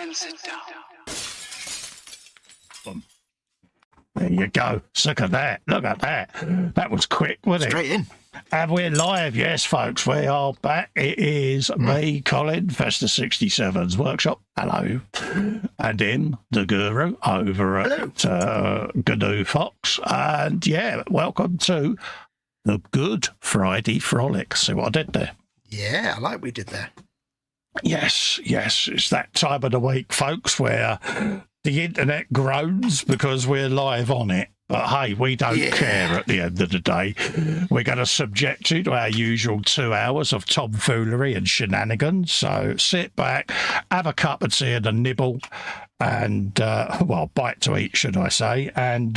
and sit down. There you go. Look at that. Look at that. That was quick, wasn't it? Straight in. And we're live, yes, folks. We are back. It is me, Colin, Festa 67's workshop. Hello. And him, the guru, over at GNU Fox. And yeah, welcome to the Good Friday Frolic. See what I did there? Yeah, I like what we did there. Yes, yes. It's that time of the week, folks, where the internet groans because we're live on it. But hey, we don't care at the end of the day. We're going to subject you to our usual 2 hours of tomfoolery and shenanigans. So sit back, have a cup of tea and a nibble, and, well, bite to eat, should I say, and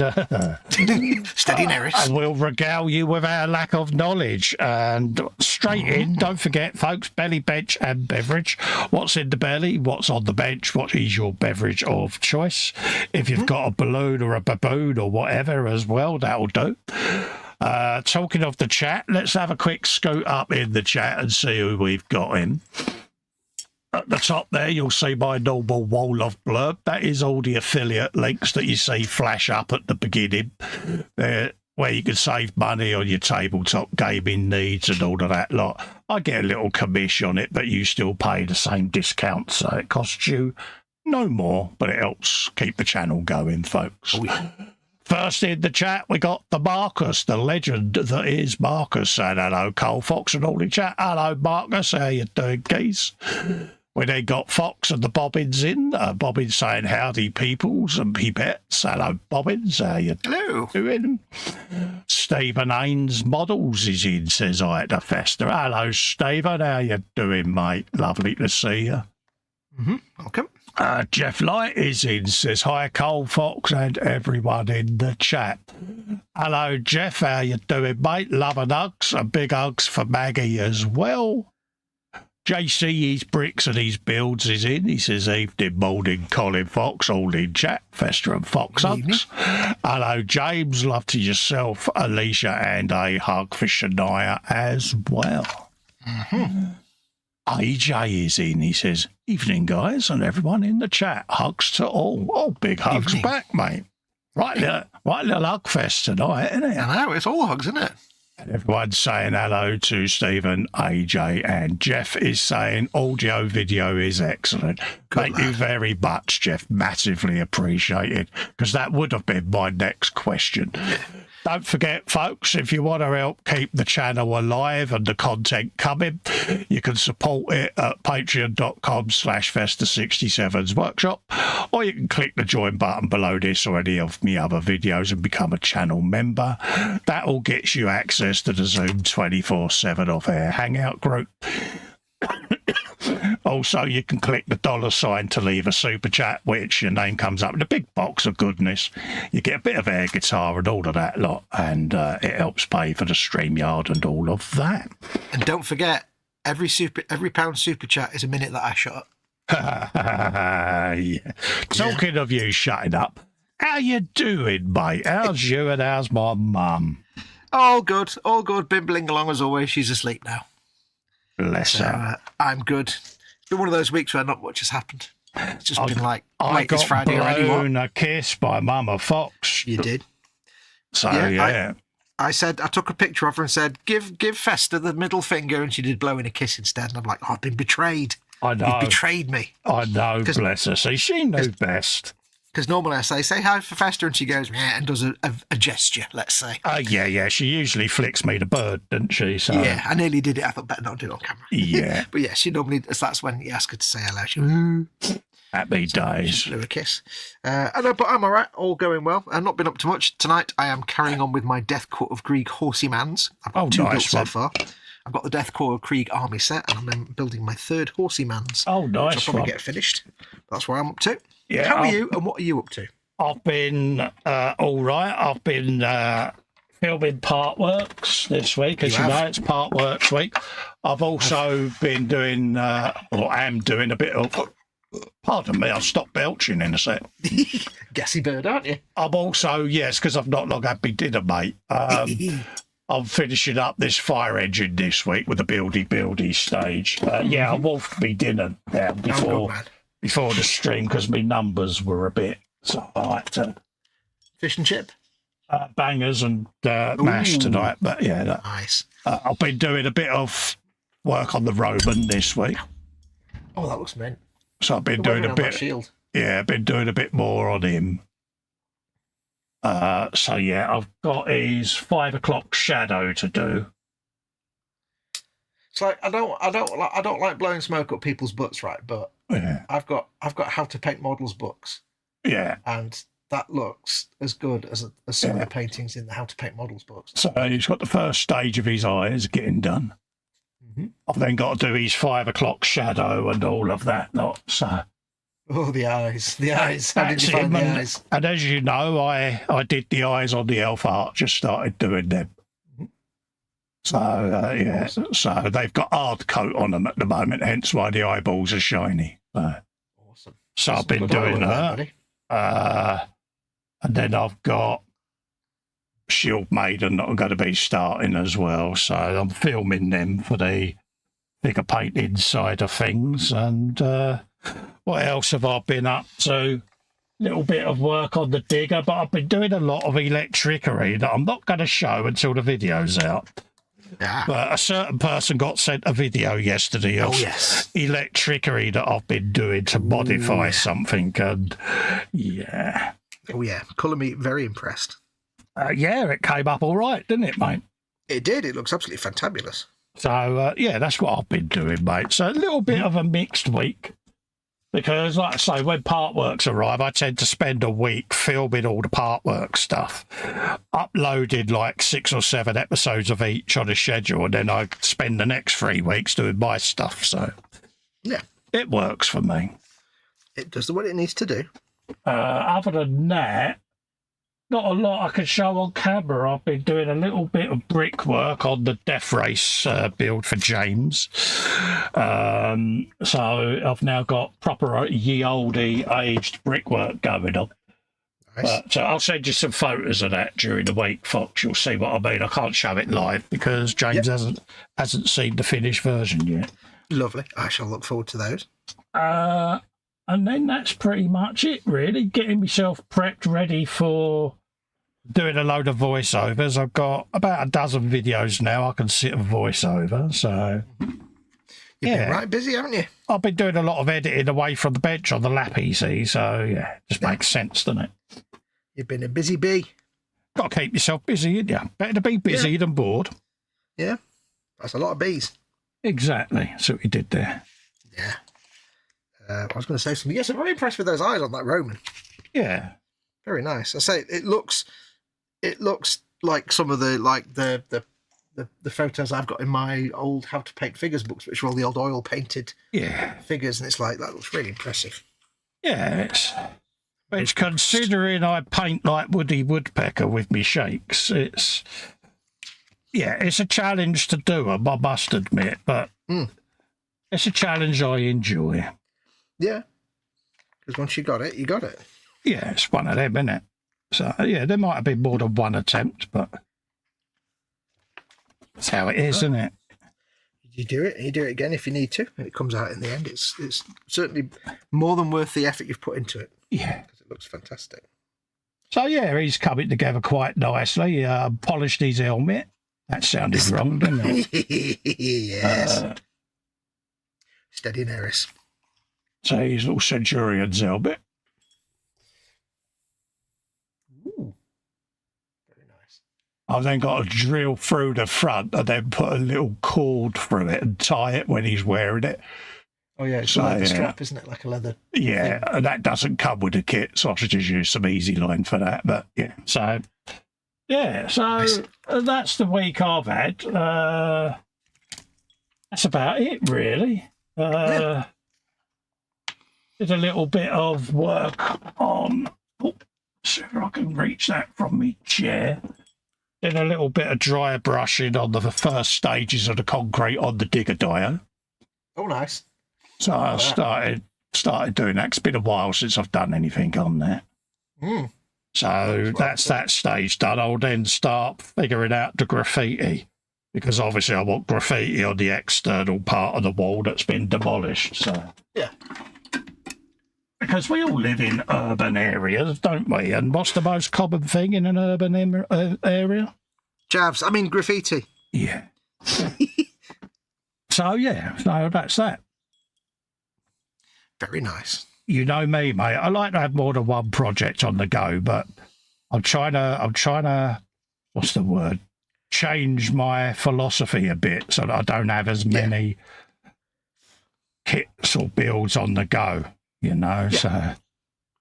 Steady Neris. and we'll regale you with our lack of knowledge. And straight in, don't forget, folks, belly, bench and beverage. What's in the belly? What's on the bench? What is your beverage of choice? If you've got a balloon or a baboon or whatever as well, that'll do. Talking of the chat, let's have a quick scoot up in the chat and see who we've got in. At the top there, you'll see my normal wall of blurb. That is all the affiliate links that you see flash up at the beginning, where you can save money on your tabletop gaming needs and all of that lot. I get a little commission on it, but you still pay the same discount, so it costs you no more, but it helps keep the channel going, folks. Oh, yeah. First in the chat, we got the Marcus, the legend that is Marcus, saying hello, Cole Fox and all in chat. Hello, Marcus. How you doing, geese? We then got Fox and the Bobbins in. Bobbins saying howdy, peoples and peepettes. Hello, Bobbins. How you doing? Stephen Haynes Models is in, says I at the Festa. Hello, Stephen. How you doing, mate? Lovely to see you. Welcome. Jeff Light is in, says hi, Cole Fox and everyone in the chat. Hello, Jeff. How you doing, mate? Love and hugs. And big hugs for Maggie as well. JC, his bricks and his builds is in. He says, evening, morning, Colin Fox, all in chat. Festa and Fox hugs. Hello, James. Love to yourself, Alicia, and a hug for Shania as well. AJ is in. He says, evening, guys, and everyone in the chat. Hugs to all. Oh, big hugs back, mate. Right little hug fest tonight, isn't it? I know, it's all hugs, isn't it? And everyone's saying hello to Stephen, AJ, and Jeff is saying audio video is excellent. Thank you very much, Jeff. Massively appreciated, because that would have been my next question. Don't forget, folks, if you want to help keep the channel alive and the content coming, you can support it at patreon.com/Festa67's workshop, or you can click the join button below this or any of my other videos and become a channel member. That all gets you access to the Zoom 24/7 off-air hangout group. Also, you can click the $sign to leave a super chat, which your name comes up in a big box of goodness. You get a bit of air guitar and all of that lot, and it helps pay for the StreamYard and all of that. And don't forget, every pound super chat is a minute that I shut up. Yeah. Talking of you shutting up, how you doing, mate? How's you and how's my mum? All good, bimbling along as always. She's asleep now. Bless her. I'm good. It's been one of those weeks where not much has happened. It's just been like, I it's Friday already. blown a kiss by Mama Fox. You did. So, yeah. I took a picture of her and said, give Festa the middle finger, and she did blowing a kiss instead. And I'm like, oh, I've been betrayed. I know. You've betrayed me. I know, bless her. See, she knew best. Because normally I say hi for Festa, and she goes, yeah, and does a gesture, let's say. Yeah. She usually flicks me the bird, doesn't she? So, yeah, I nearly did it. I thought, better not do it on camera. Yeah. But yeah, she normally, that's when you ask her to say hello. She happy days. Blew a kiss. But I'm all right, all going well. I've not been up to much. Tonight I am carrying on with my Death Court of Krieg Horsey Mans. I've got two built so far. I've got the Death Court of Krieg army set, and I'm building my third Horsey Mans. Oh, nice. Which I'll probably get finished. That's where I'm up to. Yeah, how are you, and what are you up to? I've been all right. I've been filming part works this week. As you know, it's part works week. I've also been doing, or am doing a bit of, pardon me, I'll stop belching in a sec. Gassy bird, aren't you? I'm also, yes, because I've not long had me dinner, mate. I'm finishing up this fire engine this week with a buildy stage. Yeah, I wolfed me dinner now before the stream because my numbers were a bit. So I had to fish and chip, bangers and mash tonight. But yeah, nice. I've been doing a bit of work on the Roman this week. Oh, that looks mint. So I've been doing a bit. Shield. Yeah, I've been doing a bit more on him. So yeah, I've got his 5 o'clock shadow to do. It's like I don't like blowing smoke up people's butts, right? But yeah. I've got how to paint models books. Yeah, and that looks as good as some of the paintings in the how to paint models books. So he's got the first stage of his eyes getting done. I've then got to do his 5 o'clock shadow and all of that lot. So. Oh, the eyes. How did you find the eyes? And as you know, I did the eyes on the elf art, just started doing them. So, yeah, awesome. So they've got hard coat on them at the moment, hence why the eyeballs are shiny. Awesome. So I've been doing that. And then I've got Shield Maiden that I'm going to be starting as well. So I'm filming them for the figure painting side of things. And what else have I been up to? Little bit of work on the digger, but I've been doing a lot of electricity that I'm not going to show until the video's out. Yeah. But a certain person got sent a video yesterday of electricity that I've been doing to modify something, and yeah. Oh yeah, Colour Me very impressed. Yeah, it came up all right, didn't it, mate? It did. It looks absolutely fantabulous. So yeah, that's what I've been doing, mate. So a little bit of a mixed week. Because, like I say, when part works arrive, I tend to spend a week filming all the part work stuff, uploading like 6 or 7 episodes of each on a schedule, and then I spend the next 3 weeks doing my stuff. So, yeah, it works for me. It does what it needs to do. Other than that, not a lot I can show on camera. I've been doing a little bit of brickwork on the Death Race build for James. So I've now got proper ye olde aged brickwork going on. Nice. So I'll send you some photos of that during the week, Fox. You'll see what I mean. I can't show it live because James hasn't seen the finished version yet. Lovely. I shall look forward to those. And then that's pretty much it, really. Getting myself prepped, ready for doing a load of voiceovers. I've got about a dozen videos now I can sit and voice over. So you've been right busy, haven't you? I've been doing a lot of editing away from the bench on the lap PC. So yeah, just makes sense, doesn't it? You've been a busy bee. Got to keep yourself busy, ain't you? Better to be busy than bored. Yeah, that's a lot of bees. Exactly. That's what you did there. Yeah. I was going to say something. Yes, I'm very impressed with those eyes on that Roman. Yeah. Very nice. I say it looks like some of the photos I've got in my old How to Paint Figures books, which are all the old oil painted figures, and it's like that looks really impressive. Yeah, it's considering I paint like Woody Woodpecker with me shakes. It's a challenge to do, I must admit, but it's a challenge I enjoy. Yeah, because once you got it, you got it. Yeah, it's one of them, isn't it? So, yeah, there might have been more than one attempt, but that's how it is, isn't it? You do it again if you need to, and it comes out in the end. It's certainly more than worth the effort you've put into it. Yeah. Because it looks fantastic. So, yeah, he's coming together quite nicely. Polished his helmet. That sounded wrong, didn't it? Yes. Steady Neris. So his little Centurion's helmet. Ooh. Very nice. I've then got to drill through the front and then put a little cord through it and tie it when he's wearing it. Oh, yeah, it's a leather strap, isn't it? Like a leather thing. And that doesn't come with the kit, so I should just use some easy line for that. But, yeah, so... Yeah, so nice. That's the week I've had. That's about it, really. Did a little bit of work on... see if I can reach that from my chair. Did a little bit of dry brushing on the first stages of the concrete on the digger dio. Oh, nice. So I started doing that. It's been a while since I've done anything on that. So that's that stage done. I'll then start figuring out the graffiti, because obviously I want graffiti on the external part of the wall that's been demolished. So yeah, Because we all live in urban areas, don't we? And what's the most common thing in an urban area? Javs. I mean, graffiti. Yeah. So that's that. Very nice. You know me, mate. I like to have more than one project on the go, but I'm trying to, what's the word? Change my philosophy a bit so that I don't have as many kits or builds on the go, you know. So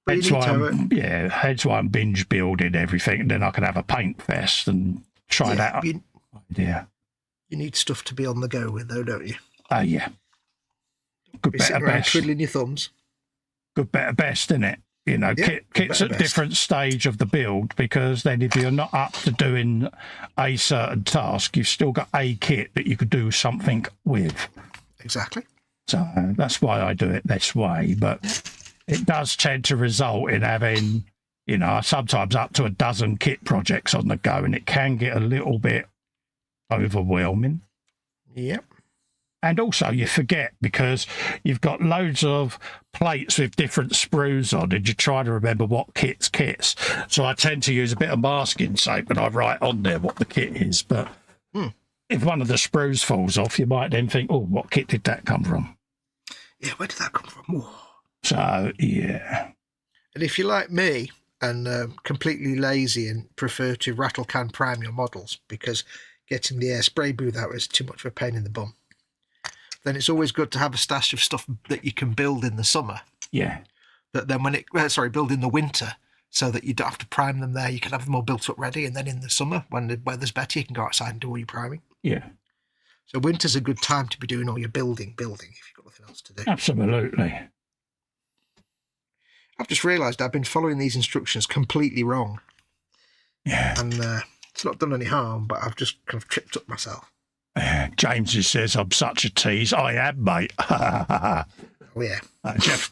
hence why I'm binge building everything, and then I can have a paint fest and try that idea. You need stuff to be on the go with, though, don't you? Oh yeah. Good, better, best. Twiddling your thumbs. Good, better, best, isn't it? You know, kit's at different stage of the build, because then if you're not up to doing a certain task, you've still got a kit that you could do something with. Exactly. So that's why I do it this way. But it does tend to result in having, you know, sometimes up to a dozen kit projects on the go, and it can get a little bit overwhelming. Yep. And also you forget, because you've got loads of plates with different sprues on, and you try to remember what kit's kits. So I tend to use a bit of masking tape and I write on there what the kit is. But if one of the sprues falls off, you might then think, oh, what kit did that come from? Yeah, where did that come from? Ooh. So, yeah. And if you're like me and completely lazy and prefer to rattle can prime your models because getting the air spray booth out is too much of a pain in the bum, then it's always good to have a stash of stuff that you can build in the summer. Yeah. That then build in the winter, so that you don't have to prime them there. You can have them all built up ready, and then in the summer, when the weather's better, you can go outside and do all your priming. Yeah. So winter's a good time to be doing all your building if you've got nothing else to do. Absolutely. I've just realised I've been following these instructions completely wrong. Yeah. And it's not done any harm, but I've just kind of tripped up myself. James says, I'm such a tease. I am, mate. Oh, yeah.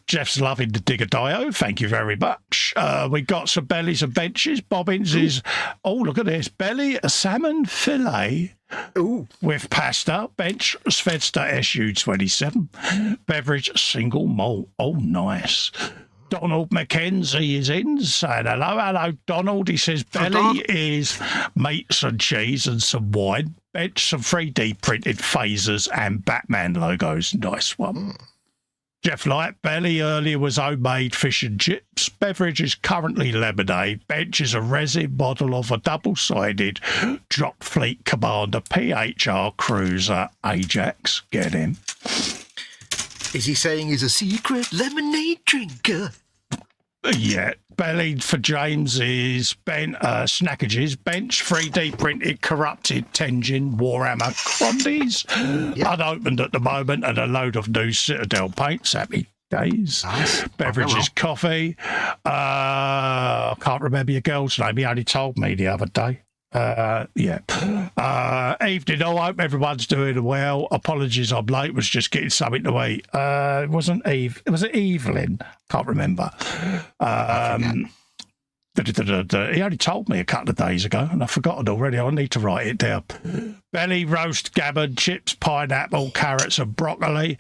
Jeff's loving the digger dio. Thank you very much. We got some bellies and benches. Bobbins is, oh, look at this. Belly, a salmon fillet. Ooh. With pasta. Bench, Festa SU27. Beverage, single malt. Oh, nice. Donald McKenzie is in, saying hello. Hello, Donald. He says belly is meats and cheese and some wine. Bench, some 3D printed phasers and Batman logos. Nice one. Jeff Light, belly earlier was homemade fish and chips. Beverage is currently lemonade. Bench is a resin model of a double-sided Drop Fleet Commander PHR Cruiser Ajax. Get him. Is he saying he's a secret lemonade drinker? Yeah. Belly for James is Snackages. Bench 3D printed corrupted Tenjin Warhammer Crondies. Unopened at the moment, and a load of new Citadel paints. Happy days. Nice. Beverage is coffee. I can't remember your girl's name. He only told me the other day. Evening, I hope everyone's doing well. Apologies I'm late, was just getting something to eat. It wasn't Eve, was it Evelyn? Can't remember. He only told me a couple of days ago and I've forgotten already. I need to write it down. Belly, roast gammon, chips, pineapple, carrots and broccoli,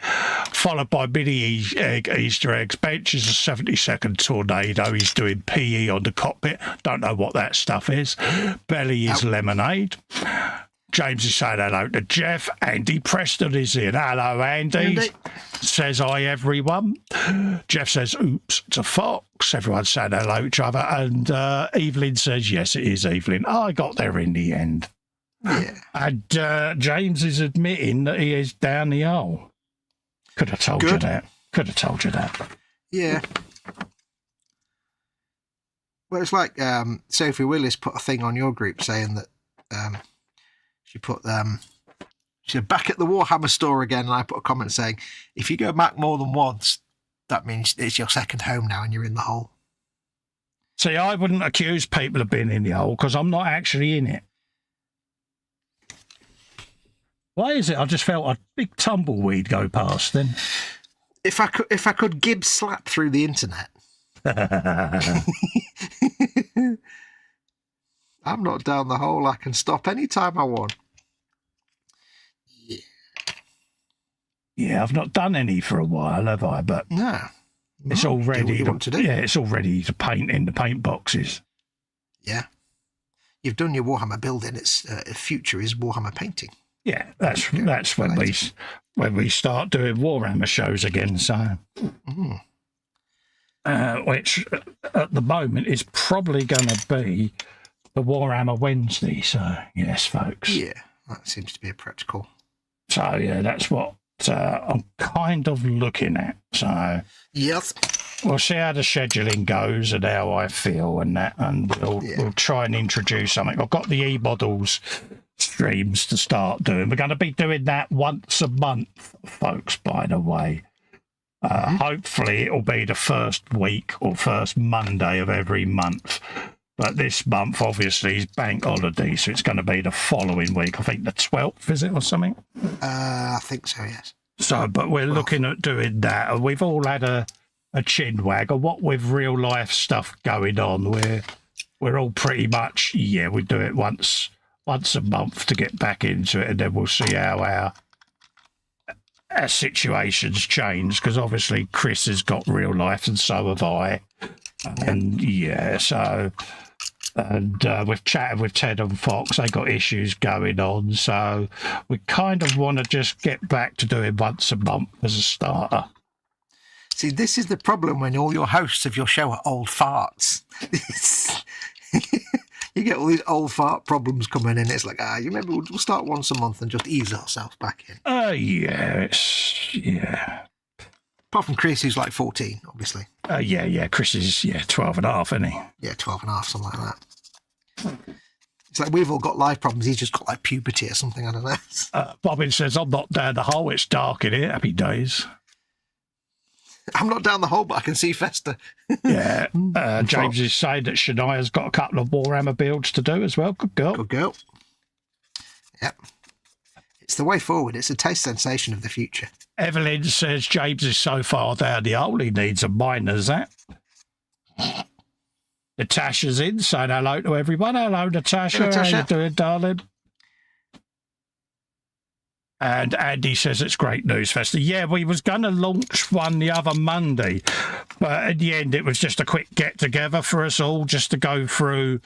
followed by mini Easter eggs. Bench is a 70-second tornado. He's doing PE on the cockpit. Don't know what that stuff is. Belly is lemonade. James is saying hello to Jeff. Andy Preston is in. Hello, Andy. Says hi, everyone. Jeff says, oops, to Fox. Everyone's saying hello to each other. And Evelyn says, yes, it is Evelyn. I got there in the end. Yeah. And James is admitting that he is down the hole. Could have told you that. Could have told you that. Yeah. Well, it's like Sophie Willis put a thing on your group saying that she put she's back at the Warhammer store again, and I put a comment saying, if you go back more than once, that means it's your second home now and you're in the hole. See, I wouldn't accuse people of being in the hole because I'm not actually in it. Why is it? I just felt a big tumbleweed go past then. If I could Gibbs slap through the internet. I'm not down the hole. I can stop any time I want. Yeah, I've not done any for a while, have I? But no. It's all ready. Do what you want to do. Yeah, it's all ready to paint in the paint boxes. Yeah. You've done your Warhammer building. Its future is Warhammer painting. Yeah, that's when we start doing Warhammer shows again. So, which at the moment is probably going to be the Warhammer Wednesday. So, yes, folks. Yeah, that seems to be a practical. So, yeah, that's what I'm kind of looking at. So, yes. We'll see how the scheduling goes and how I feel and that, and we'll try and introduce something. I've got the E-Models streams to start doing. We're going to be doing that once a month, folks, by the way. Hopefully it'll be the first week or first Monday of every month. But this month, obviously, is bank holiday, so it's going to be the following week. I think the 12th, is it, or something? I think so, yes. So, but we're looking at doing that. And we've all had a chin wag, and what with real life stuff going on, we're all pretty much, we do it once a month to get back into it, and then we'll see how our situations change, because obviously Chris has got real life and so have I. And we've chatted with Ted and Fox, they got issues going on, so we kind of want to just get back to doing once a month as a starter. See, this is the problem when all your hosts of your show are old farts. You get all these old fart problems coming in. It's like, you remember, we'll start once a month and just ease ourselves back in. Apart from Chris, who's like 14, obviously. Chris is 12 and a half, isn't he? Yeah, 12 and a half, something like that. It's like we've all got life problems. He's just got like puberty or something, I don't know. Bobbin says, I'm not down the hole, it's dark in here. Happy days. I'm not down the hole, but I can see Festa. Yeah. James is saying that Shania's got a couple of Warhammer builds to do as well. Good girl. Good girl. Yep. It's the way forward. It's a taste sensation of the future. Evelyn says James is so far down the hole, he needs a miner's hat. Natasha's in, saying hello to everyone. Hello, Natasha. Hey, Natasha. How you doing, darling? And Andy says it's great news, Festa. Yeah, we was going to launch one the other Monday, but at the end it was just a quick get-together for us all, just to go through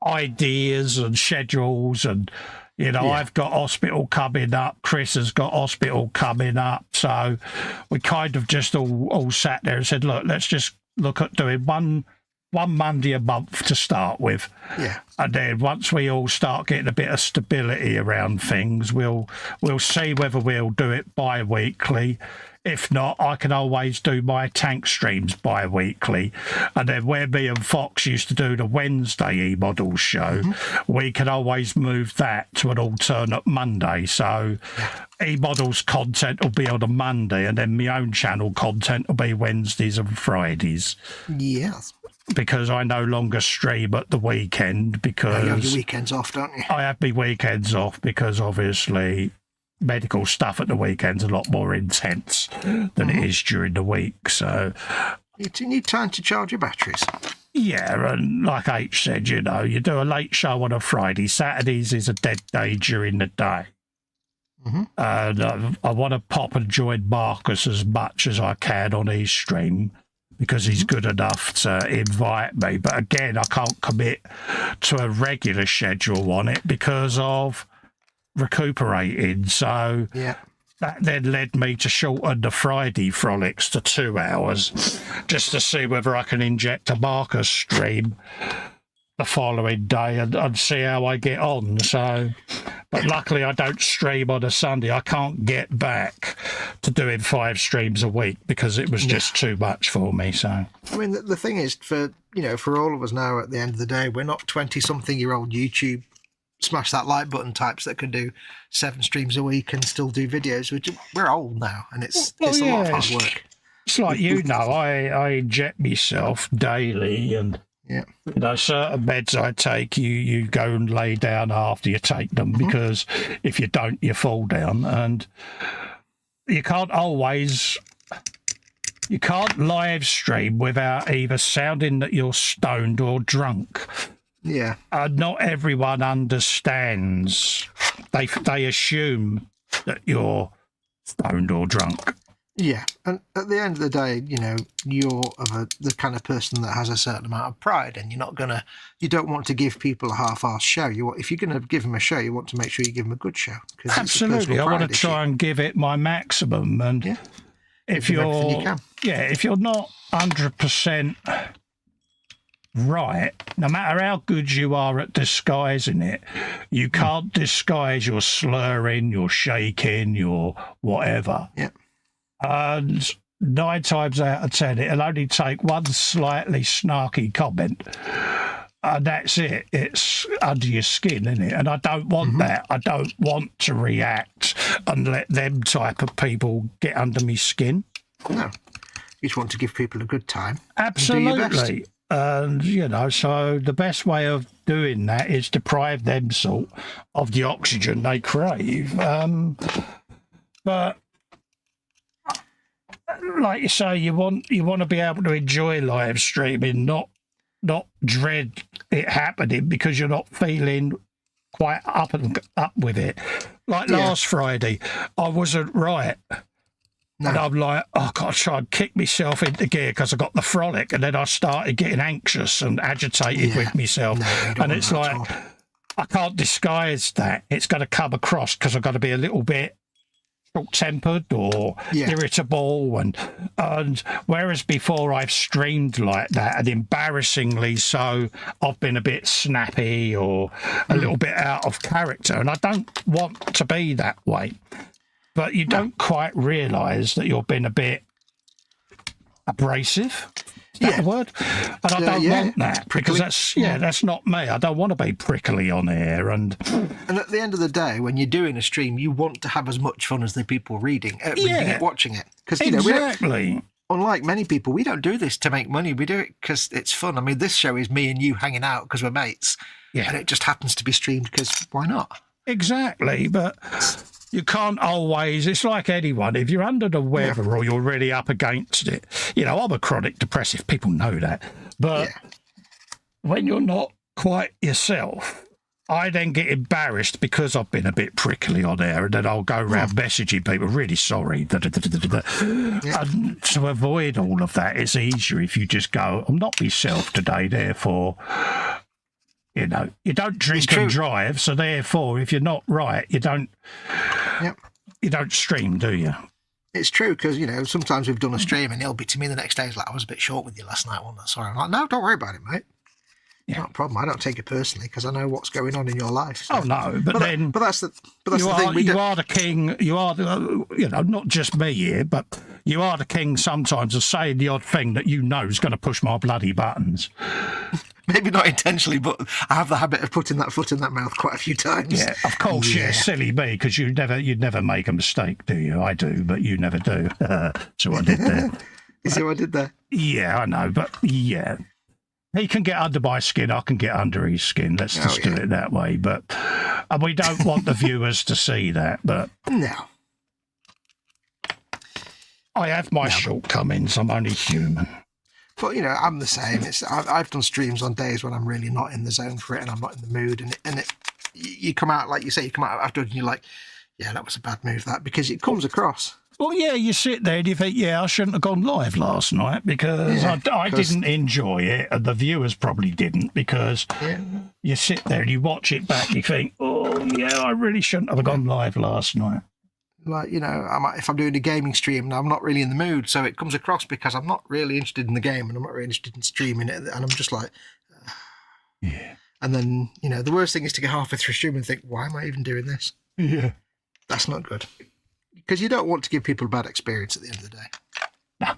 ideas and schedules. And, I've got hospital coming up. Chris has got hospital coming up. So we kind of just all sat there and said, look, let's just look at doing one Monday a month to start with. Yeah. And then once we all start getting a bit of stability around things, we'll see whether we'll do it bi-weekly. If not, I can always do my tank streams bi-weekly. And then where me and Fox used to do the Wednesday E-Models show, we can always move that to an alternate Monday. So E-Models content will be on a Monday, and then my own channel content will be Wednesdays and Fridays. Yes. Because I no longer stream at the weekend, because you have your weekends off, don't you? I have my weekends off, because obviously medical stuff at the weekend's a lot more intense than it is during the week. So you need time to charge your batteries. Yeah, and like H said, you do a late show on a Friday. Saturdays is a dead day during the day. And I want to pop and join Marcus as much as I can on his stream, because he's good enough to invite me. But again, I can't commit to a regular schedule on it because of recuperating. So that then led me to shorten the Friday frolics to 2 hours, just to see whether I can inject a Marcus stream the following day and see how I get on. So, but luckily I don't stream on a Sunday. I can't get back to doing 5 streams a week because it was just too much for me. So, I mean, the thing is, for all of us now, at the end of the day, we're not 20-something-year-old YouTube smash that like button types that can do 7 streams a week and still do videos. We're old now, and it's a lot of hard work. It's like, I inject myself daily, and certain meds I take, you go and lay down after you take them, because if you don't, you fall down, and you can't live stream without either sounding that you're stoned or drunk. Yeah. Not everyone understands. They assume that you're stoned or drunk. Yeah, and at the end of the day, you know, you're the kind of person that has a certain amount of pride, and you don't want to give people a half-assed show. If you're going to give them a show, you want to make sure you give them a good show. Absolutely, I want to try and give it my maximum. And if you're not 100% right, no matter how good you are at disguising it, you can't disguise your slurring, your shaking, your whatever. Yeah. And 9 times out of 10, it'll only take one slightly snarky comment, and that's it. It's under your skin, isn't it? And I don't want that. I don't want to react and let them type of people get under my skin. No. You just want to give people a good time. Absolutely. And, you know, so the best way of doing that is deprive them sort of the oxygen they crave. But like you say, you want to be able to enjoy live streaming, not dread it happening because you're not feeling quite up with it. Like last Friday, I wasn't right. No. And I'm like, oh, God, try and kick myself into gear because I got the frolic. And then I started getting anxious and agitated with myself. No, and it's like, I can't disguise that. It's going to come across because I've got to be a little bit short-tempered or irritable. And whereas before I've streamed like that, and embarrassingly so, I've been a bit snappy or a little bit out of character. And I don't want to be that way. But you don't quite realise that you're being a bit abrasive. Is that the word? And I don't want that because that's not me. I don't want to be prickly on air. And at the end of the day, when you're doing a stream, you want to have as much fun as the people reading it, watching it. Because unlike many people, we don't do this to make money. We do it because it's fun. I mean, this show is me and you hanging out because we're mates. Yeah. And it just happens to be streamed because why not? Exactly, but you can't always, it's like anyone, if you're under the weather or you're really up against it, you know, I'm a chronic depressive, people know that, but when you're not quite yourself, I then get embarrassed because I've been a bit prickly on air, and then I'll go around messaging people, really sorry. And to avoid all of that, it's easier if you just go, I'm not myself today, therefore... You know, you don't drink and drive, so therefore, if you're not right, you don't stream, do you? It's true, because, you know, sometimes we've done a stream and it'll be to me the next day, it's like, I was a bit short with you last night, wasn't I? Sorry. I'm like, no, don't worry about it, mate. Yeah. Not a problem. I don't take it personally because I know what's going on in your life. So. Oh, no, but that's the thing. You are the king. You are the, you know, not just me here, but you are the king sometimes of saying the odd thing that you know is going to push my bloody buttons. Maybe not intentionally, but I have the habit of putting that foot in that mouth quite a few times. Yeah, of course, silly me, because you'd never make a mistake, do you? I do, but you never do. So I did there. You see what I did there? Yeah, I know, but yeah. He can get under my skin, I can get under his skin. Let's just do it that way. But and we don't want the viewers to see that, but... No. I have my shortcomings, I'm only human. But, you know, I'm the same. I've done streams on days when I'm really not in the zone for it and I'm not in the mood. And you come out, like you say, you come out afterwards and you're like, yeah, that was a bad move, that, because it comes across. Well, yeah, you sit there and you think, I shouldn't have gone live last night because I didn't enjoy it and the viewers probably didn't because you sit there and you watch it back and you think, oh, yeah, I really shouldn't have gone live last night. Like, you know, if I'm doing a gaming stream and I'm not really in the mood, so it comes across because I'm not really interested in the game and I'm not really interested in streaming it, and I'm just like, yeah. And then, you know, the worst thing is to get halfway through a stream and think, why am I even doing this? Yeah. That's not good. Because you don't want to give people a bad experience at the end of the day. No.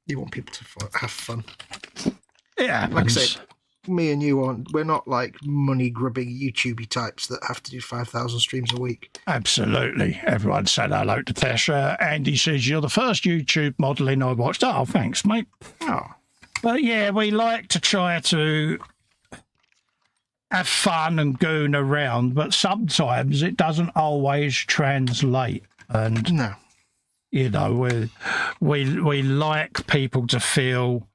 You want people to have fun. Yeah. Like I say, me and you we're not like money grubbing YouTubey types that have to do 5,000 streams a week. Absolutely. Everyone said hello to Tesha. Andy says you're the first YouTube modelling I watched. Oh, thanks, mate. Oh. But yeah, we like to try to have fun and goon around, but sometimes it doesn't always translate. And no. You know, we like people to feel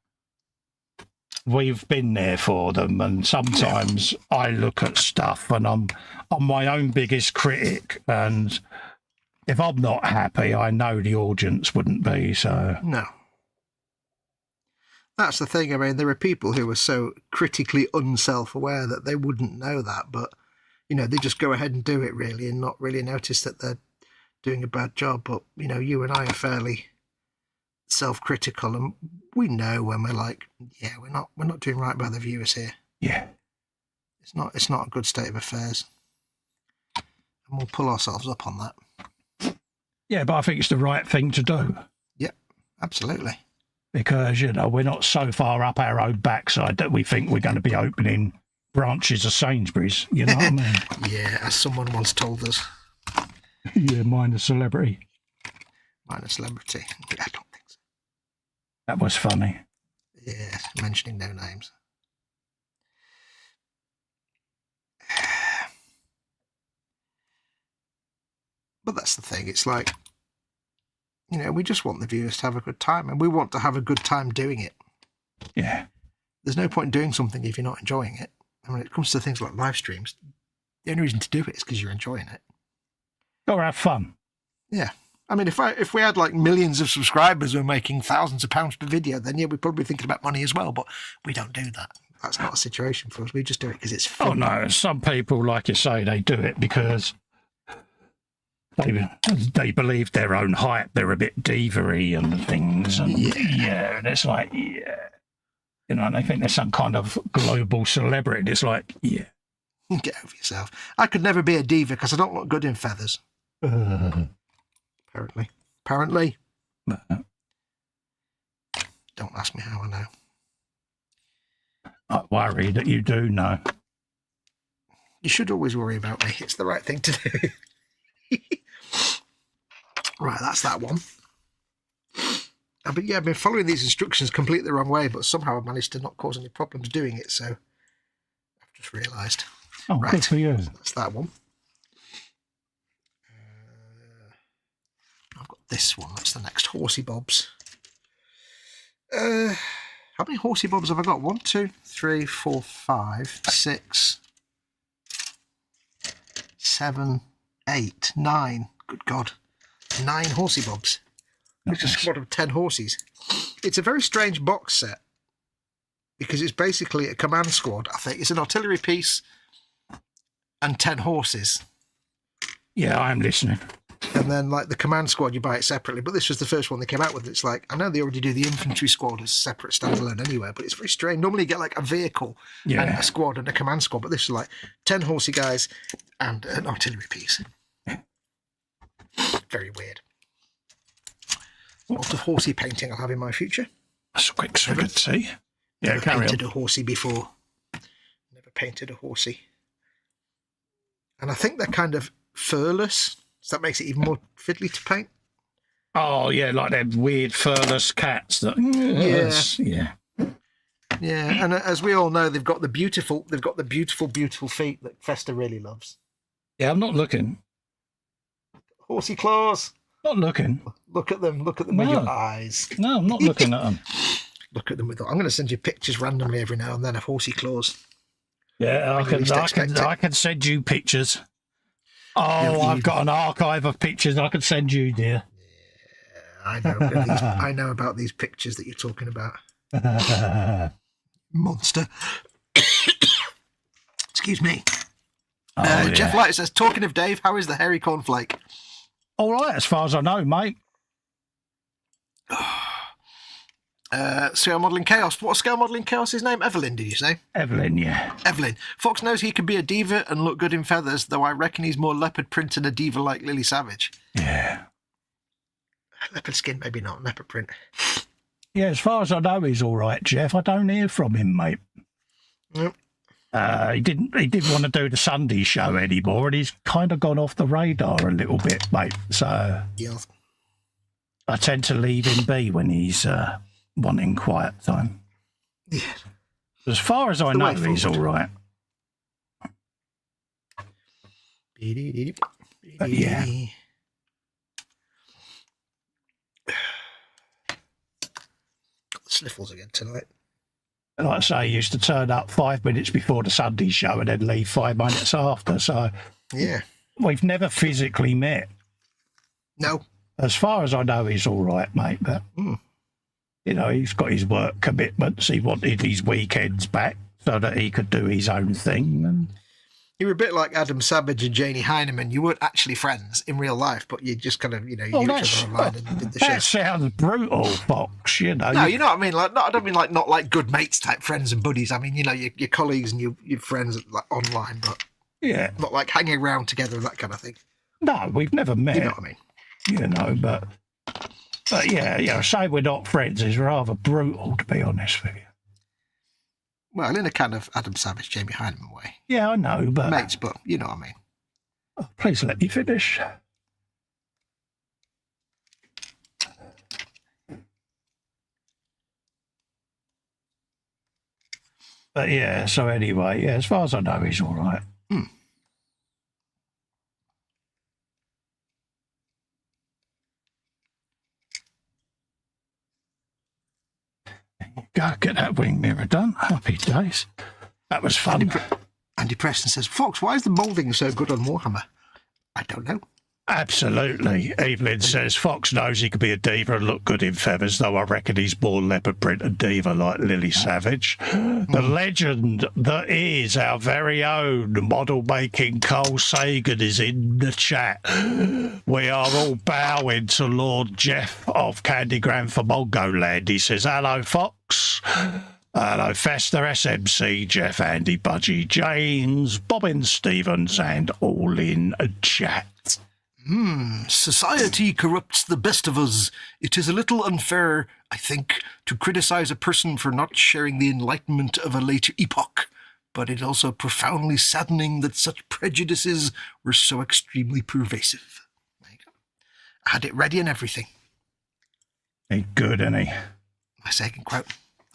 we've been there for them, and sometimes I look at stuff and I'm my own biggest critic, and if I'm not happy, I know the audience wouldn't be, so... No. That's the thing. I mean, there are people who are so critically unself-aware that they wouldn't know that, but, you know, they just go ahead and do it, really, and not really notice that they're doing a bad job. But, you know, you and I are fairly self-critical, and we know when we're like, yeah, we're not doing right by the viewers here. Yeah. It's not a good state of affairs. And we'll pull ourselves up on that. Yeah, but I think it's the right thing to do. Yeah, absolutely. Because, you know, we're not so far up our own backside that we think we're going to be opening branches of Sainsbury's, you know what I mean? Yeah, as someone once told us. Yeah, mine a celebrity. Mine a celebrity. I don't think so. That was funny. Yeah, mentioning no names. But that's the thing. It's like, you know, we just want the viewers to have a good time, and we want to have a good time doing it. Yeah. There's no point in doing something if you're not enjoying it. And when it comes to things like live streams, the only reason to do it is because you're enjoying it. Or have fun. Yeah. I mean, if we had like millions of subscribers who were making thousands of pounds per video, then yeah, we'd probably be thinking about money as well. But we don't do that. That's not a situation for us. We just do it because it's fun. Oh, no. Some people, like you say, they do it because... They believe their own hype. They're a bit diva-y and things. And yeah, and it's like, yeah. You know, and they think they're some kind of global celebrity. And it's like, yeah. Get over yourself. I could never be a diva because I don't look good in feathers. Apparently. Don't ask me how I know. I worry that you do know. You should always worry about me. It's the right thing to do. Right, that's that one. But yeah, I've been following these instructions completely the wrong way, but somehow I've managed to not cause any problems doing it, so I've just realised. Oh, right, good for you. That's that one. I've got this one. That's the next horsey bobs. How many horsey bobs have I got? 1, 2, 3, 4, 5, 6, 7, 8, 9. Good God. 9 horsey bobs. It's a squad of 10 horses. It's a very strange box set because it's basically a command squad. I think it's an artillery piece and 10 horses. Yeah, I'm listening. And then, like, the command squad, you buy it separately. But this was the first one they came out with. It's like, I know they already do the infantry squad as separate standalone anyway, but it's very strange. Normally you get, like, a vehicle and a squad and a command squad, but this is, like, 10 horsey guys and an artillery piece. Very weird. Lots of horsey painting I'll have in my future. That's quick, so good to see. Yeah, Never painted a horsey before. Never painted a horsey. And I think they're kind of furless, so that makes it even more fiddly to paint. Oh, yeah, like them weird furless cats. That, yeah. Yeah, and as we all know, they've got the beautiful feet that Festa really loves. Yeah, I'm not looking. Horsey claws. Not looking. Look at them with your eyes. No, I'm not looking at them. Look at them with. I'm going to send you pictures randomly every now and then of horsey claws. Yeah, I can send you pictures. Oh, I've got an archive of pictures I can send you, dear. Yeah, I know about these pictures that you're talking about. Monster. Excuse me. Jeff Light says, talking of Dave, how is the hairy cornflake? All right, as far as I know, mate. Scale Modelling Chaos. What's Scale Modelling Chaos's name? Evelyn, did you say? Evelyn, yeah. Evelyn. Fox knows he can be a diva and look good in feathers, though I reckon he's more leopard print and a diva like Lily Savage. Yeah. Leopard skin, maybe not. Leopard print. Yeah, as far as I know, he's all right, Jeff. I don't hear from him, mate. Nope. He didn't want to do the Sunday show anymore, and he's kind of gone off the radar a little bit, mate. So yeah. I tend to leave him be when he's wanting quiet time. Yeah. As far as I know, he's all right. But yeah. Got the sniffles again tonight. Like I say, he used to turn up 5 minutes before the Sunday show and then leave 5 minutes after. So yeah, we've never physically met. No. As far as I know, he's all right, mate. But, you know, he's got his work commitments. He wanted his weekends back so that he could do his own thing. And you were a bit like Adam Savage and Janie Heineman. You weren't actually friends in real life, but you just kind of, you know, you knew each other online and did the show. That sounds brutal, Fox, you know. No, you know what I mean? Like, I don't mean like not like good mates type friends and buddies. I mean, you know, your colleagues and your friends like online, but not like hanging around together and that kind of thing. No, we've never met. You know what I mean? You know, but yeah, you know, say we're not friends is rather brutal, to be honest with you. Well, in a kind of Adam Savage, Jamie Heineman way. Yeah, I know, but... Mates, but you know what I mean. Oh, please let me finish. But yeah, so anyway, yeah, as far as I know, he's all right. Go get that wing mirror done. Happy days. That was fun. Andy Preston says, Fox, why is the moulding so good on Warhammer? I don't know. Absolutely. Evelyn says, Fox knows he could be a diva and look good in feathers, though I reckon he's more leopard print and diva like Lily Savage. The legend that is our very own model-making Cole Sagan is in the chat. We are all bowing to Lord Jeff of Candygram for Mongoland. He says, hello, Fox. Hello, Festa, SMC, Jeff, Andy, Budgie, James, Bobbin Stevens, and all in chat. Society corrupts the best of us. It is a little unfair, I think, to criticise a person for not sharing the enlightenment of a later epoch, but it also profoundly saddening that such prejudices were so extremely pervasive. There you go. I had it ready and everything. Ain't good, any. My second quote.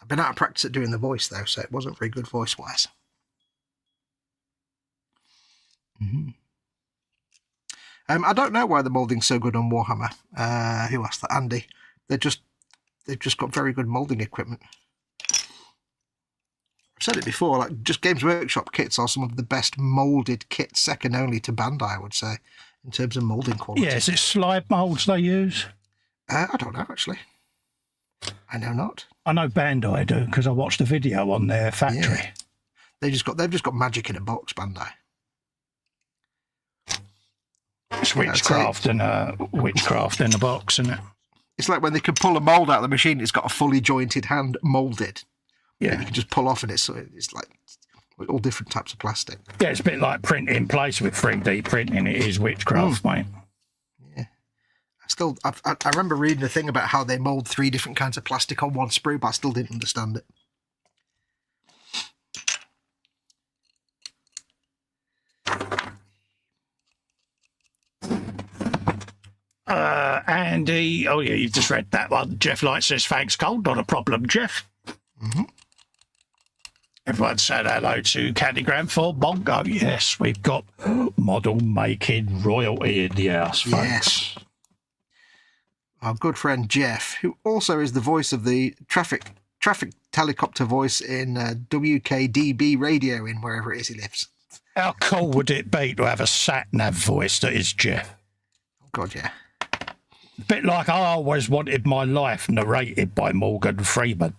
I've been out of practice at doing the voice, though, so it wasn't very good voice-wise. I don't know why the moulding's so good on Warhammer. Who asked that? Andy. They've just got very good moulding equipment. I've said it before, like just Games Workshop kits are some of the best moulded kits, second only to Bandai, I would say, in terms of moulding quality. Yeah, is it slide moulds they use? I don't know, actually. I know not. I know Bandai do, because I watched a video on their factory. Yeah. They've just got magic in a box, Bandai. It's witchcraft and witchcraft in a box, isn't it? It's like when they can pull a mould out of the machine, it's got a fully jointed hand moulded. Yeah. You can just pull off and it's like all different types of plastic. Yeah, it's a bit like print in place with 3D printing. It is witchcraft, mate. Yeah. I remember reading a thing about how they mould 3 different kinds of plastic on one sprue, but I still didn't understand it. Andy, oh yeah, you've just read that one. Jeff Light says, thanks, Cole. Not a problem, Jeff. Everyone said hello to Candygram for Bongo. Yes, we've got model making royalty in the house, folks. Yes. Our good friend Jeff, who also is the voice of the traffic helicopter voice in WKDB radio in wherever it is he lives. How cool would it be to have a sat-nav voice that is Jeff? Oh, God, yeah. A bit like I always wanted my life narrated by Morgan Freeman.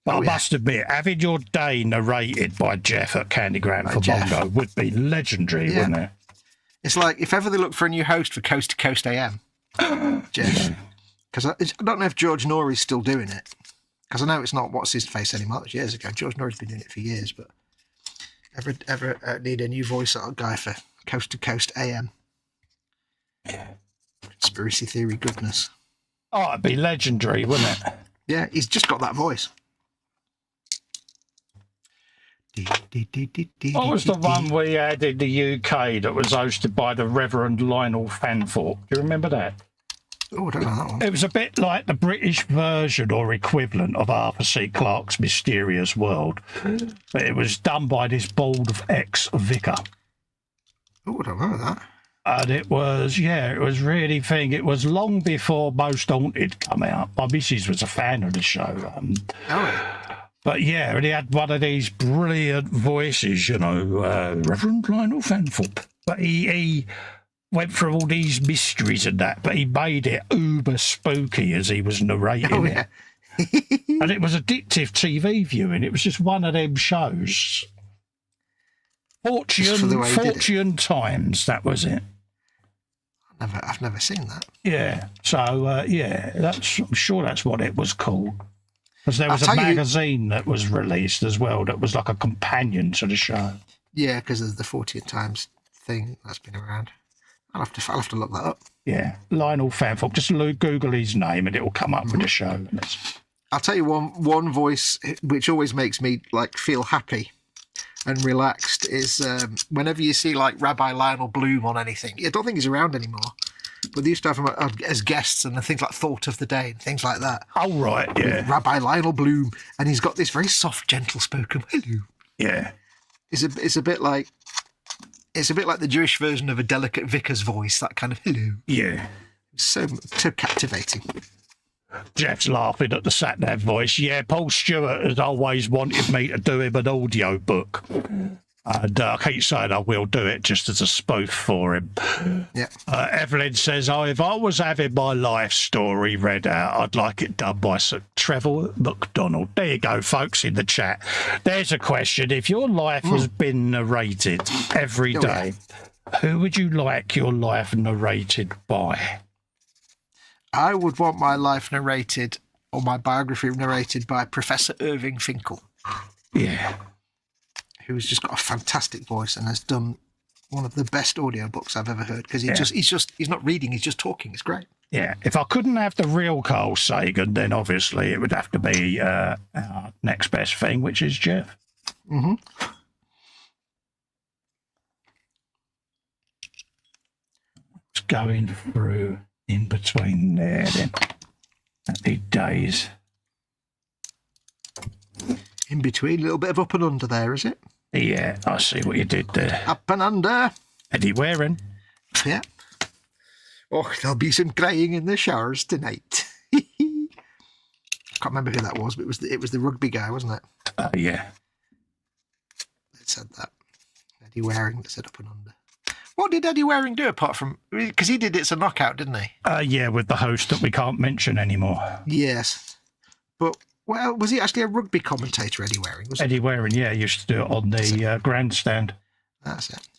But I must admit, having your day narrated by Jeff at Candygram for Bongo would be legendary, wouldn't it? It's like if ever they look for a new host for Coast to Coast AM, Jeff. Because I don't know if George Norrie's still doing it. Because I know it's not What's His Face anymore. That was years ago. George Norrie's been doing it for years. But ever need a new voice guy for Coast to Coast AM? Yeah. Conspiracy theory goodness. Oh, it'd be legendary, wouldn't it? Yeah, he's just got that voice. What was the one we had in the UK that was hosted by the Reverend Lionel Fanthorpe? Do you remember that? Oh, I don't know that one. It was a bit like the British version or equivalent of Arthur C. Clarke's Mysterious World, but it was done by this bald ex-vicar. Oh, I don't know that. And it was, it was really thing. It was long before Most Haunted come out. My missus was a fan of the show. But yeah, and he had one of these brilliant voices, Reverend Lionel Fanthorpe. But he went through all these mysteries and that, but he made it uber spooky as he was narrating it. And it was addictive TV viewing. It was just one of them shows. Fortune Times, that was it. I've never seen that. Yeah. So I'm sure that's what it was called. Because there was a magazine that was released as well that was like a companion to the show. Yeah, because of the 40 Times thing that's been around. I'll have to look that up. Yeah, Lionel Fanfop. Just Google his name and it will come up with the show. I'll tell you one voice which always makes me like feel happy and relaxed is whenever you see like Rabbi Lionel Bloom on anything. I don't think he's around anymore, but they used to have him as guests and things like Thought of the Day and things like that. Oh right, yeah. Rabbi Lionel Bloom, and he's got this very soft, gentle spoken hello. Yeah, it's a bit like the Jewish version of a delicate vicar's voice. That kind of hello. Yeah, so captivating. Jeff's laughing at the sat-nav voice. Yeah, Paul Stewart has always wanted me to do him an audio book. And I keep saying I will do it just as a spoof for him. Yeah. Evelyn says, if I was having my life story read out, I'd like it done by Sir Trevor McDonald. There you go, folks, in the chat. There's a question. If your life was been narrated every day, who would you like your life narrated by? I would want my life narrated, or my biography narrated by Professor Irving Finkel. Yeah. Who's just got a fantastic voice and has done one of the best audiobooks I've ever heard, because he's not reading, he's just talking. It's great. Yeah. If I couldn't have the real Carl Sagan, then obviously it would have to be our next best thing, which is Jeff. Mm-hmm. It's going through in between there then. Happy days. In between, a little bit of up and under there, is it? Yeah, I see what you did there. Up and under. Eddie Waring. Yeah. Oh, there'll be some crying in the showers tonight. I can't remember who that was, but it was the rugby guy, wasn't it? Yeah. That said that. Eddie Waring that said up and under. What did Eddie Waring do apart from... Because he did It's a Knockout, didn't he? Yeah, with the host that we can't mention anymore. Yes. But, well, was he actually a rugby commentator, Eddie Waring? Eddie Waring, yeah, used to do it on the grandstand. That's it.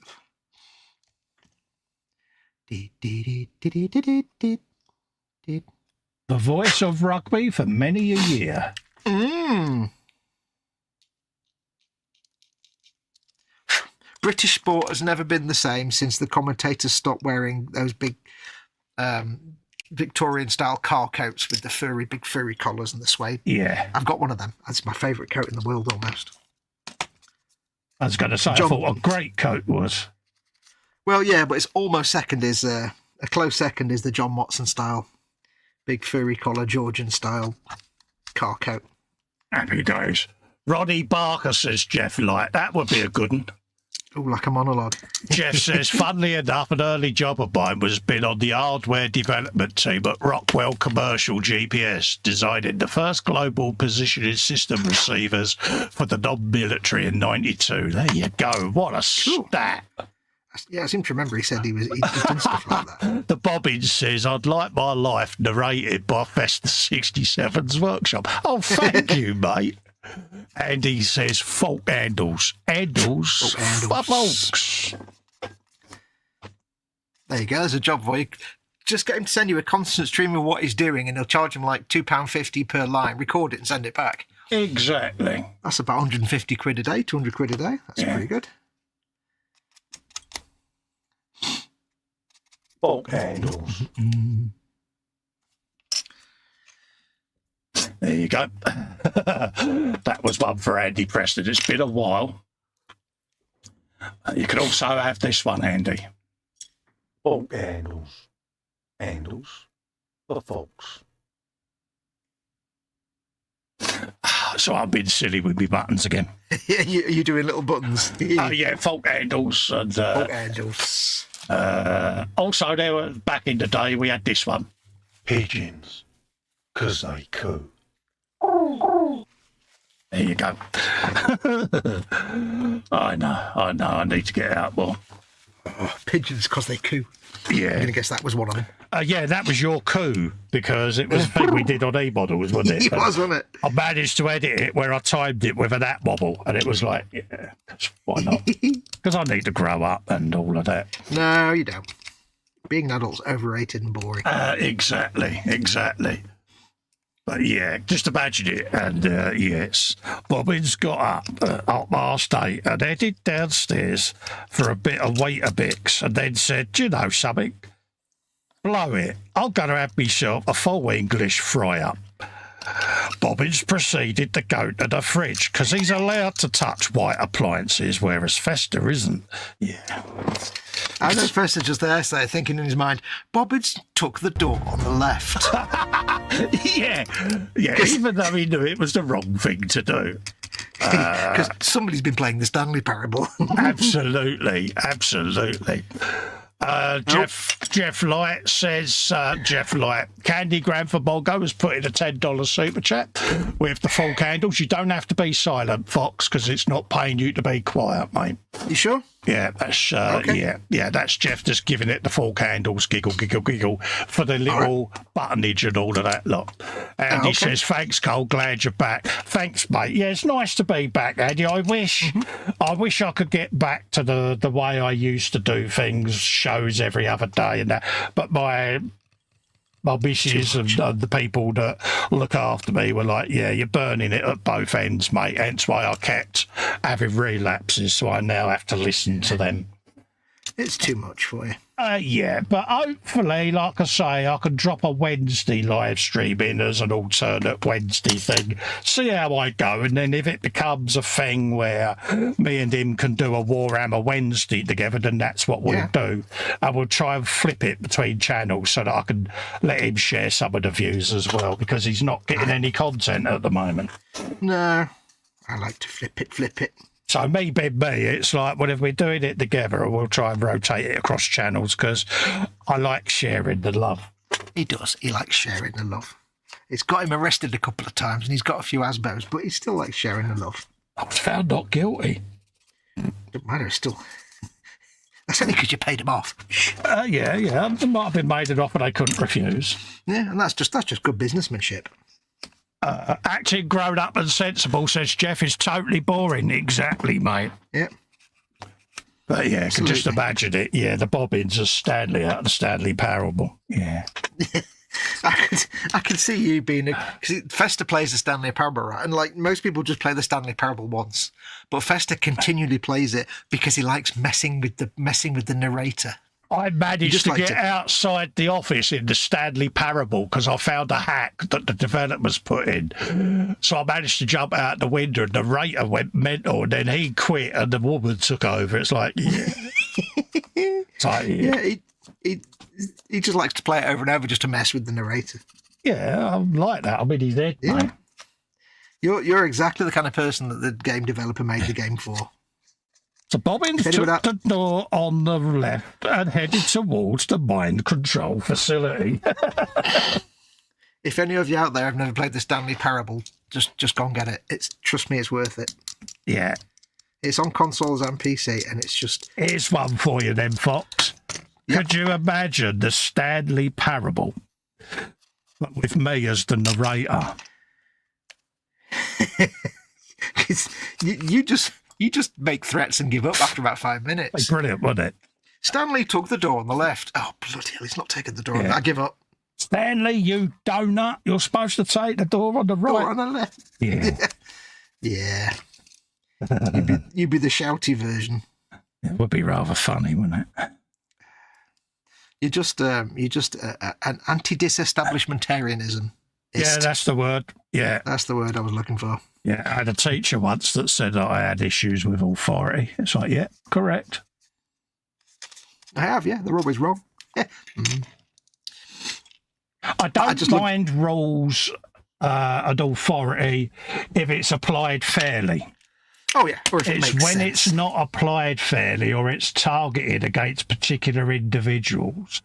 The voice of rugby for many a year. British sport has never been the same since the commentators stopped wearing those big Victorian-style car coats with the big furry collars and the suede. Yeah. I've got one of them. That's my favourite coat in the world, almost. I was going to say, I thought a great coat was. Well, yeah, but it's almost second is... a close second is the John Watson-style, big furry collar, Georgian-style car coat. Happy days. Roddy Barker says, Jeff, like, that would be a good one. Oh, like a monologue. Jeff says, funnily enough, an early job of mine was been on the hardware development team at Rockwell Commercial GPS, designing the first global positioning system receivers for the non-military in '92. There you go. What a stat. Yeah, I seem to remember he said he'd done stuff like that. The Bobbins says, I'd like my life narrated by Festa 67's workshop. Oh, thank you, mate. And he says, fault handles. Handles for folks. There you go. There's a job for you. Just get him to send you a constant stream of what he's doing, and he'll charge him like £2.50 per line. Record it and send it back. Exactly. That's about 150 quid a day, 200 quid a day. That's pretty good. Fault handles. There you go. That was one for Andy Preston. It's been a while. You can also have this one, Andy. Fault handles. Handles for folks. So I've been silly with my buttons again. Yeah, you're doing little buttons. Oh, yeah, fault handles. And, fault handles. Also, there were, back in the day, we had this one. Pigeons. 'Cause they coo. There you go. I know. I need to get it out more. Oh, pigeons, because they coo. Yeah. I'm going to guess that was one of them. Yeah, that was your coup, because it was a thing we did on E-Models, wasn't it? It was, wasn't it? I managed to edit it where I timed it with an app wobble, and it was like, yeah, why not? Because I need to grow up and all of that. No, you don't. Being an adult's overrated and boring. Exactly. But yeah, just imagine it. And yes, Bobbins got up at 8:30 and headed downstairs for a bit of Weetabix, and then said, "Do you know something? Blow it. I'm going to have myself a full English fry-up." Bobbins proceeded to go to the fridge because he's allowed to touch white appliances, whereas Festa isn't. Yeah. I know Festa just there, thinking in his mind, Bobbins took the door on the left. yeah, even though he knew it was the wrong thing to do. Because somebody's been playing the Stanley Parable. Absolutely. Jeff Light says, Candygram for Bongo has put in a $10 super chat with the full candles. You don't have to be silent, Fox, because it's not paying you to be quiet, mate. You sure? Yeah, that's that's Jeff just giving it the full candles, giggle for the little buttonage and all of that lot. And he says, "Thanks, Cole. Glad you're back." Thanks, mate. Yeah, it's nice to be back, Andy. I wish I could get back to the way I used to do things, shows every other day and that. But my missus and the people that look after me were like, "Yeah, you're burning it at both ends, mate." Hence why I kept having relapses, so I now have to listen to them. It's too much for you. Yeah, but hopefully, like I say, I can drop a Wednesday live stream in as an alternate Wednesday thing. See how I go, and then if it becomes a thing where me and him can do a Warhammer Wednesday together, then that's what we'll do. And we'll try and flip it between channels so that I can let him share some of the views as well, because he's not getting any content at the moment. No, I like to flip it. So me being me, it's like whenever we're doing it together, we'll try and rotate it across channels because I like sharing the love. He does. He likes sharing the love. It's got him arrested a couple of times and he's got a few ASBOs, but he still likes sharing the love. I was found not guilty. Doesn't matter, it's still... That's only because you paid him off. Yeah. They might have been made it off and I couldn't refuse. Yeah, and that's just good businessmanship. Acting grown up and sensible, says Jeff, is totally boring. Exactly, mate. Yeah. But yeah, I can just imagine it. Yeah, the bobbins are Stanley out of the Stanley Parable. Yeah. I can see you being because Festa plays the Stanley Parable, right? And like most people just play the Stanley Parable once, but Festa continually plays it because he likes messing with the narrator. I managed to get outside the office in the Stanley Parable because I found a hack that the developers put in. So I managed to jump out the window and the narrator went mental, and then he quit and the woman took over. It's like, he just likes to play it over and over just to mess with the narrator. Yeah, I'm like that. I mean, he's dead, mate. You're exactly the kind of person that the game developer made the game for. So Bobbins took the door on the left and headed towards the mind control facility. If any of you out there have never played the Stanley Parable, just go and get it. Trust me, it's worth it. Yeah. It's on consoles and PC, and it's just... Here's one for you then, Fox. Yep. Could you imagine the Stanley Parable, but with me as the narrator? You just make threats and give up after about 5 minutes. It's brilliant, wasn't it? Stanley took the door on the left. Oh, bloody hell, he's not taking the door. I give up. Stanley, you donut. You're supposed to take the door on the right. Door on the left. Yeah. Yeah. You'd be the shouty version. It would be rather funny, wouldn't it? You're just an anti-disestablishmentarianism. Yeah, that's the word. Yeah. That's the word I was looking for. Yeah, I had a teacher once that said that I had issues with authority. It's like, yeah, correct. I have, yeah. They're always wrong. Yeah. Mm-hmm. I don't mind rules and authority if it's applied fairly. Oh, yeah. Or if it it's makes when sense. It's not applied fairly or it's targeted against particular individuals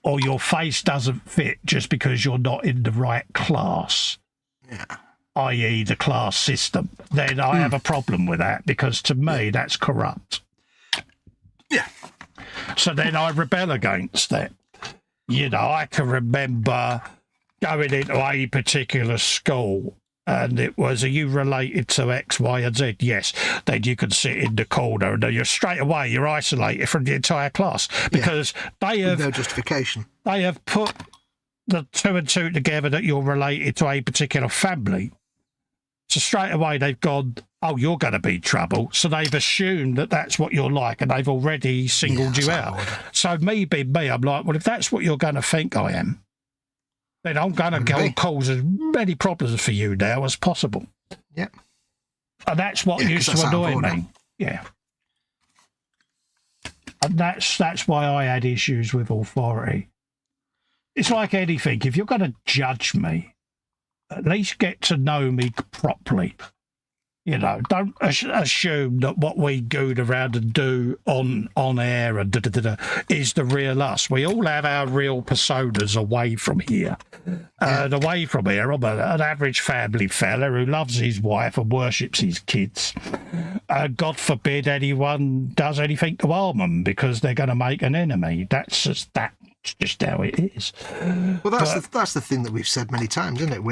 or your face doesn't fit just because you're not in the right class. Yeah. I.e. the class system, then I have a problem with that because to me that's corrupt. Yeah. So then I rebel against that. You know, I can remember going into a particular school and it was, are you related to X, Y, and Z? Yes. Then you can sit in the corner and you're straight away, you're isolated from the entire class because they have... no justification. They have put the 2 and 2 together that you're related to a particular family. So straight away they've gone, oh, you're going to be trouble. So they've assumed that that's what you're like and they've already singled you out. So me being me, I'm like, well, if that's what you're going to think I am, then I'm going to go cause as many problems for you now as possible. Yeah. And that's what used to annoy me. Yeah. And that's why I had issues with authority. It's like anything. If you're going to judge me, at least get to know me properly. You know, don't assume that what we goon around and do on air and is the real us. We all have our real personas away from here. And away from here, I'm an average family fella who loves his wife and worships his kids. God forbid anyone does anything to harm them because they're going to make an enemy. That's just how it is. Well, that's the thing that we've said many times, isn't it?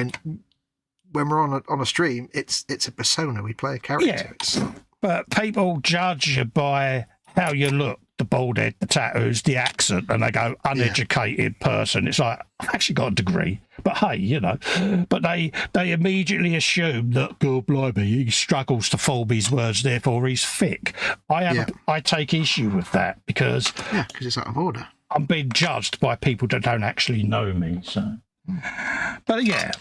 When we're on a stream, it's a persona. We play a character. Yeah. But people judge you by how you look, the bald head, the tattoos, the accent, and they go, uneducated person. It's like, I've actually got a degree. But hey, you know. But they immediately assume that, God blimey, he struggles to form his words, therefore he's thick. I take issue with that because... Yeah, because it's out of order. I'm being judged by people that don't actually know me. So, but yeah,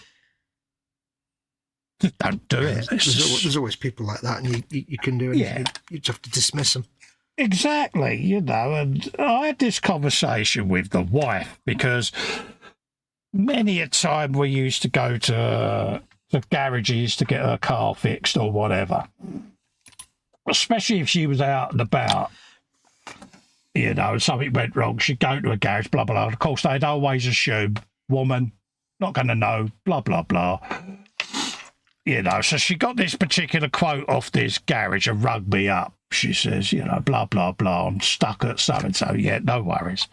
just don't do it. There's always people like that, and you can do it. Yeah. You just have to dismiss them. Exactly, you know. And I had this conversation with the wife because many a time we used to go to the garages to get her car fixed or whatever, especially if she was out and about. You know, something went wrong, she'd go to a garage, blah, blah, blah. Of course, they'd always assume, woman, not going to know, blah, blah, blah. You know, so she got this particular quote off this garage and rung me up. She says, you know, blah, blah, blah, I'm stuck at so-and-so. Yeah, no worries.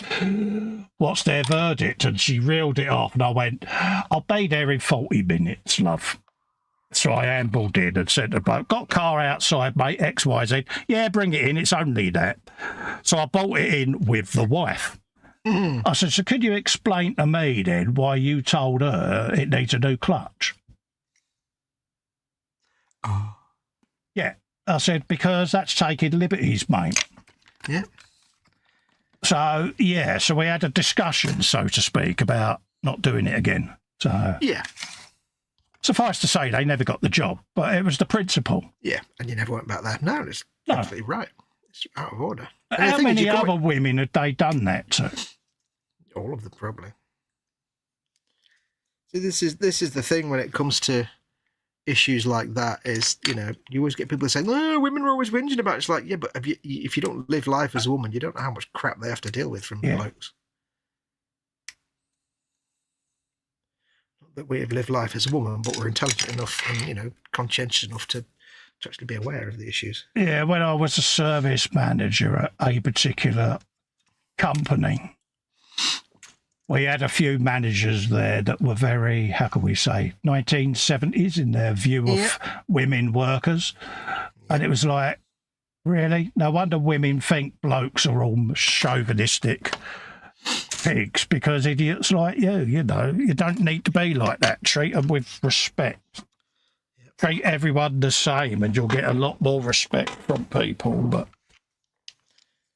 What's their verdict? And she reeled it off, and I went, I'll be there in 40 minutes, love. So I ambled in and said to the bloke, got car outside, mate, XYZ. Yeah, bring it in, it's only that. So I brought it in with the wife. I said, so could you explain to me then why you told her it needs a new clutch? Oh. Yeah. I said, because that's taking liberties, mate. Yeah. So, yeah, so we had a discussion, so to speak, about not doing it again. So yeah. Suffice to say, they never got the job, but it was the principle. Yeah, and you never went back there. No, it's absolutely right. It's out of order. How many other women had they done that to? All of them, probably. So this is the thing when it comes to issues like that is, you know, you always get people saying, oh, women are always whinging about it. It's like, yeah, but if you don't live life as a woman, you don't know how much crap they have to deal with from blokes. That we have lived life as a woman, but we're intelligent enough and, you know, conscientious enough to actually be aware of the issues. Yeah, when I was a service manager at a particular company, we had a few managers there that were very, how can we say, 1970s in their view of women workers. And it was like, really? No wonder women think blokes are all chauvinistic pigs, because idiots like you know, you don't need to be like that. Treat them with respect. Treat everyone the same and you'll get a lot more respect from people. But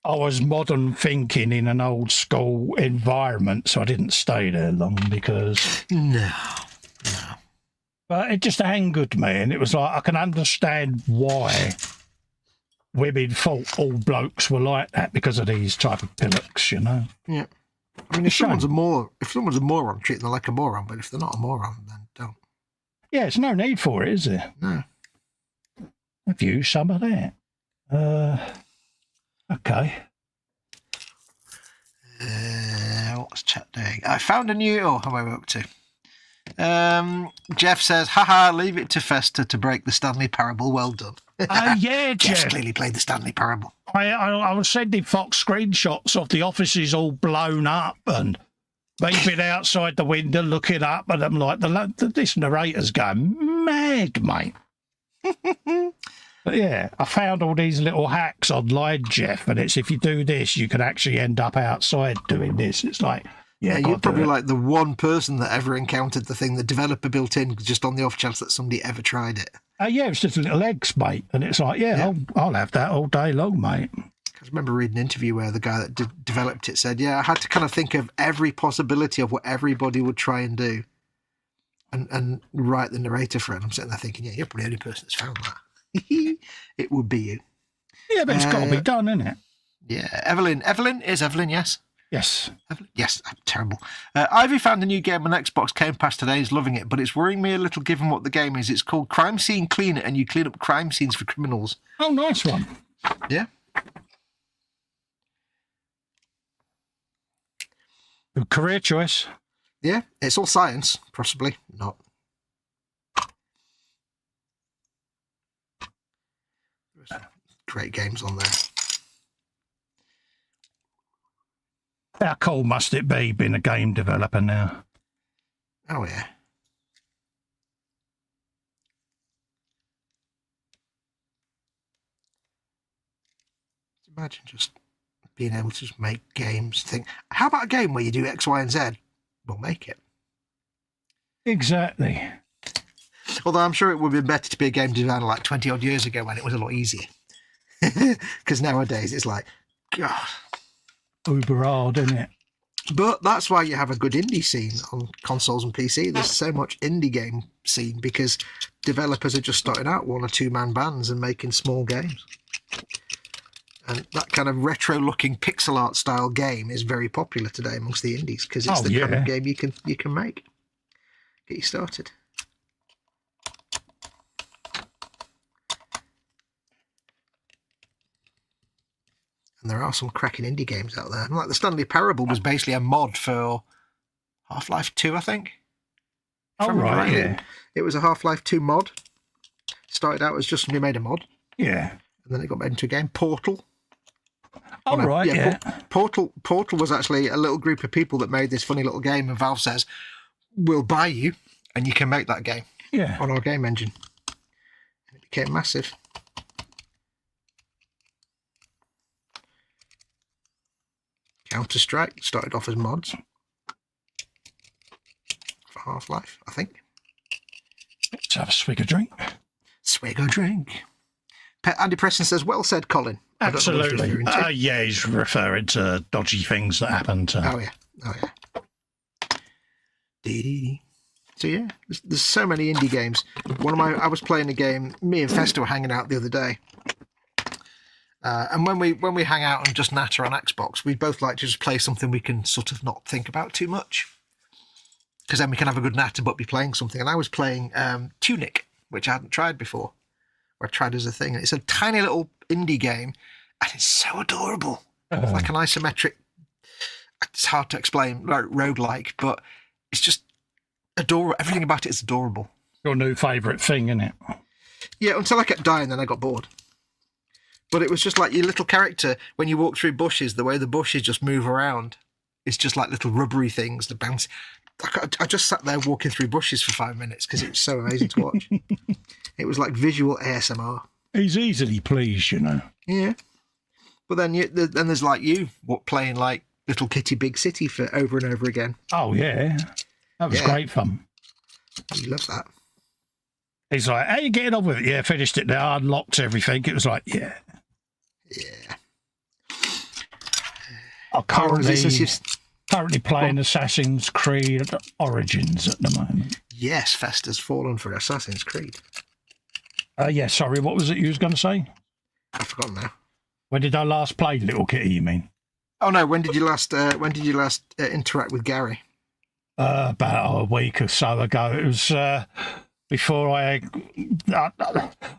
I was modern thinking in an old school environment, so I didn't stay there long because... No. But it just angered me, and it was like, I can understand why women thought all blokes were like that because of these type of pillocks, you know? Yeah. I mean, if someone's a moron, treat them like a moron, but if they're not a moron, then don't. Yeah, there's no need for it, is there? No. I've used some of that. Okay. What's chat doing? I found a new... Oh, how am I up to? Jeff says, haha, leave it to Festa to break the Stanley Parable. Well done. Oh, yeah, Jeff. Jeff's clearly played the Stanley Parable. I was sending Fox screenshots of the offices all blown up and me been outside the window looking up, and I'm like, this narrator's going mad, mate. But yeah, I found all these little hacks online, Jeff, and it's if you do this, you can actually end up outside doing this. It's like, yeah, you're probably like the one person that ever encountered the thing the developer built in just on the off chance that somebody ever tried it. Yeah, it's just little eggs, mate. And it's like, yeah. I'll have that all day long, mate. I remember reading an interview where the guy that developed it said, yeah, I had to kind of think of every possibility of what everybody would try and do and write the narrator for it. I'm sitting there thinking, yeah, you're probably the only person that's found that. It would be you. Yeah, but it's got to be done, isn't it? Yeah. Evelyn, yes? Yes. Yes, I'm terrible. Ivy found a new game on Xbox, came past today, is loving it, but it's worrying me a little given what the game is. It's called Crime Scene Cleaner, and you clean up crime scenes for criminals. Oh, nice one. Yeah. Good career choice. Yeah, it's all science, possibly not. There's some great games on there. How cool must it be being a game developer now? Oh, yeah. Imagine just being able to just make games. Think, how about a game where you do X, Y, and Z? We'll make it. Exactly. Although I'm sure it would be better to be a game designer like 20 odd years ago when it was a lot easier. Because nowadays it's like, God. Uber hard, isn't it? But that's why you have a good indie scene on consoles and PC. There's so much indie game scene because developers are just starting out 1 or 2 man bands and making small games. And that kind of retro-looking pixel art style game is very popular today amongst the indies because it's the kind of game you can make. Get you started. And there are some cracking indie games out there. Like the Stanley Parable was basically a mod for Half-Life 2, I think. Oh, right, yeah. It was a Half-Life 2 mod. Started out as just somebody made a mod. Yeah. And then it got made into a game. Portal. Oh, right, yeah. Portal was actually a little group of people that made this funny little game, and Valve says, we'll buy you, and you can make that game on our game engine. And it became massive. Counter-Strike started off as mods for Half-Life, I think. Let's have a swig of drink. Swig or drink. Andy Preston says, well said, Colin. Absolutely. Yeah, he's referring to dodgy things that happened. Oh, yeah. So, yeah, there's so many indie games. I was playing a game, me and Festa were hanging out the other day. And when we hang out and just natter on Xbox, we both like to just play something we can sort of not think about too much. Because then we can have a good natter but be playing something. And I was playing Tunic, which I hadn't tried before. Or I tried as a thing. And it's a tiny little indie game, and it's so adorable. It's like an isometric, it's hard to explain, like roguelike, but it's just adorable. Everything about it is adorable. Your new favourite thing, isn't it? Yeah, until I kept dying, then I got bored. But it was just like your little character, when you walk through bushes, the way the bushes just move around, it's just like little rubbery things that bounce. I just sat there walking through bushes for 5 minutes because it was so amazing to watch. It was like visual ASMR. He's easily pleased, you know. Yeah. But then there's like you playing like Little Kitty Big City for over and over again. Oh, yeah. That was great fun. You love that. He's like, how you getting on with it? Yeah, finished it now, unlocked everything. It was like, yeah. Yeah. I'm currently playing Assassin's Creed Origins at the moment. Yes, Festa's fallen for Assassin's Creed. Yeah, sorry, what was it you was going to say? I've forgotten now. When did I last play Little Kitty, you mean? Oh, no, when did you last interact with Gary? About a week or so ago. It was before I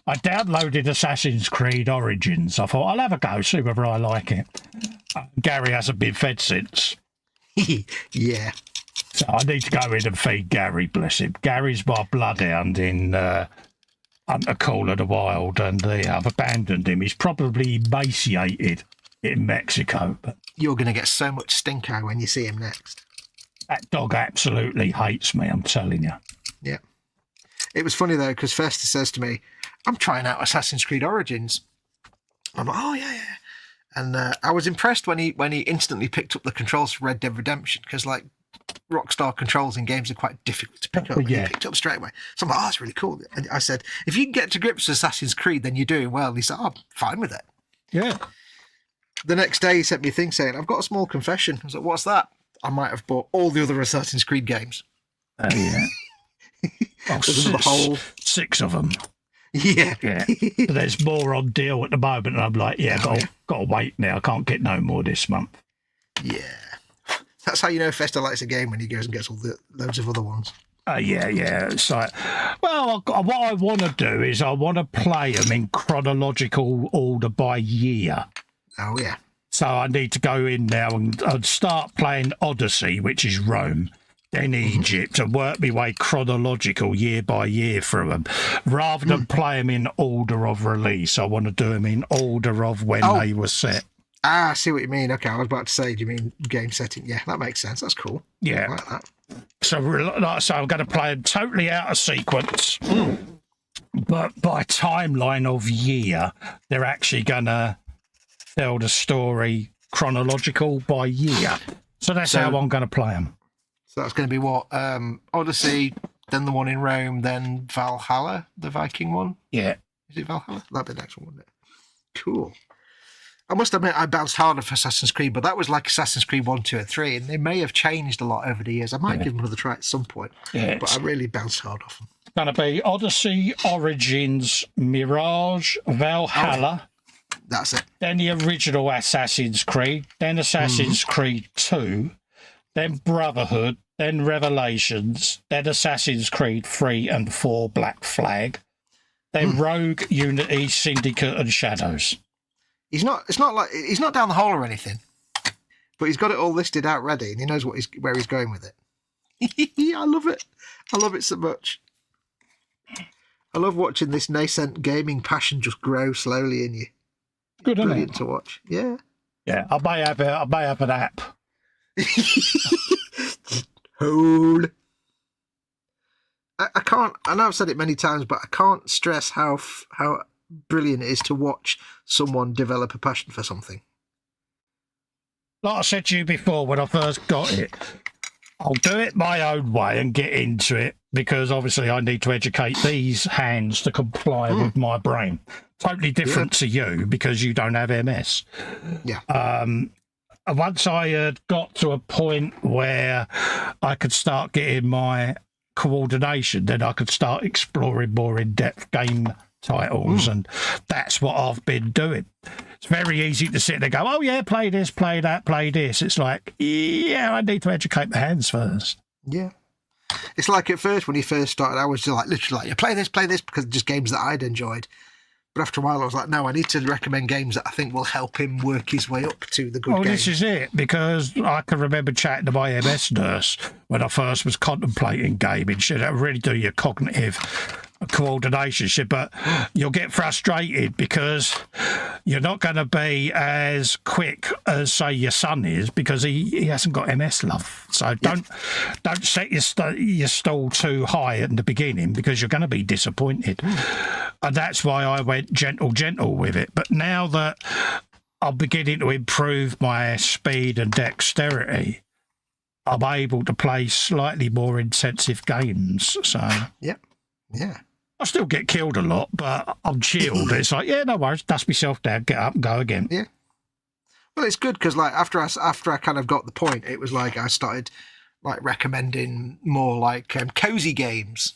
downloaded Assassin's Creed Origins. I thought, I'll have a go, see whether I like it. Gary hasn't been fed since. Yeah. So I need to go in and feed Gary, bless him. Gary's my bloodhound in Hunter Call of the Wild, and I've abandoned him. He's probably emaciated in Mexico. But you're going to get so much stink eye when you see him next. That dog absolutely hates me, I'm telling you. Yeah. It was funny, though, because Festa says to me, I'm trying out Assassin's Creed Origins. I'm like, oh, yeah. And I was impressed when he instantly picked up the controls for Red Dead Redemption, because, like, Rockstar controls in games are quite difficult to pick up. And he picked up straight away. So I'm like, oh, that's really cool. And I said, if you can get to grips with Assassin's Creed, then you're doing well. And he said, oh, I'm fine with it. Yeah. The next day, he sent me a thing saying, I've got a small confession. I was like, what's that? I might have bought all the other Assassin's Creed games. Oh, yeah. Six of them. Yeah. There's more on deal at the moment, and I'm like, got to wait now. I can't get no more this month. Yeah. That's how you know Festa likes a game, when he goes and gets all the loads of other ones. Yeah. It's like, well, what I want to do is I want to play them in chronological order by year. Oh, yeah. So I need to go in now and start playing Odyssey, which is Rome, then Egypt, and work my way chronological year by year through them, rather than play them in order of release. I want to do them in order of when they were set. I see what you mean. Okay, I was about to say, do you mean game setting? Yeah, that makes sense. That's cool. Yeah. I like that. So, I'm going to play them totally out of sequence, but by timeline of year, they're actually going to tell the story chronological by year. So that's how I'm going to play them. So that's going to be what? Odyssey, then the one in Rome, then Valhalla, the Viking one? Yeah. Is it Valhalla? That'll be the next one, wouldn't it? Cool. I must admit, I bounced harder for Assassin's Creed, but that was like Assassin's Creed 1, 2, and 3, and they may have changed a lot over the years. I might give them another try at some point, but I really bounced hard off them. It's going to be Odyssey, Origins, Mirage, Valhalla. That's it. Then the original Assassin's Creed, then Assassin's Creed 2, then Brotherhood, then Revelations, then Assassin's Creed 3 and 4 Black Flag, then Rogue, Unity, Syndicate, and Shadows. It's not like he's not down the hole or anything, but he's got it all listed out ready, and he knows where he's going with it. I love it. I love it so much. I love watching this nascent gaming passion just grow slowly in you. Good, isn't it? Brilliant to watch. Yeah. Yeah, I may have an app. Hold. I can't. I know I've said it many times, but I can't stress how brilliant it is to watch someone develop a passion for something. Like I said to you before, when I first got it, I'll do it my own way and get into it, because obviously I need to educate these hands to comply with my brain. Totally different to you, because you don't have MS. Yeah. Once I had got to a point where I could start getting my coordination, then I could start exploring more in-depth game titles, and that's what I've been doing. It's very easy to sit there and go, oh yeah, play this, play that, play this. It's like, yeah, I need to educate the hands first. Yeah. It's like at first, when he first started, I was just like, literally like, yeah, play this, because just games that I'd enjoyed. But after a while, I was like, no, I need to recommend games that I think will help him work his way up to the good games. This is it, because I can remember chatting to my MS nurse when I first was contemplating gaming. She said, really do your cognitive coordination shit, but you'll get frustrated because you're not going to be as quick as, say, your son is, because he hasn't got MS, love. So don't set your stall too high in the beginning, because you're going to be disappointed. And that's why I went gentle with it. But now that I'm beginning to improve my speed and dexterity, I'm able to play slightly more intensive games. So yeah. I still get killed a lot, but I'm chilled. It's like, yeah, no worries, dust myself down, get up and go again. Yeah. Well, it's good, because like after I kind of got the point, it was like I started like recommending more like cozy games,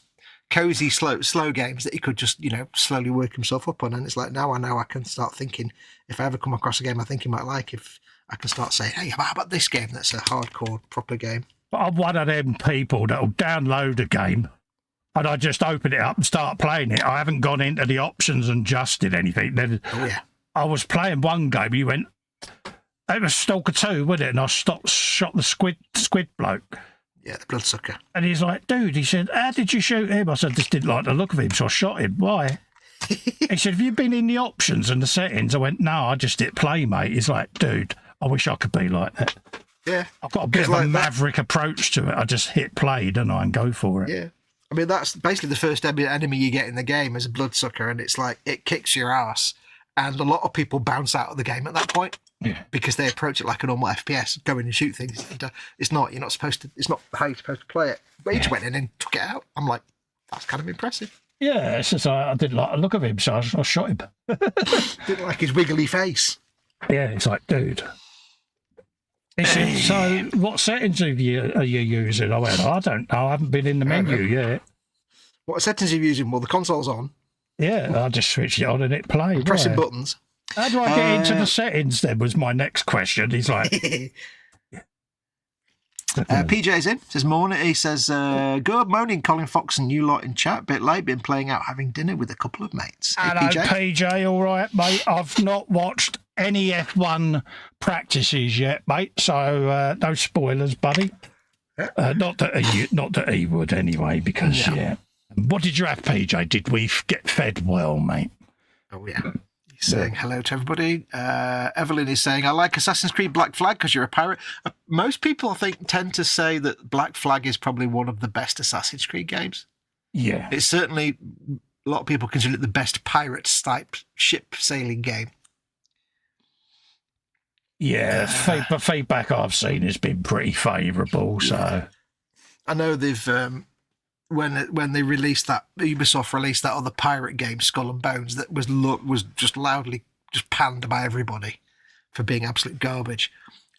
cozy slow games that he could just, slowly work himself up on. And it's like, now I know I can start thinking, if I ever come across a game I think he might like, if I can start saying, hey, how about this game that's a hardcore proper game. But I'm one of them people that'll download a game and I just open it up and start playing it. I haven't gone into the options and adjusted anything. Then I was playing one game, you went, it was Stalker 2, wasn't it? And I shot the squid bloke. Yeah, the bloodsucker. And he's like, dude, he said, how did you shoot him? I said, just didn't like the look of him, so I shot him. Why? He said, have you been in the options and the settings? I went, no, I just hit play, mate. He's like, dude, I wish I could be like that. Yeah. I've got a bit of a maverick approach to it. I just hit play, don't I, and go for it. Yeah. I mean, that's basically the first enemy you get in the game as a bloodsucker, and it's like, it kicks your ass. And a lot of people bounce out of the game at that point. Yeah. Because they approach it like a normal FPS, go in and shoot things. It's not, you're not supposed to, it's not how you're supposed to play it. But he just went in and took it out. I'm like, that's kind of impressive. Yeah, it's just I didn't like the look of him, so I shot him. Didn't like his wiggly face. Yeah, it's like, dude. He said, so what settings are you using? I went, I don't know. I haven't been in the menu yet. What settings are you using? Well, the console's on. Yeah, I just switched it on and it played. Pressing buttons. How do I get into the settings then was my next question. He's like... PJ's in, says morning. He says, good morning, Colin Fox and you lot in chat. Bit late, been playing out, having dinner with a couple of mates. Hello, hey, PJ, all right, mate. I've not watched any F1 practices yet, mate, so no spoilers, buddy. Not that he would anyway, because, yeah. What did you have, PJ? Did we get fed well, mate? Oh, yeah. He's saying hello to everybody. Evelyn is saying, I like Assassin's Creed Black Flag because you're a pirate. Most people, I think, tend to say that Black Flag is probably one of the best Assassin's Creed games. Yeah. It's certainly, a lot of people consider it the best pirate-type ship sailing game. Yeah, the feedback I've seen has been pretty favourable, so... I know they've... When they released that, Ubisoft released that other pirate game, Skull and Bones, that was just loudly just panned by everybody for being absolute garbage.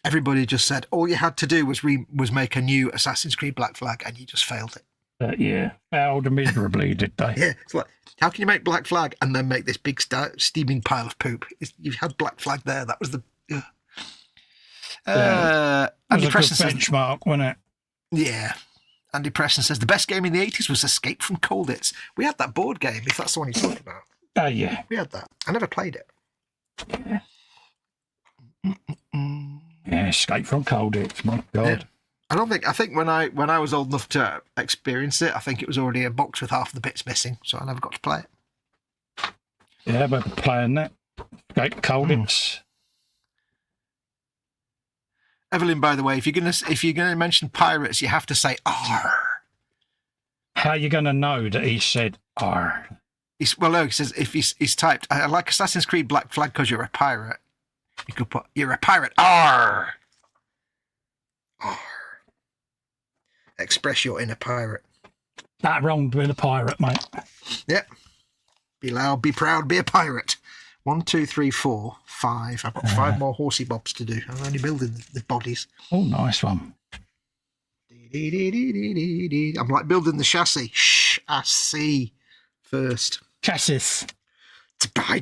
Everybody just said all you had to do was make a new Assassin's Creed Black Flag, and you just failed it. Yeah, failed miserably, did they? Yeah, it's like, how can you make Black Flag and then make this big steaming pile of poop? You've had Black Flag there. That was the. That was a good benchmark, wasn't it? Yeah. Andy Preston says the best game in the 80s was Escape from Colditz. We had that board game, if that's the one you're talking about. Oh, yeah. We had that. I never played it. Yeah, Escape from Colditz, my God. Yeah. I think when I was old enough to experience it, I think it was already a box with half the bits missing, so I never got to play it. Yeah, but playing that. Escape Colditz. Evelyn, by the way, if you're gonna mention pirates, you have to say "R." How are you gonna know that he said "R"? He says if he's typed, I like Assassin's Creed Black Flag because you're a pirate. You could put you're a pirate. R. R. Express your inner pirate. That wrong being a pirate, mate. Yep. Be loud, be proud, be a pirate. 1, 2, 3, 4, 5. I've got 5 more horsey bobs to do. I'm only building the bodies. Oh, nice one. I'm like building the chassis. Chassis first. Chassis. I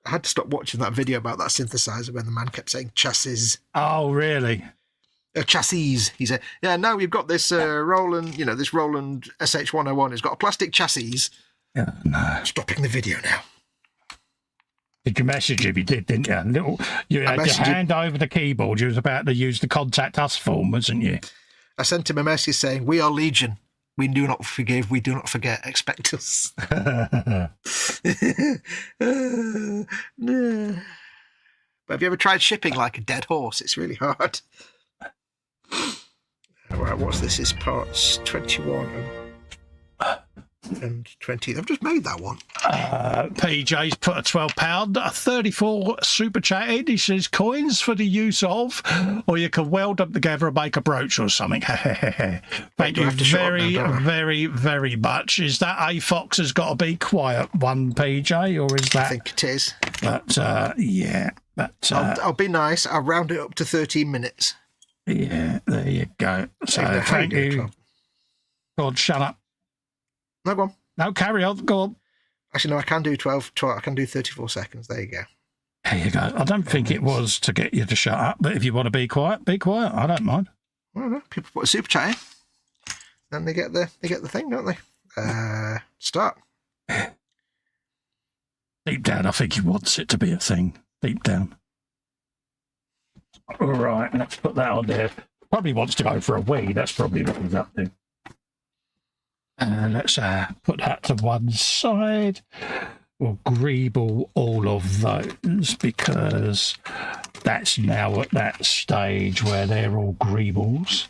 had to stop watching that video about that synthesizer when the man kept saying chassis. Oh, really? Chassis. He said, yeah, no, we've got this Roland, this Roland SH101. It's got a plastic chassis. Yeah, no. Stopping the video now. Did you message him? You did, didn't you? You had your hand over the keyboard. You was about to use the contact us form, wasn't you? I sent him a message saying, we are Legion. We do not forgive. We do not forget. Expect us. But have you ever tried shipping like a dead horse? It's really hard. All right, what's this? It's parts 21 and 20. I've just made that one. PJ's put a £12, a 34 super chat in. He says coins for the use of, or you can weld them together and make a brooch or something. Thank you very, very, very much. Is that a Fox has got to be quiet one, PJ, or is that? I think it is. But yeah, but I'll be nice. I'll round it up to 13 minutes. Yeah, there you go. So thank you. Go on, shut up. No, go on. No, carry on. Go on. Actually, no, I can do 12. I can do 34 seconds. There you go. There you go. I don't think it was to get you to shut up, but if you want to be quiet, be quiet. I don't mind. Well, no, people put a super chat in, then they get the thing, don't they? Start. Deep down, I think he wants it to be a thing. Deep down. All right, let's put that on there. Probably wants to go for a wee. That's probably what he's up to. Let's put that to one side. We'll greeble all of those because that's now at that stage where they're all greebles.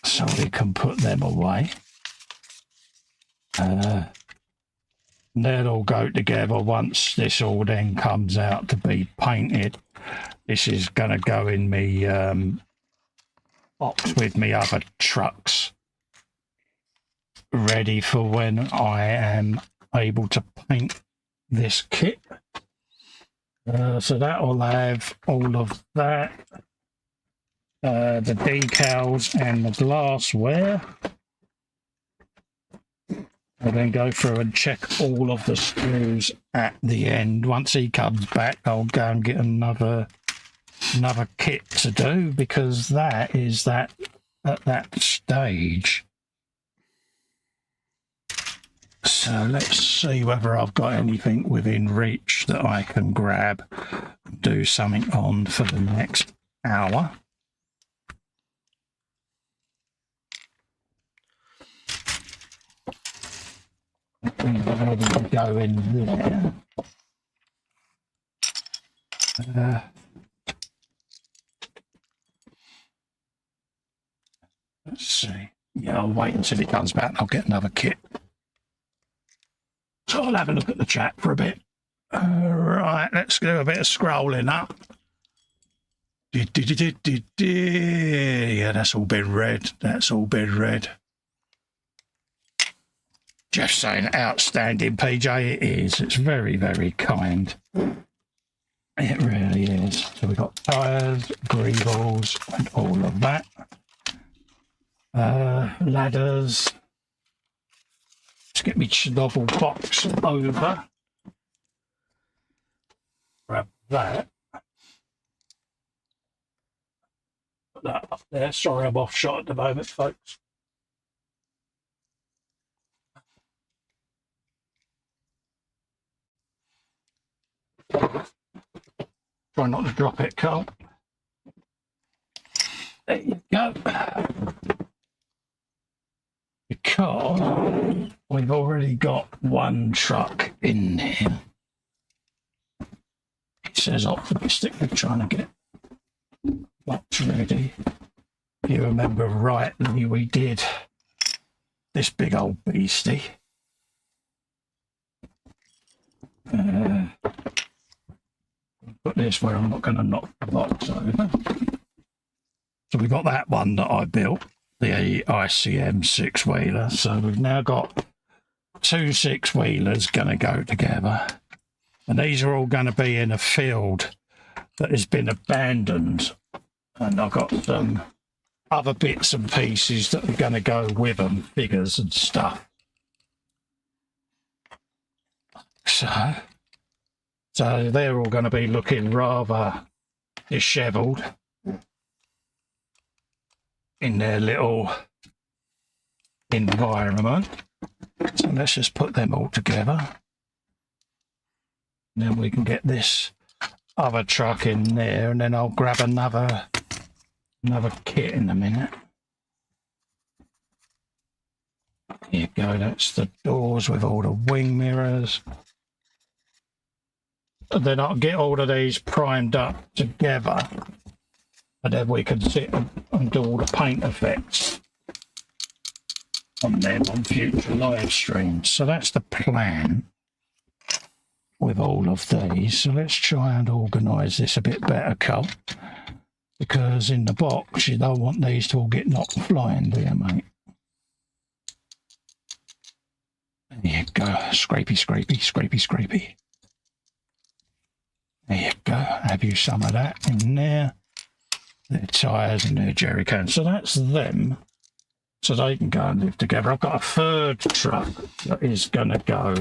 So we can put them away. They'll all go together once this all then comes out to be painted. This is going to go in me box with me other trucks, ready for when I am able to paint this kit. So that will have all of that, the decals and the glassware. I'll then go through and check all of the screws at the end. Once he comes back, I'll go and get another kit to do, because that is that at that stage. So let's see whether I've got anything within reach that I can grab and do something on for the next hour. Ready to go in there. Let's see. Yeah, I'll wait until he comes back and I'll get another kit. So I'll have a look at the chat for a bit. Right, let's do a bit of scrolling up. Yeah, that's all been read. That's all been read. Jeff's saying outstanding, PJ. It is. It's very, very kind. It really is. So we've got tyres, greebles, and all of that. Ladders. Let's get me novel box over. Grab that. Put that up there. Sorry, I'm off shot at the moment, folks. Try not to drop it, Carl. There you go. Because we've already got one truck in there. It says optimistic. We're trying to get box ready. If you remember rightly, we did this big old beastie. Put this where I'm not going to knock the box over. So we got that one that I built, the ICM 6-wheeler. So we've now got 2 6-wheelers going to go together. And these are all going to be in a field that has been abandoned. And I've got some other bits and pieces that are going to go with them, figures and stuff. So they're all going to be looking rather dishevelled in their little environment. So let's just put them all together. Then we can get this other truck in there, and then I'll grab another kit in a minute. Here you go, that's the doors with all the wing mirrors. And then I'll get all of these primed up together, and then we can sit and do all the paint effects on them on future live streams. So that's the plan with all of these. So let's try and organise this a bit better, Cole, because in the box you don't want these to all get knocked flying, do you, mate? There you go, scrapey, scrapey, scrapey, scrapey. There you go, have you some of that in there. Their tyres and their jerry cans. So that's them. So they can go and live together. I've got a third truck that is going to go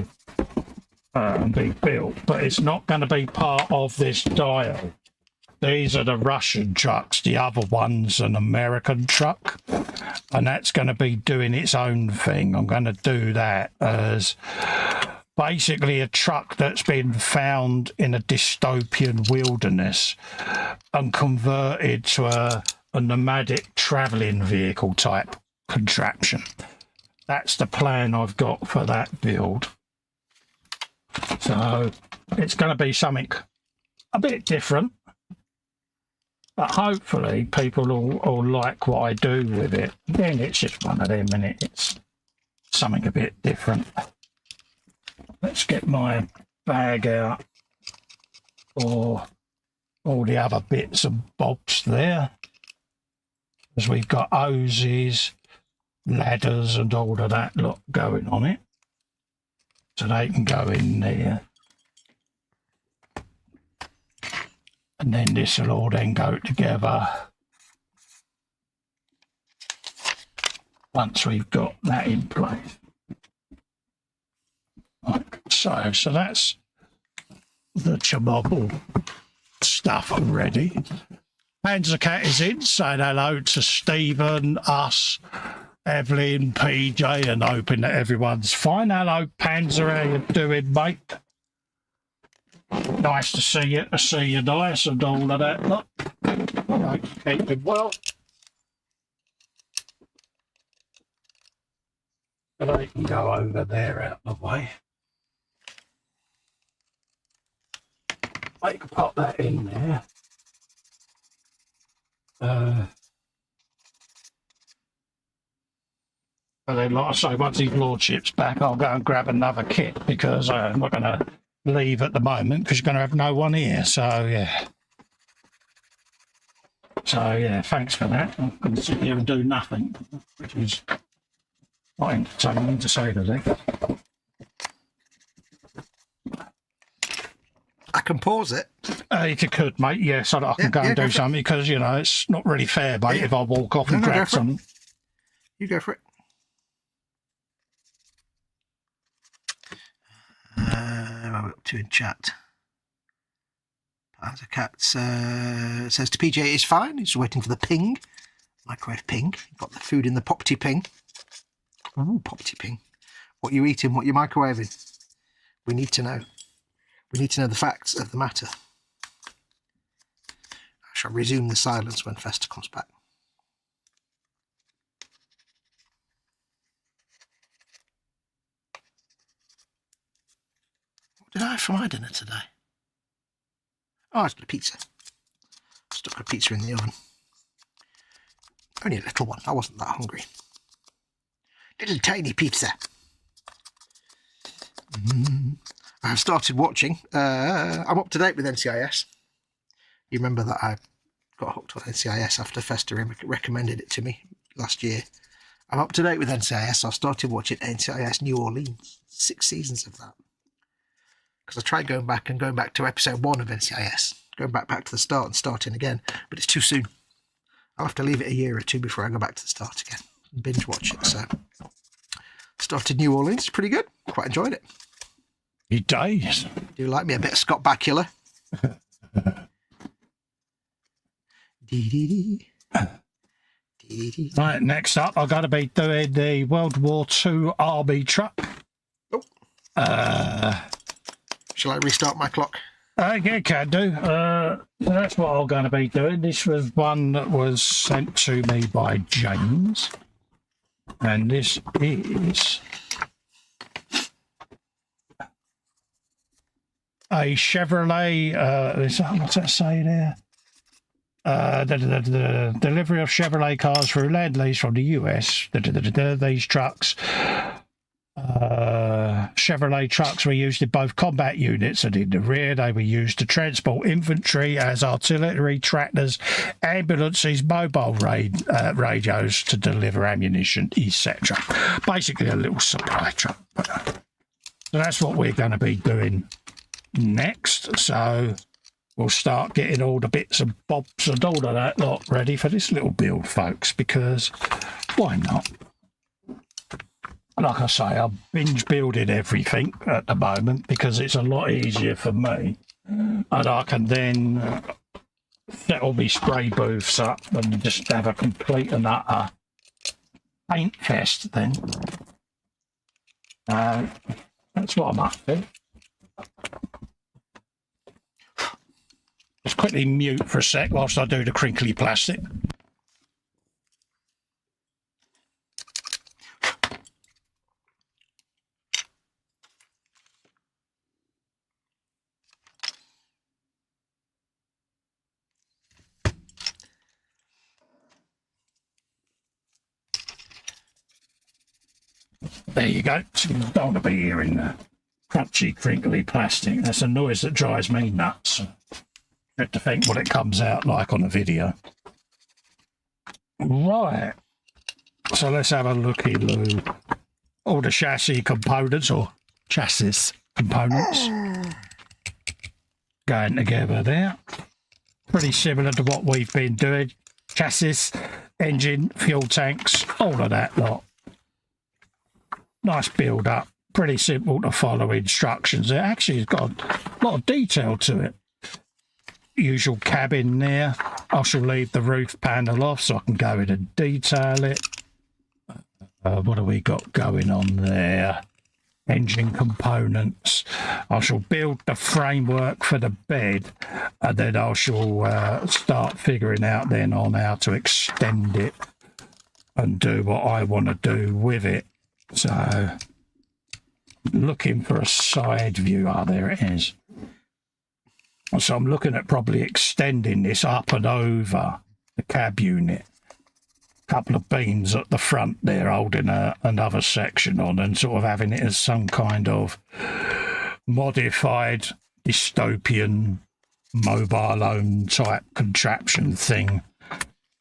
and be built, but it's not going to be part of this dial. These are the Russian trucks. The other one's an American truck, and that's going to be doing its own thing. I'm going to do that as basically a truck that's been found in a dystopian wilderness and converted to a nomadic travelling vehicle type contraption. That's the plan I've got for that build. So it's going to be something a bit different, but hopefully people will like what I do with it. Then it's just one of them, and it's something a bit different. Let's get my bag out for all the other bits and bobs there, because we've got hoses, ladders and all of that lot going on it, so they can go in there. And then this will all then go together once we've got that in place. Right, so that's the YWOBB stuff already. Panzer Cat is in, saying hello to Stephen, us, Evelyn, PJ, and hoping that everyone's fine. Hello, Panzer, how you doing, mate? Nice to see you nice and all of that. Look, right, keeping well. But I can go over there out of the way. I can pop that in there. And then, like I say, once his lordship's back, I'll go and grab another kit, because I'm not going to leave at the moment because you're going to have no one here. So yeah, thanks for that. I'm going to sit here and do nothing, which is not entertaining, to say the least. I can pause it if you could, mate, yeah, so that I can go and do something, because you know it's not really fair, mate, if I walk off and grab something. You go for it. I'm up to in chat. Panzer Cat says to PJ is fine. He's waiting for the ping. Microwave ping. Got the food in the Pop-T ping. Ooh, Pop-T ping. What you eating, what you microwaving. We need to know. We need to know the facts of the matter. I shall resume the silence when Festa comes back. What did I have for my dinner today? Oh, it's got a pizza. Stuck a pizza in the oven. Only a little one. I wasn't that hungry. Little tiny pizza. I've started watching. I'm up to date with NCIS. You remember that I got hooked on NCIS after Festa recommended it to me last year. I'm up to date with NCIS. I started watching NCIS New Orleans. 6 seasons of that. Because I tried going back to episode 1 of NCIS. Going back to the start and starting again. But it's too soon. I'll have to leave it a year or two before I go back to the start again. And binge watch it. So started New Orleans. Pretty good. Quite enjoyed it. He dies. Do you like me a bit of Scott Bakula? Right, next up, I've got to be doing the World War II army truck. Oh. Shall I restart my clock? Yeah, can do. That's what I'm going to be doing. This was one that was sent to me by James. And this is a Chevrolet, what's that say there? The delivery of Chevrolet cars through land lease from the US. These trucks, Chevrolet trucks, were used in both combat units, and in the rear they were used to transport infantry as artillery, tractors, ambulances, mobile radios to deliver ammunition, etc. Basically a little supply truck. So that's what we're going to be doing next. So we'll start getting all the bits and bobs and all of that lot ready for this little build, folks, because why not? Like I say, I'm binge building everything at the moment because it's a lot easier for me, and I can then set all my spray booths up and just have a complete and utter paint fest then. That's what I'm up to. Just quickly mute for a sec whilst I do the crinkly plastic. There you go. So you don't want to be hearing the crunchy, crinkly plastic. That's a noise that drives me nuts. You have to think what it comes out like on a video. Right. So let's have a looky-loo. All the chassis components, or chassis components, going together there. Pretty similar to what we've been doing. Chassis, engine, fuel tanks, all of that lot. Nice build up. Pretty simple to follow instructions. It actually has got a lot of detail to it. Usual cabin there. I shall leave the roof panel off so I can go in and detail it. What have we got going on there? Engine components. I shall build the framework for the bed, and then I shall start figuring out then on how to extend it and do what I want to do with it. So, looking for a side view. Ah, there it is. So I'm looking at probably extending this up and over the cab unit. Couple of beams at the front there holding another section on, and sort of having it as some kind of modified dystopian mobile home type contraption thing.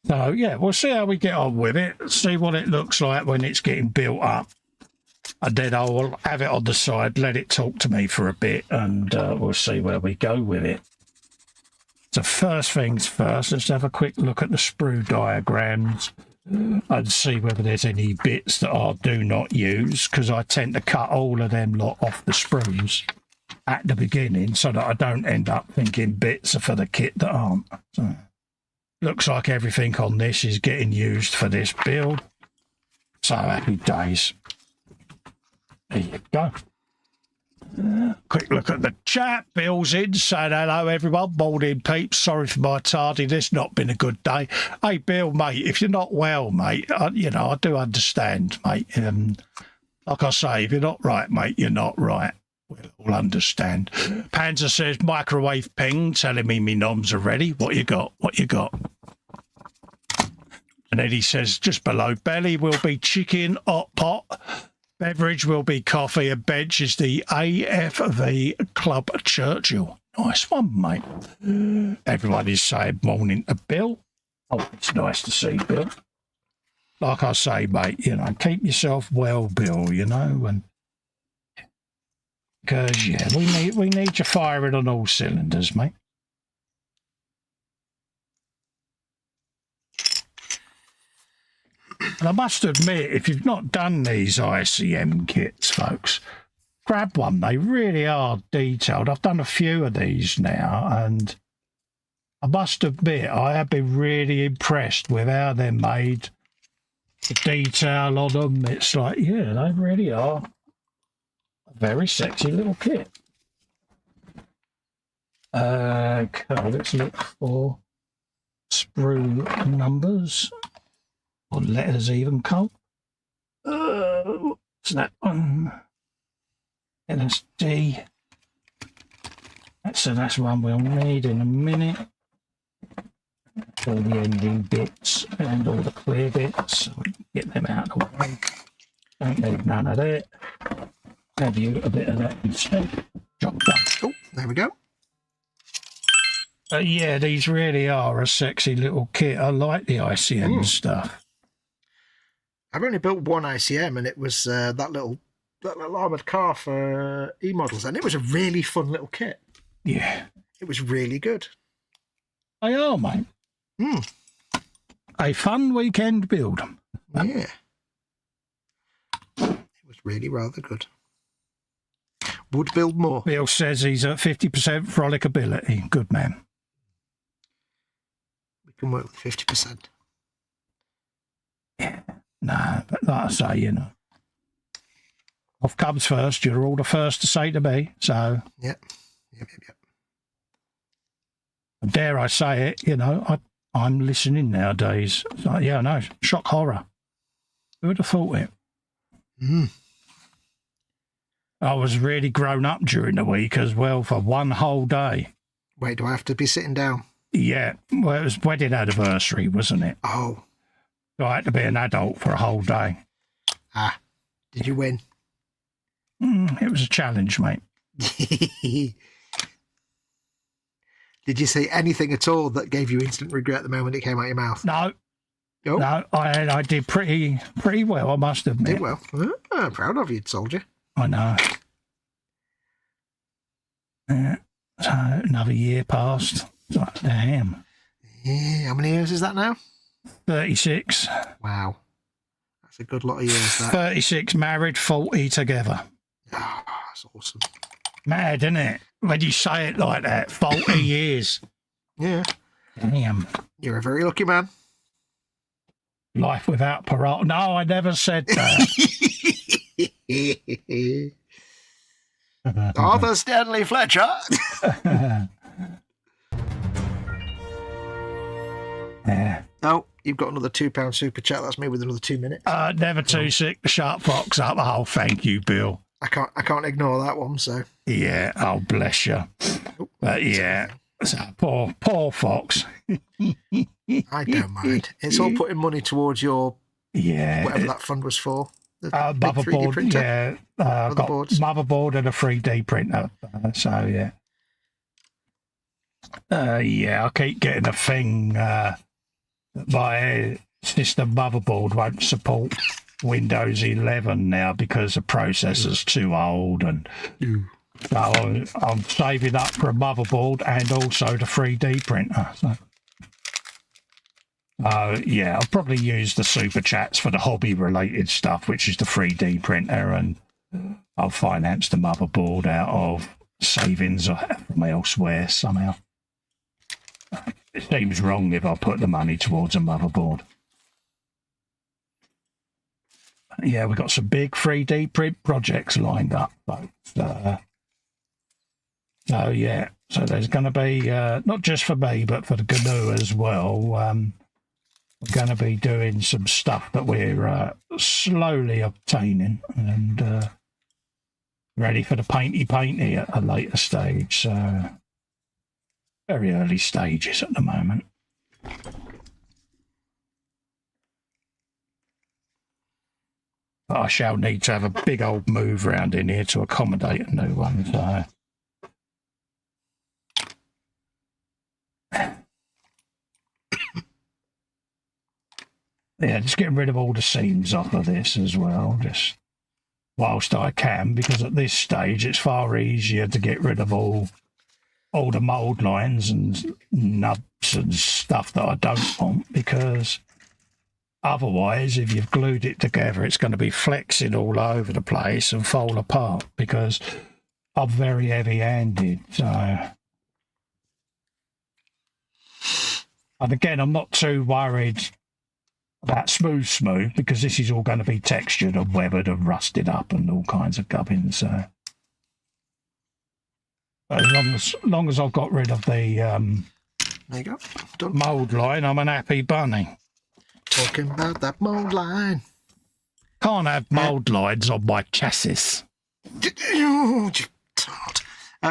So yeah, we'll see how we get on with it, see what it looks like when it's getting built up, and then I'll have it on the side, let it talk to me for a bit, and we'll see where we go with it. So first things first, let's have a quick look at the sprue diagrams and see whether there's any bits that I do not use, because I tend to cut all of them lot off the sprues at the beginning so that I don't end up thinking bits are for the kit that aren't. So, looks like everything on this is getting used for this build. So happy days. There you go. Quick look at the chat. Bill's in, saying hello everyone. Morning peeps, sorry for my tardiness, not been a good day. Hey Bill, mate, if you're not well, mate, I do understand, mate. Like I say, if you're not right, mate, you're not right. We'll all understand. Panzer says, microwave ping, telling me noms are ready. What you got? What you got? And then he says, just below belly will be chicken, hot pot. Beverage will be coffee, and bench is the AFV Club Churchill. Nice one, mate. Everyone is saying morning to Bill. Oh, it's nice to see Bill. Like I say, mate, keep yourself well, Bill, and because, yeah, we need you firing on all cylinders, mate. And I must admit, if you've not done these ICM kits, folks, grab one. They really are detailed. I've done a few of these now, and I must admit, I have been really impressed with how they're made. The detail on them, it's like, yeah, they really are a very sexy little kit. Okay, let's look for sprue numbers. Or letters even, Cole. What's that one? LSD. That's one we'll need in a minute. All the ending bits and all the clear bits, so we can get them out of the way. Don't need none of that. Have you a bit of that instead? Job done. Oh, there we go. Yeah, these really are a sexy little kit. I like the ICM stuff. I've only built one ICM, and it was that little armoured car for E-Models, and it was a really fun little kit. Yeah. It was really good. They are, mate. A fun weekend build. Yeah. It was really rather good. Would build more. Bill says he's at 50% frolic ability. Good man. We can work with 50%. Yeah. No, but like I say, off comes first. You're all the first to say to me, so. Yep. Dare I say it, I'm listening nowadays. It's like, yeah, I know, shock horror. Who would have thought it? I was really grown up during the week as well for one whole day. Wait, do I have to be sitting down? Yeah, well, it was wedding anniversary, wasn't it? Oh. So I had to be an adult for a whole day. Ah. Did you win? It was a challenge, mate. Did you say anything at all that gave you instant regret the moment it came out your mouth? No. Oh. No, I did pretty well, I must admit. Did well. I'm proud of you, soldier. I know. So another year passed. It's like, damn. Yeah, how many years is that now? 36. Wow. That's a good lot of years, that. 36 married, 40 together. Oh, that's awesome. Mad, isn't it? When you say it like that, 40 years. Yeah. Damn. You're a very lucky man. Life without parole. No, I never said that. Arthur Stanley Fletcher. Yeah. Oh, you've got another £2 super chat. That's me with another 2 minutes. Never too sick to shut Fox up. Oh, thank you, Bill. I can't ignore that one. So yeah. Oh, bless you. But yeah. So, poor Fox. I don't mind. It's all putting money towards your whatever that fund was for. The motherboard. 3D printer. Yeah. Got motherboard and a 3D printer. So yeah. Yeah, I keep getting a thing. My system motherboard won't support Windows 11 now because the processor's too old, and so I'm saving up for a motherboard and also the 3D printer. So, yeah, I'll probably use the super chats for the hobby-related stuff, which is the 3D printer, and I'll finance the motherboard out of savings from elsewhere somehow. It seems wrong if I put the money towards a motherboard. Yeah, we've got some big 3D print projects lined up, folks. So yeah, so there's going to be, not just for me, but for the GNU as well, we're going to be doing some stuff that we're slowly obtaining and ready for the painty at a later stage. So very early stages at the moment. But I shall need to have a big old move around in here to accommodate a new one. So yeah, just getting rid of all the seams off of this as well, just whilst I can, because at this stage it's far easier to get rid of all the mould lines and nubs and stuff that I don't want, because otherwise if you've glued it together it's going to be flexing all over the place and fall apart, because I'm very heavy-handed. So, and again, I'm not too worried about smooth, because this is all going to be textured and weathered and rusted up and all kinds of gubbins. So as long as I've got rid of the there you go. Done. mould line, I'm an happy bunny. Talking about that mould line. Can't have mould lines on my chassis.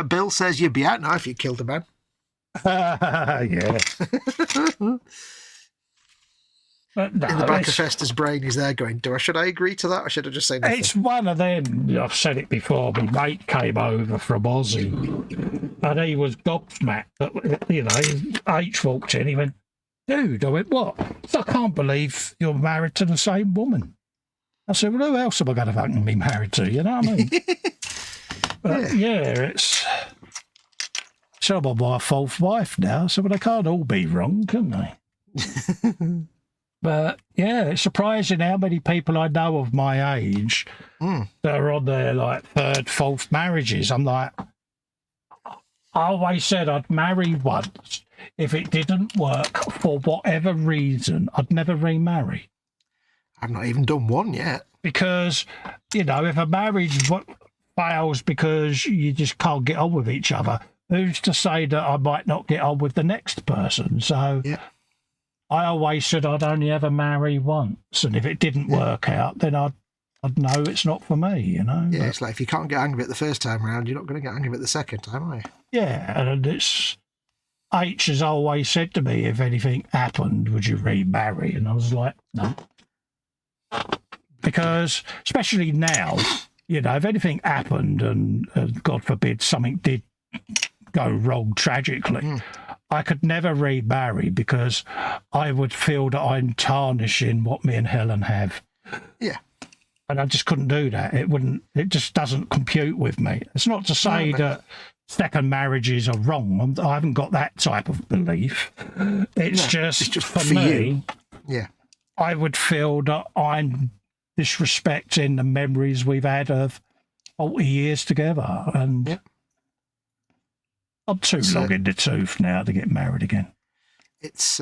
Bill says you'd be out now if you killed a man. Yeah. But no, in the back of Festa's brain, he's there going, should I agree to that, or should I just say nothing? It's one of them. I've said it before. My mate came over from Aussie, and he was gobsmacked. You know, H walked in. He went, "Dude," I went, "What?" "I can't believe you're married to the same woman." I said, "Well, who else am I going to fucking be married to?" You know what I mean? But yeah, it's. So I'm on my fourth wife now, so they can't all be wrong, can they? But yeah, it's surprising how many people I know of my age that are on their like third, fourth marriages. I'm like, I always said I'd marry once. If it didn't work for whatever reason, I'd never remarry. I've not even done one yet. Because, you know, if a marriage fails because you just can't get on with each other, who's to say that I might not get on with the next person? So yeah. I always said I'd only ever marry once, and if it didn't work out, then I'd know it's not for me, you know? Yeah, it's like if you can't get angry at the first time round, you're not going to get angry at the second time, are you? Yeah, and it's... H has always said to me, if anything happened, would you remarry? And I was like, no. because especially now, you know, if anything happened and God forbid something did go wrong tragically, I could never remarry because I would feel that I'm tarnishing what me and Helen have. Yeah. And I just couldn't do that. It just doesn't compute with me. It's not to say that second marriages are wrong. I haven't got that type of belief. It's just for me. Yeah. I would feel that I'm disrespecting the memories we've had of 40 years together. And I'm too long in the tooth now to get married again. It's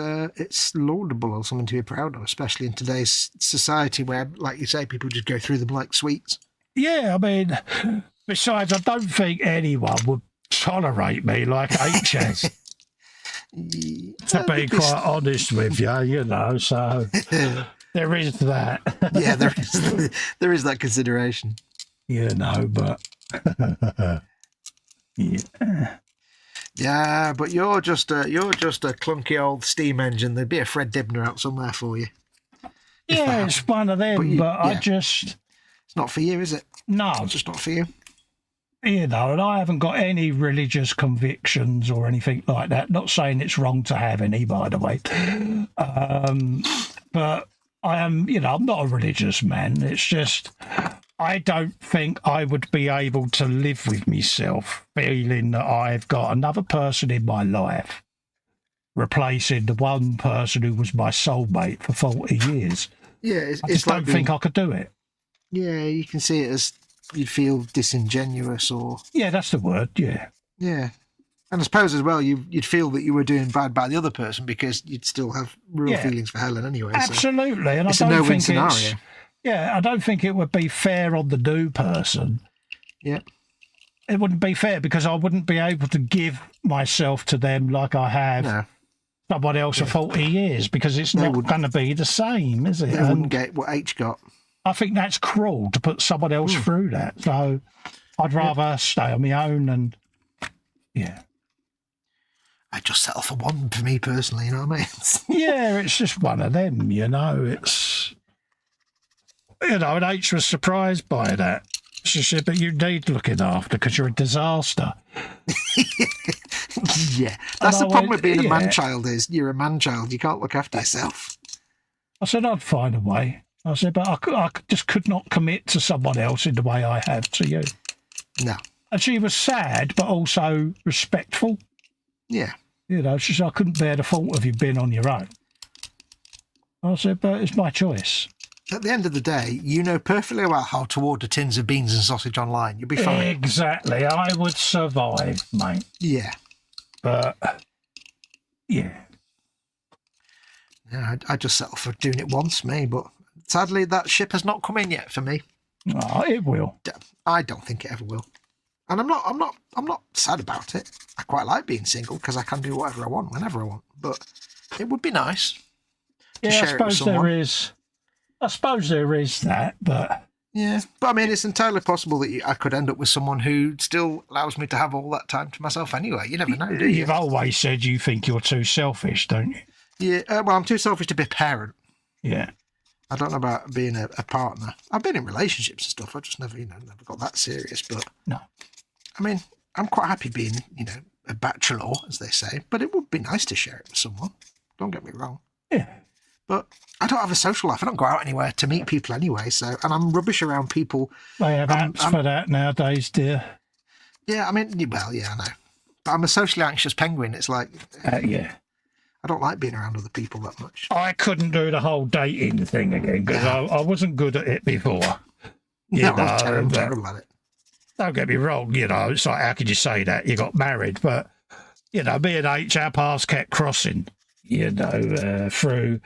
laudable or something to be proud of, especially in today's society where, like you say, people just go through them like sweets. Yeah, I mean, besides, I don't think anyone would tolerate me like H has. To be quite honest with you, you know, so there is that. Yeah, there is that consideration. You know, but yeah. Yeah, but you're just a clunky old steam engine. There'd be a Fred Dibner out somewhere for you. Yeah, it's one of them, but I just... It's not for you, is it? No. It's just not for you. You know, and I haven't got any religious convictions or anything like that. Not saying it's wrong to have any, by the way. But I am, you know, I'm not a religious man. It's just... I don't think I would be able to live with myself feeling that I've got another person in my life replacing the one person who was my soulmate for 40 years. Yeah, I just don't think I could do it. Yeah, you can see it as you'd feel disingenuous or... Yeah, that's the word, yeah. Yeah. And I suppose as well, you'd feel that you were doing bad by the other person because you'd still have real feelings for Helen anyway. Absolutely. So and it's a no-win scenario. Yeah, I don't think it would be fair on the new person. Yeah. It wouldn't be fair because I wouldn't be able to give myself to them like I have someone else for 40 years because it's not going to be the same, is it? They wouldn't get what H got. I think that's cruel to put someone else through that. So I'd rather stay on my own and, I'd just settle for one for me personally, you know what I mean? Yeah, it's just one of them, you know. It's... You know, and H was surprised by that. She said, but you need looking after because you're a disaster. Yeah. That's the problem with being a man-child is you're a man-child. You can't look after yourself. I said, I'd find a way. I said, but I just could not commit to someone else in the way I have to you. No. And she was sad, but also respectful. Yeah. You know, she said, I couldn't bear the thought of you being on your own. I said, but it's my choice. At the end of the day, you know perfectly well how to order tins of beans and sausage online. You'll be fine. Exactly. I would survive, mate. Yeah. But, yeah. I just settle for doing it once, me. But sadly, that ship has not come in yet for me. Oh, it will. I don't think it ever will. And I'm not sad about it. I quite like being single because I can do whatever I want whenever I want. But it would be nice to share it with someone. I suppose there is that, but... Yeah, but I mean, it's entirely possible that I could end up with someone who still allows me to have all that time to myself anyway. You never know, do you? You've always said you think you're too selfish, don't you? Yeah, well, I'm too selfish to be a parent. Yeah. I don't know about being a partner. I've been in relationships and stuff. I just never got that serious. But no. I mean, I'm quite happy being, a bachelor, as they say. But it would be nice to share it with someone. Don't get me wrong. Yeah. But I don't have a social life. I don't go out anywhere to meet people anyway. So, and I'm rubbish around people. They have apps for that nowadays, dear. Yeah, I mean, well, yeah, I know. But I'm a socially anxious penguin. It's like, yeah. I don't like being around other people that much. I couldn't do the whole dating thing again because I wasn't good at it before. I'm terrible at it. Don't get me wrong, it's like, how could you say that? You got married, but, me and H, our paths kept crossing, through...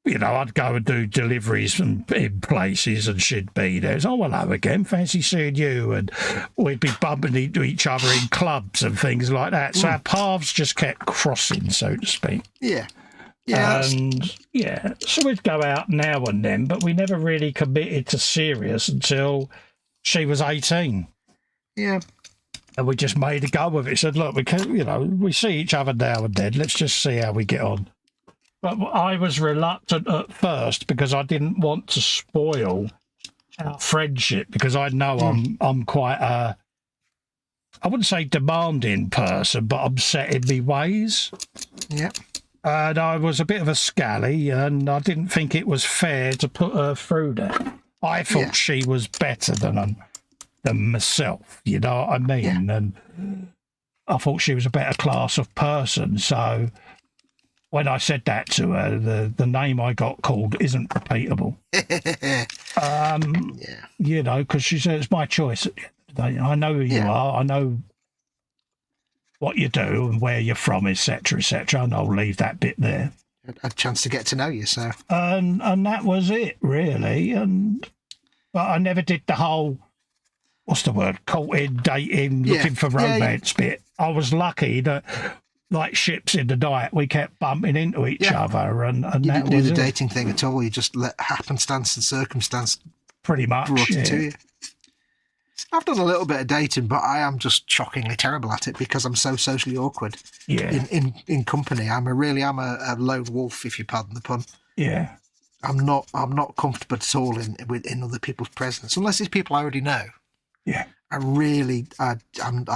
I'd go and do deliveries in places and she'd be there. Oh, hello again, fancy seeing you. And we'd be bumping into each other in clubs and things like that. So our paths just kept crossing, so to speak. Yeah. Yeah. And, so we'd go out now and then, but we never really committed to serious until she was 18. Yeah. And we just made a go of it. Said, look, we can, we see each other now and then. Let's just see how we get on. But I was reluctant at first because I didn't want to spoil our friendship, because I know I'm quite a, I wouldn't say demanding person, but I'm set in me ways. Yeah. And I was a bit of a scally, and I didn't think it was fair to put her through that. I thought she was better than myself, you know what I mean? Yeah. And I thought she was a better class of person. So when I said that to her, the name I got called isn't repeatable. You know, because she said it's my choice. I know who you are. I know what you do and where you're from, etc., etc. And I'll leave that bit there. A chance to get to know you, so. And that was it, really. But I never did the whole, what's the word, courting, dating, looking for romance bit. I was lucky that, like ships in the night, we kept bumping into each other, and you that didn't was do the it. dating thing at all. You just let happenstance and circumstance pretty much brought it to you. I've done a little bit of dating, but I am just shockingly terrible at it because I'm so socially awkward. Yeah. In company, I'm a lone wolf, if you pardon the pun. Yeah. I'm not comfortable at all in other people's presence, unless it's people I already know. Yeah. I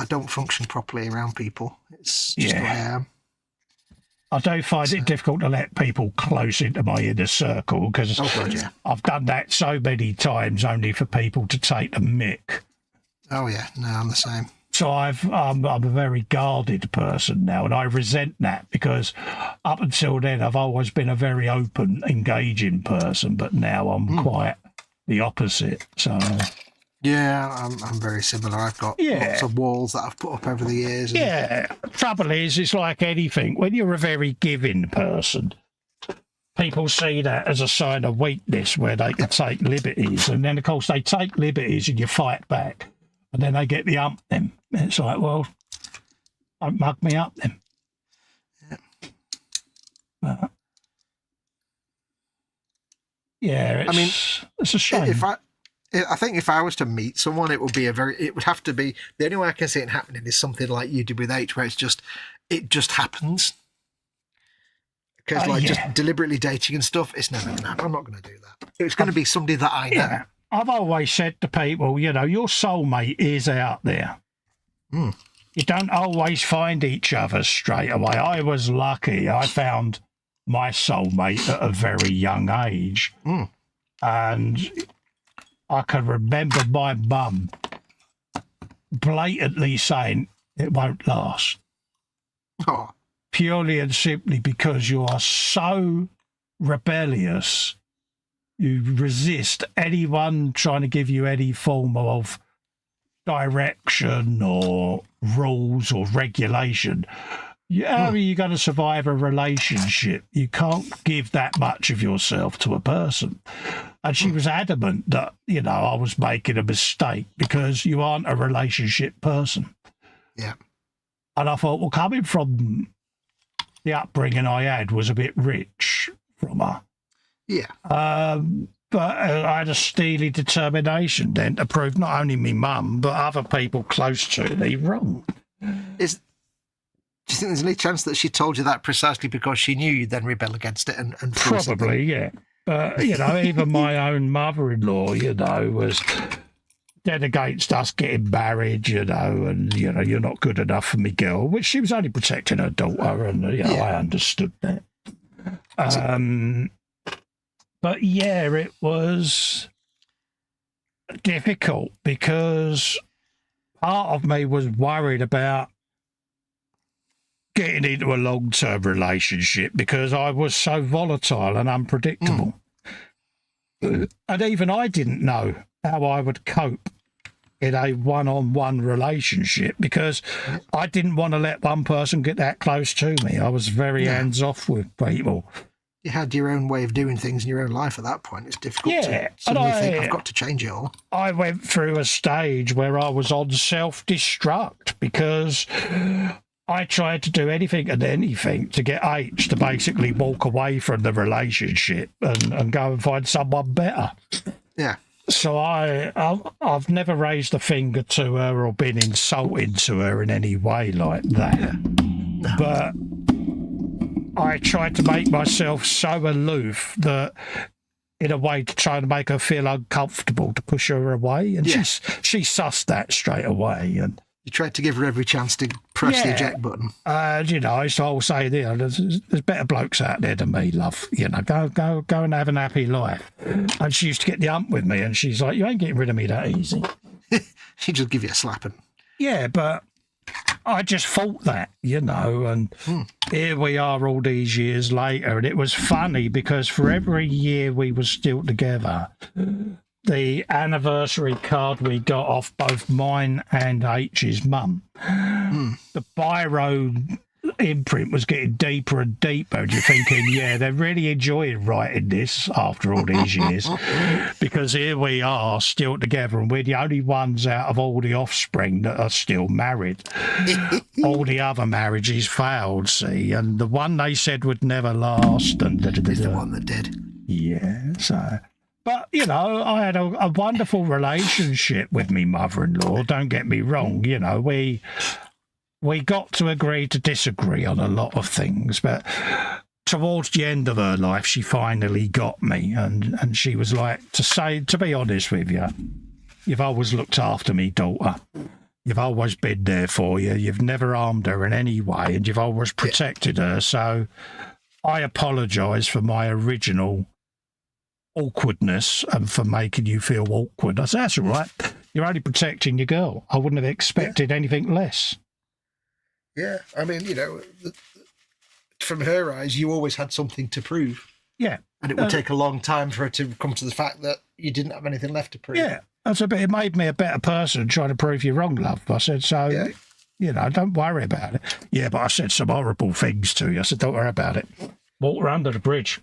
don't function properly around people. It's just who I am. I do find it difficult to let people close into my inner circle, because I've done that so many times only for people to take the mick. Oh yeah, no, I'm the same. So I'm a very guarded person now, and I resent that, because up until then I've always been a very open, engaging person, but now I'm quite the opposite. So yeah, I'm very similar. I've got lots of walls that I've put up over the years. Trouble is, it's like anything. When you're a very giving person, people see that as a sign of weakness, where they can take liberties, and then of course they take liberties and you fight back. And then they get the ump them. It's like, well, don't mug me up then. Yeah. It's a shame. I think if I was to meet someone, it would have to be, the only way I can see it happening is something like you did with H, where it just happens. Because just deliberately dating and stuff, it's never going to happen. I'm not going to do that. It's going to be somebody that I know. Yeah. I've always said to people, you know, your soulmate is out there. You don't always find each other straight away. I was lucky. I found my soulmate at a very young age. And I can remember my mum blatantly saying it won't last. Oh. Purely and simply because you are so rebellious. You resist anyone trying to give you any form of direction or rules or regulation. How are you going to survive a relationship? You can't give that much of yourself to a person. And she was adamant that, you know, I was making a mistake because you aren't a relationship person. Yeah. And I thought, well, coming from the upbringing I had was a bit rich from her. Yeah. But I had a steely determination then to prove not only me mum, but other people close to me wrong. Do you think there's any chance that she told you that precisely because she knew you'd then rebel against it and force it? Probably, yeah. But, you know, even my own mother-in-law, you know, was dead against us getting married, you know, and, you know, you're not good enough for me, girl, which she was only protecting her daughter, and, you know, I understood that. But yeah, it was difficult because part of me was worried about getting into a long-term relationship because I was so volatile and unpredictable. And even I didn't know how I would cope in a one-on-one relationship because I didn't want to let one person get that close to me. I was very hands-off with people. You had your own way of doing things in your own life at that point. It's difficult to suddenly think, I've got to change it all. I went through a stage where I was on self-destruct because I tried to do anything and anything to get H to basically walk away from the relationship and go and find someone better. Yeah. So I've never raised a finger to her or been insulting to her in any way like that. No. But I tried to make myself so aloof that, in a way, to try to make her feel uncomfortable, to push her away, and she sussed that straight away. And you tried to give her every chance to press the eject button. You know, so I'll say, you know, there's better blokes out there than me, love. You know, go and have an happy life. And she used to get the hump with me, and she's like, you ain't getting rid of me that easy. She'd just give you a slapping. Yeah, but I just thought that, you know, and here we are all these years later, and it was funny because for every year we were still together, the anniversary card we got off both mine and H's mum, the biro imprint was getting deeper and deeper, and you're thinking, yeah, they're really enjoying writing this after all these years, because here we are still together, and we're the only ones out of all the offspring that are still married. All the other marriages failed, see, and the one they said would never last, and is the one that did. Yeah, so... But, you know, I had a wonderful relationship with me mother-in-law, don't get me wrong, you know, we got to agree to disagree on a lot of things, but towards the end of her life, she finally got me, and she was like, to be honest with you, you've always looked after me, daughter. You've always been there for you. You've never harmed her in any way, and you've always protected her. So I apologise for my original awkwardness and for making you feel awkward. I said, that's all right. You're only protecting your girl. I wouldn't have expected anything less. Yeah, I mean, you know, from her eyes, you always had something to prove. Yeah. And it would take a long time for her to come to the fact that you didn't have anything left to prove. Yeah, it made me a better person trying to prove you wrong, love. I said, so, you know, don't worry about it. Yeah, but I said some horrible things to you. I said, don't worry about it. Water under the bridge.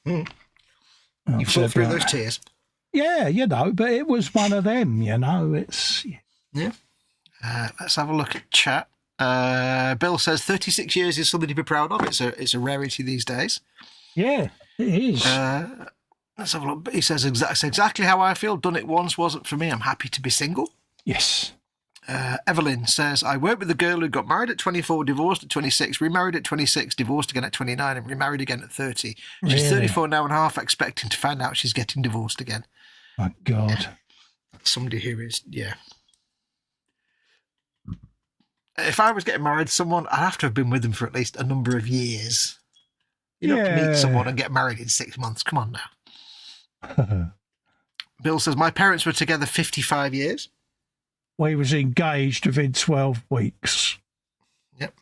You fought through those tears. Yeah, you know, but it was one of them, you know. It's... Yeah. Let's have a look at chat. Bill says 36 years is something to be proud of. It's a rarity these days. Yeah, it is. Let's have a look. He says exactly how I feel. Done it once, wasn't for me. I'm happy to be single. Yes. Evelyn says, I worked with a girl who got married at 24, divorced at 26, remarried at 26, divorced again at 29, and remarried again at 30. She's 34 now and a half, expecting to find out she's getting divorced again. My God. Somebody who is, If I was getting married to someone, I'd have to have been with them for at least a number of years. You don't have to meet someone and get married in 6 months. Come on now. Bill says, my parents were together 55 years. We was engaged within 12 weeks. Yep.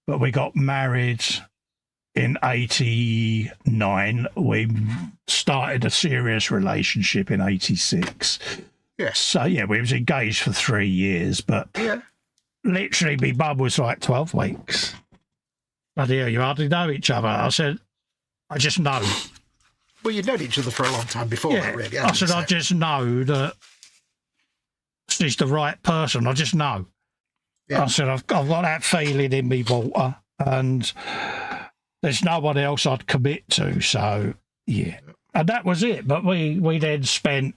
But we got married in 89. We started a serious relationship in 86. Yeah. So, yeah, we was engaged for 3 years, but literally my mum was like 12 weeks. Bloody hell, you hardly know each other. I said, I just know. Well, you'd known each other for a long time before that, really. I said, I just know that she's the right person. I just know. Yeah. I said, I've got that feeling in me, Walter, and there's no one else I'd commit to. So, yeah. And that was it. But we then spent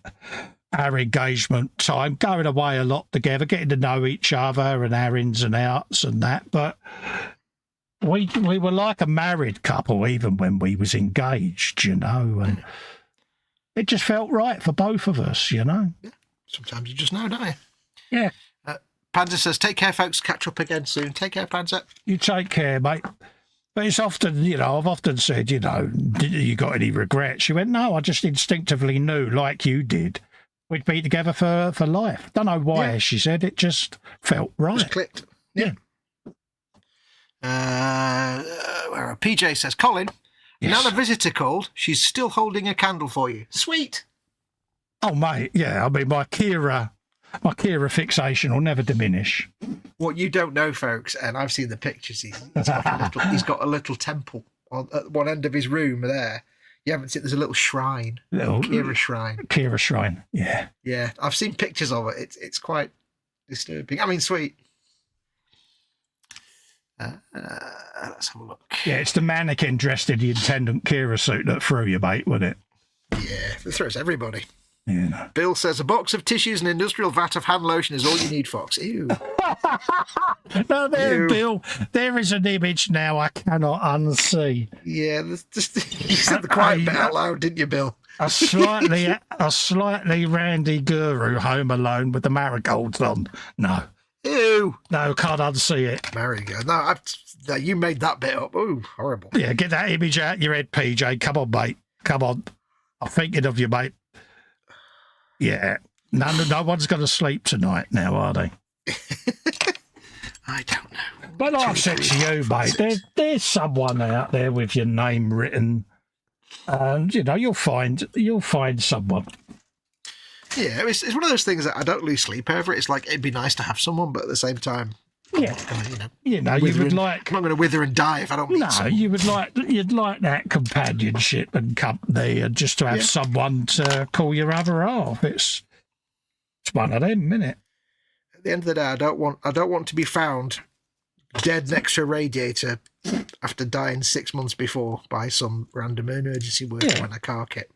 our engagement time going away a lot together, getting to know each other and our ins and outs and that. But we were like a married couple even when we was engaged, you know, and it just felt right for both of us, you know. Yeah. Sometimes you just know, don't you? Yeah. Panzer says, take care, folks. Catch up again soon. Take care, Panzer. You take care, mate. But it's often, you know, I've often said, you know, you got any regrets? She went, no, I just instinctively knew, like you did, we'd be together for life. Don't know why, she said. It just felt right. Just clicked. Yeah. PJ says, Colin, now the visitor called. She's still holding a candle for you. Sweet. Oh, mate, yeah. I mean, my Kira fixation will never diminish. What you don't know, folks, and I've seen the pictures, he's got a little temple at one end of his room there. You haven't seen, there's a little shrine. Kira shrine. Kira shrine, yeah. Yeah, I've seen pictures of it. It's quite disturbing. I mean, sweet. Let's have a look. Yeah, it's the mannequin dressed in the attendant Kira suit that threw you, mate, wasn't it? Yeah, it throws everybody. Yeah. Bill says, a box of tissues and an industrial vat of hand lotion is all you need, Fox. Ew. No, there, Bill. There is an image now I cannot unsee. Yeah, just you said the quiet bit out loud, didn't you, Bill? A slightly Randy Guru home alone with the marigolds on. No. Ew. No, can't unsee it. Marigold. No, you made that bit up. Ooh, horrible. Yeah, get that image out your head, PJ. Come on, mate. Come on. I'm thinking of you, mate. Yeah. No one's going to sleep tonight now, are they? I don't know. But like I said to you, mate, there's someone out there with your name written, and you'll find someone. Yeah, it's one of those things that I don't lose sleep over. It's like it'd be nice to have someone, but at the same time, yeah, you would like. I'm not going to wither and die if I don't meet someone. You'd like that companionship and company, and just to have someone to call your other half. It's one of them, isn't it? At the end of the day, I don't want to be found dead next to a radiator after dying 6 months before by some random emergency worker in a car kit.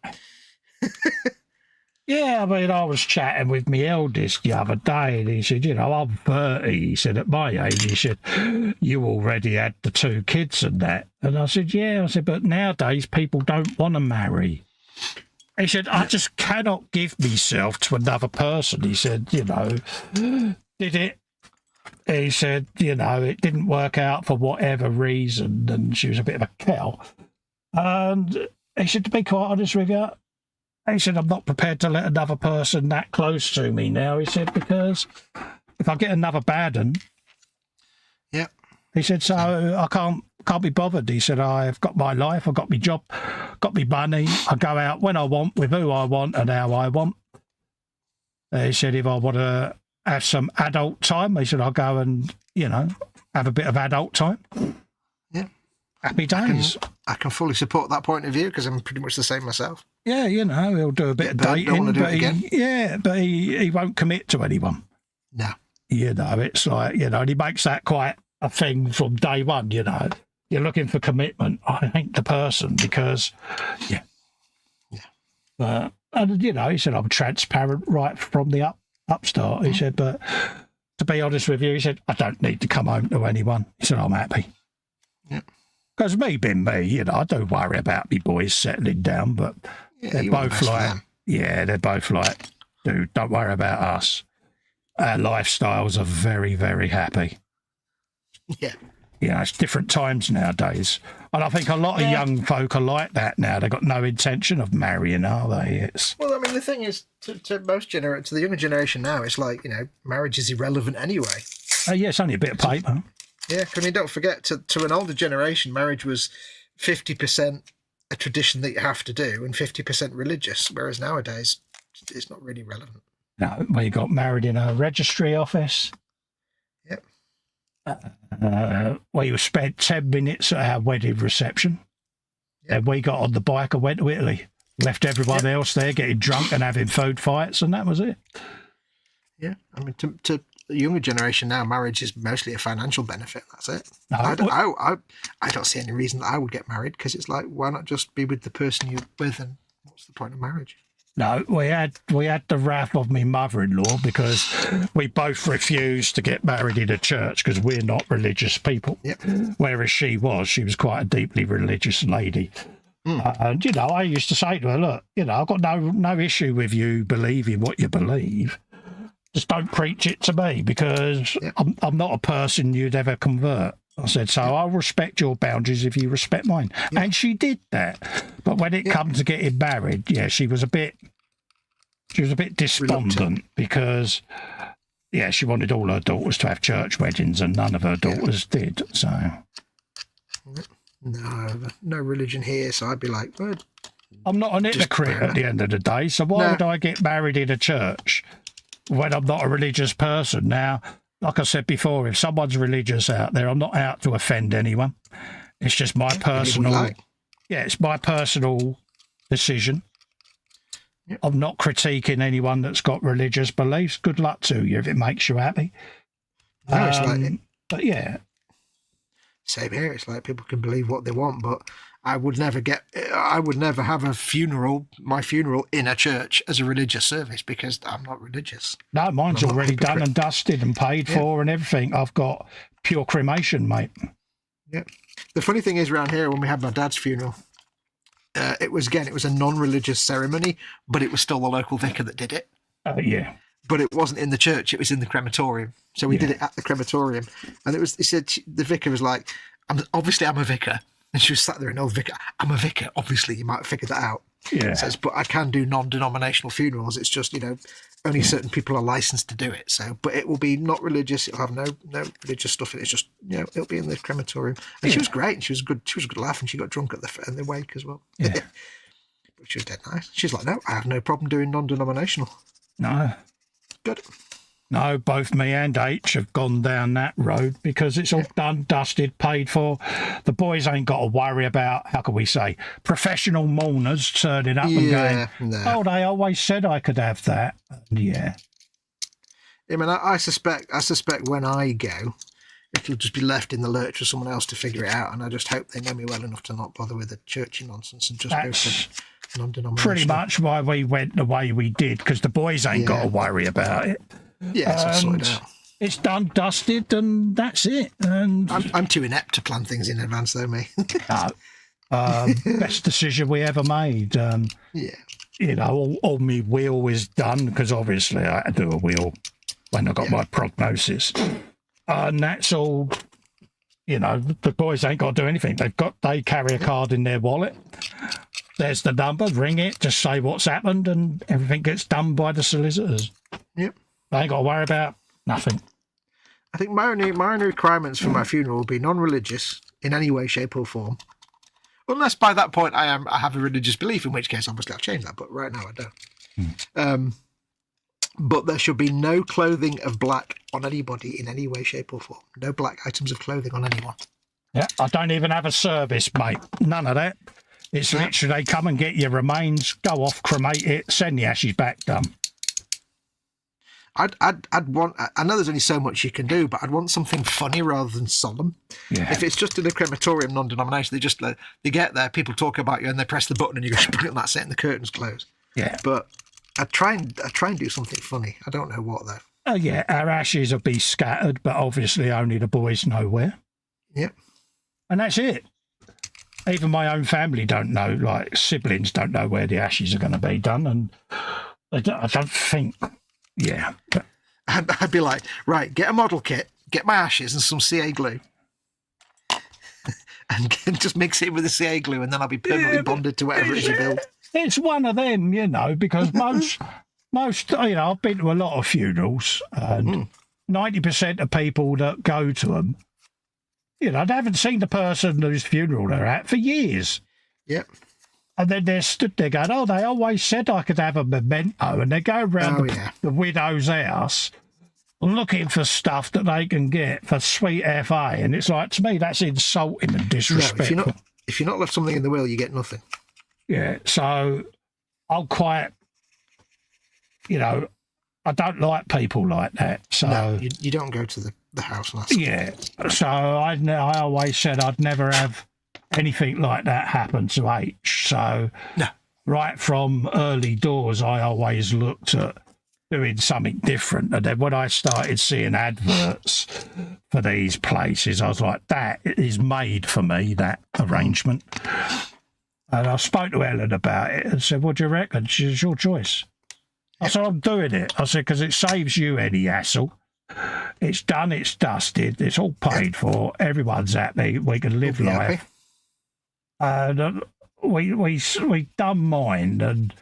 Yeah, I mean, I was chatting with my eldest the other day, and he said, I'm 30. He said, at my age, he said, you already had the 2 kids and that. And I said, yeah. I said, but nowadays people don't want to marry. He said, I just cannot give myself to another person. He said, did it? He said, it didn't work out for whatever reason, and she was a bit of a cow. And he said, to be quite honest with you, he said, I'm not prepared to let another person that close to me now. He said, because if I get another bad one, he said, so I can't be bothered. He said, I've got my life, I've got my job, got my money. I go out when I want, with who I want and how I want. He said, if I want to have some adult time, he said, I'll go and, have a bit of adult time. Yeah. Happy days. I can fully support that point of view because I'm pretty much the same myself. Yeah, he'll do a bit of dating, but he won't commit to anyone. No. It's like, and he makes that quite a thing from day one, You're looking for commitment. I ain't the person because, and, he said, I'm transparent right from the upstart. He said, but to be honest with you, he said, I don't need to come home to anyone. He said, I'm happy. Yeah. Because me being me, I don't worry about me boys settling down, but they're both like, they're both like, dude, don't worry about us. Our lifestyles are very, very happy. Yeah. It's different times nowadays. And I think a lot of young folk are like that now. They've got no intention of marrying, are they? Well, I mean, the thing is, to the younger generation now, it's like, marriage is irrelevant anyway. It's only a bit of paper. Yeah, I mean, don't forget, to an older generation, marriage was 50% a tradition that you have to do and 50% religious, whereas nowadays it's not really relevant. No, we got married in a registry office. Yep. We spent 10 minutes at our wedding reception. Yep. And we got on the bike and went to Italy. Left everyone else there getting drunk and having food fights, and that was it. Yeah, I mean, to the younger generation now, marriage is mostly a financial benefit. That's it. No, I don't see any reason that I would get married, because it's like, why not just be with the person you're with, and what's the point of marriage? No, we had the wrath of my mother-in-law because we both refused to get married in a church because we're not religious people. Yep. Whereas she was quite a deeply religious lady. And, I used to say to her, look, I've got no issue with you believing what you believe. Just don't preach it to me, because I'm not a person you'd ever convert. I said, so I'll respect your boundaries if you respect mine. Yeah. And she did that. But when it comes to getting married, she was a bit despondent. Reluctant. Because, she wanted all her daughters to have church weddings and none of her daughters did. So, no religion here. So I'd be like, well, I'm not an hypocrite at the end of the day. So why would I get married in a church when I'm not a religious person? Now, like I said before, if someone's religious out there, I'm not out to offend anyone. It's just my personal, it's my personal decision. Yep. I'm not critiquing anyone that's got religious beliefs. Good luck to you if it makes you happy. No, it's like, but same here. It's like people can believe what they want, but I would never have my funeral in a church as a religious service because I'm not religious. No, mine's already done and dusted and paid for and everything. I've got pure cremation, mate. Yeah. The funny thing is, around here, when we had my dad's funeral, it was a non-religious ceremony, but it was still the local vicar that did it. Yeah. But it wasn't in the church; it was in the crematorium. So we did it at the crematorium, and it was. He said the vicar was like, I'm a vicar." And she was sat there, and vicar, I'm a vicar. Obviously, you might figure that out. Yeah. Says, but I can do non-denominational funerals. It's just, only certain people are licensed to do it. So, but it will be not religious. It'll have no religious stuff. It's just, it'll be in the crematorium. And she was great. She was good. She was a good laugh, and she got drunk at the wake as well. Yeah. But she was dead nice. She's like, no, I have no problem doing non-denominational. No. Good. No, both me and H have gone down that road because it's all done, dusted, paid for. The boys ain't got to worry about, how can we say, professional mourners turning up and going, oh, they always said I could have that. Yeah. I mean, I suspect when I go, it'll just be left in the lurch for someone else to figure it out, and I just hope they know me well enough to not bother with the churchy nonsense and just go for non-denominational. Pretty much why we went the way we did, because the boys ain't got to worry about it. Yeah, it's all sorted out. It's done, dusted, and that's it. And I'm too inept to plan things in advance, though, me. Best decision we ever made. All my wheel is done, because obviously I had to do a wheel when I got my prognosis. And that's all, the boys ain't got to do anything. They carry a card in their wallet. There's the number, ring it, just say what's happened, and everything gets done by the solicitors. Yep. They ain't got to worry about nothing. I think my only requirements for my funeral will be non-religious in any way, shape, or form. Unless by that point I have a religious belief, in which case obviously I'll change that. But right now I don't. But there should be no clothing of black on anybody in any way, shape, or form. No black items of clothing on anyone. Yeah, I don't even have a service, mate. None of that. It's literally they come and get your remains, go off, cremate it, send the ashes back, done. I'd want. I know there's only so much you can do, but I'd want something funny rather than solemn. Yeah. If it's just in a crematorium, non-denominational, they get there, people talk about you, and they press the button, and you go, brilliant, that's it, and the curtains close. Yeah. But I try and do something funny. I don't know what though. Oh yeah, our ashes will be scattered, but obviously only the boys know where. Yep. And that's it. Even my own family don't know, like siblings don't know where the ashes are going to be done, and I don't think. Yeah. I'd be like, right, get a model kit, get my ashes and some CA glue. And just mix it with the CA glue, and then I'll be permanently bonded to whatever it is you build. It's one of them, because most, I've been to a lot of funerals, and 90% of people that go to them, they haven't seen the person whose funeral they're at for years. Yep. And then they're stood there going, oh, they always said I could have a memento. And they go around the widow's house looking for stuff that they can get for sweet FA. And it's like, to me, that's insulting and disrespectful. No, if you're not left something in the will, you get nothing. Yeah, so I'm quite, I don't like people like that. So no, you don't go to the house and ask. Yeah, so I always said I'd never have anything like that happen to H. So right from early doors, I always looked at doing something different. And then when I started seeing adverts for these places, I was like, that is made for me, that arrangement. And I spoke to Ellen about it and said, what do you reckon? She said, it's your choice. I said, I'm doing it. I said, because it saves you any hassle. It's done, it's dusted, it's all paid for, everyone's happy, we can live life. And we done mine, and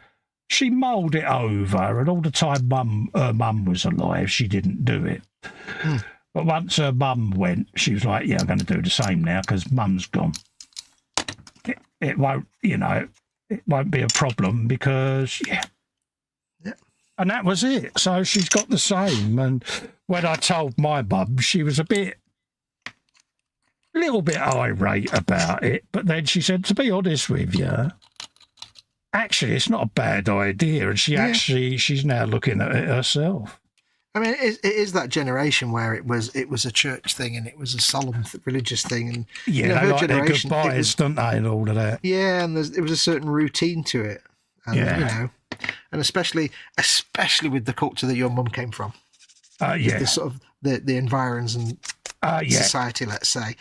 she mulled it over, and all the time her mum was alive, she didn't do it. But once her mum went, she was like, yeah, I'm going to do the same now because mum's gone. It won't, it won't be a problem because, And that was it. So she's got the same. And when I told my mum, she was a little bit irate about it. But then she said, to be honest with you, actually, it's not a bad idea. And she's now looking at it herself. I mean, it is that generation where it was a church thing and it was a solemn religious thing, and yeah, they like their goodbyes, don't they, and all of that. Yeah, and it was a certain routine to it, and and especially with the culture that your mum came from. The sort of the environs and society, let's say.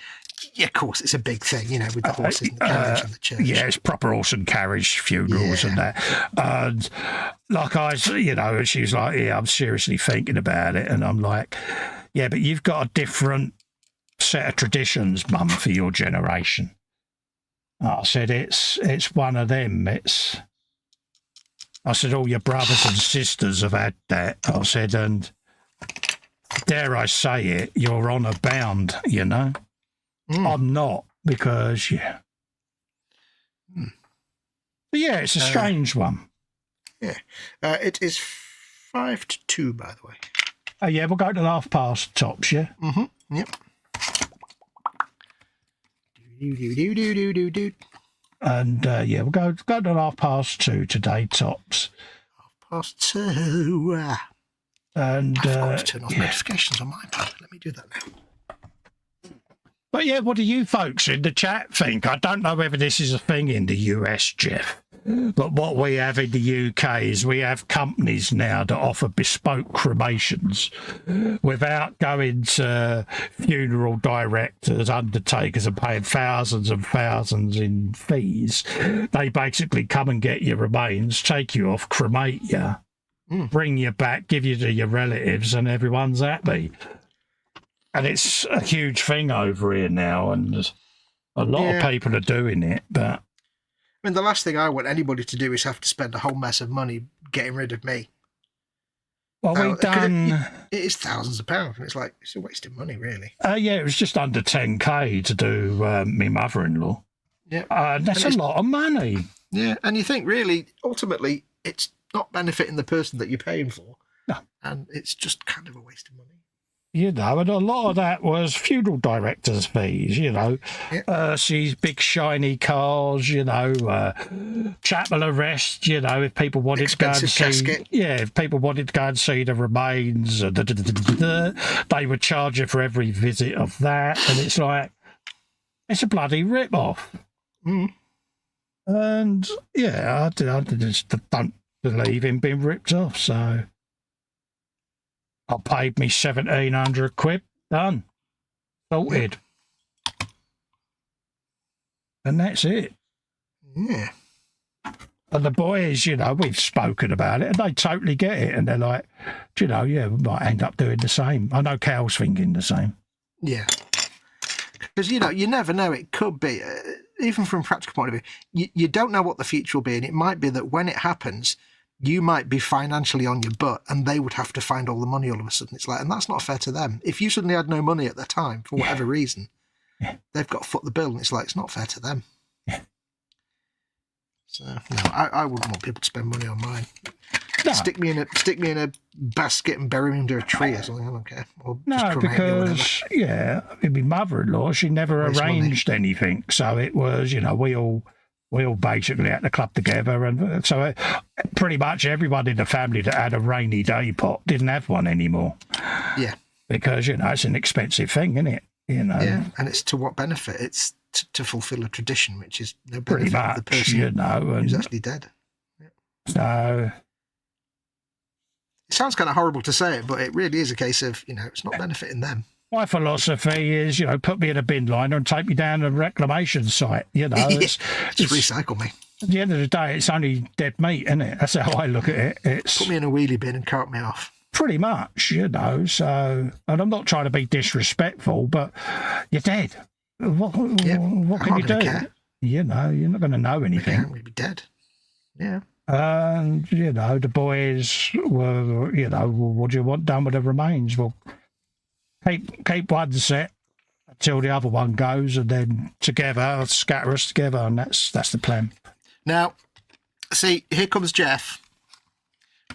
Yeah, of course, it's a big thing, with the horses and the carriage and the church. Yeah, it's proper horse and carriage funerals and that. And like she was like, yeah, I'm seriously thinking about it. And I'm like, yeah, but you've got a different set of traditions, Mum, for your generation. I said, it's one of them. I said, all your brothers and sisters have had that. I said, and dare I say it, you're honour bound, I'm not, because, But yeah, it's a strange one. Yeah. It is 5-2, by the way. Oh, yeah, we'll go to half-past tops, yeah? Mm-hmm, yep. Do. And, we'll go to 2:30 today, tops. 2:30. And, I forgot to turn off notifications on my pad. Let me do that now. But yeah, what do you folks in the chat think? I don't know whether this is a thing in the US, Jeff, but what we have in the UK is we have companies now that offer bespoke cremations without going to funeral directors, undertakers, and paying thousands and thousands in fees. They basically come and get your remains, take you off, cremate you, bring you back, give you to your relatives, and everyone's happy. And it's a huge thing over here now, and a lot of people are doing it. But I mean, the last thing I want anybody to do is have to spend a whole mess of money getting rid of me. Well, we've done... It is thousands of pounds, and it's like, it's a waste of money, really. Yeah, it was just under 10k to do my mother-in-law. Yeah. That's a lot of money. Yeah, and you think, really, ultimately, it's not benefiting the person that you're paying for. No. And it's just kind of a waste of money. And a lot of that was funeral directors' fees, She's big shiny cars, chapel arrest, if people wanted to go and see, casket. If people wanted to go and see the remains, they would charge you for every visit of that, and it's like, it's a bloody rip-off. And I just don't believe in being ripped off, so... I paid me 1,700 quid. Done. Sorted. And that's it. Yeah. And the boys, we've spoken about it, and they totally get it. And they're like, we might end up doing the same. I know Cal's thinking the same. Yeah. Because, you never know. It could be, even from a practical point of view, you don't know what the future will be. And it might be that when it happens... you might be financially on your butt and they would have to find all the money all of a sudden. It's like, and that's not fair to them. If you suddenly had no money at the time, for whatever reason, they've got to foot the bill, and it's like, it's not fair to them. So, no, I wouldn't want people to spend money on mine. No. Stick me in a basket and bury me under a tree or something, I don't care. Or no, because, my mother-in-law, she never arranged anything. So it was, we all basically had to club together, and so pretty much everyone in the family that had a rainy day pot didn't have one anymore. Yeah. Because, it's an expensive thing, isn't it? Yeah, and it's to what benefit? It's to fulfill a tradition, which is no benefit pretty much, of the person who's actually dead. Yeah. So... it sounds kind of horrible to say it, but it really is a case of, it's not benefiting them. My philosophy is, put me in a bin liner and take me down a reclamation site. It's recycle me. At the end of the day, it's only dead meat, isn't it? That's how I look at it. It's put me in a wheelie bin and cart me off. Pretty much, So, and I'm not trying to be disrespectful, but you're dead. What can you do? Care. You're not going to know anything. You'll be dead. Yeah. And the boys were, what do you want done with the remains? Well, keep one set until the other one goes, and then together scatter us together, and that's the plan. Now, see, here comes Jeff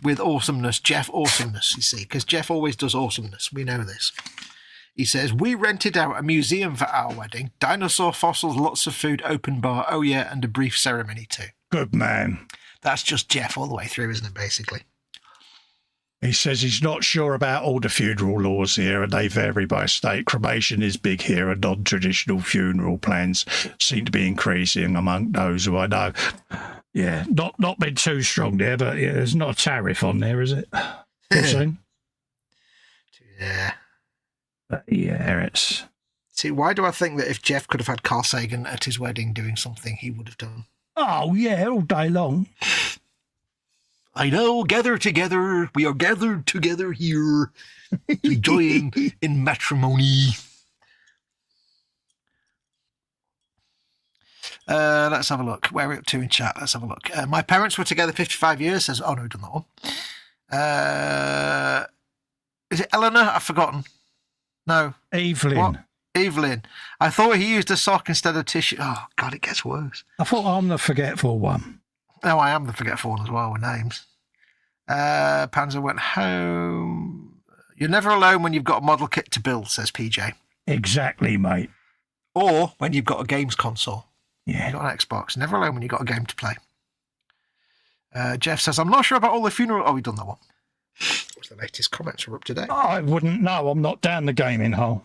with awesomeness. Jeff awesomeness, you see, because Jeff always does awesomeness. We know this. He says, we rented out a museum for our wedding. Dinosaur fossils, lots of food, open bar, oh yeah, and a brief ceremony too. Good man. That's just Jeff all the way through, isn't it, basically? He says he's not sure about all the funeral laws here, and they vary by state. Cremation is big here, and non-traditional funeral plans seem to be increasing among those who I know. Yeah, not been too strong there, but yeah, there's not a tariff on there, is it? Yeah. But yeah, it's... See, why do I think that if Jeff could have had Carl Sagan at his wedding doing something, he would have done? Oh, yeah, all day long. I know, gather together. We are gathered together here to join in matrimony. Let's have a look. Where are we up to in chat? Let's have a look. My parents were together 55 years. Says, oh no, we've done that one. Is it Eleanor? I've forgotten. No. Evelyn. What? Evelyn. I thought he used a sock instead of tissue. Oh, God, it gets worse. I thought I'm the forgetful one. No, I am the forgetful one as well with names. Panzer went home. You're never alone when you've got a model kit to build, says PJ. Exactly, mate. Or when you've got a games console. Yeah. You've got an Xbox. Never alone when you've got a game to play. Jeff says, I'm not sure about all the funeral... Oh, we've done that one. What's the latest comments are up to date? I wouldn't know. I'm not down the gaming hole.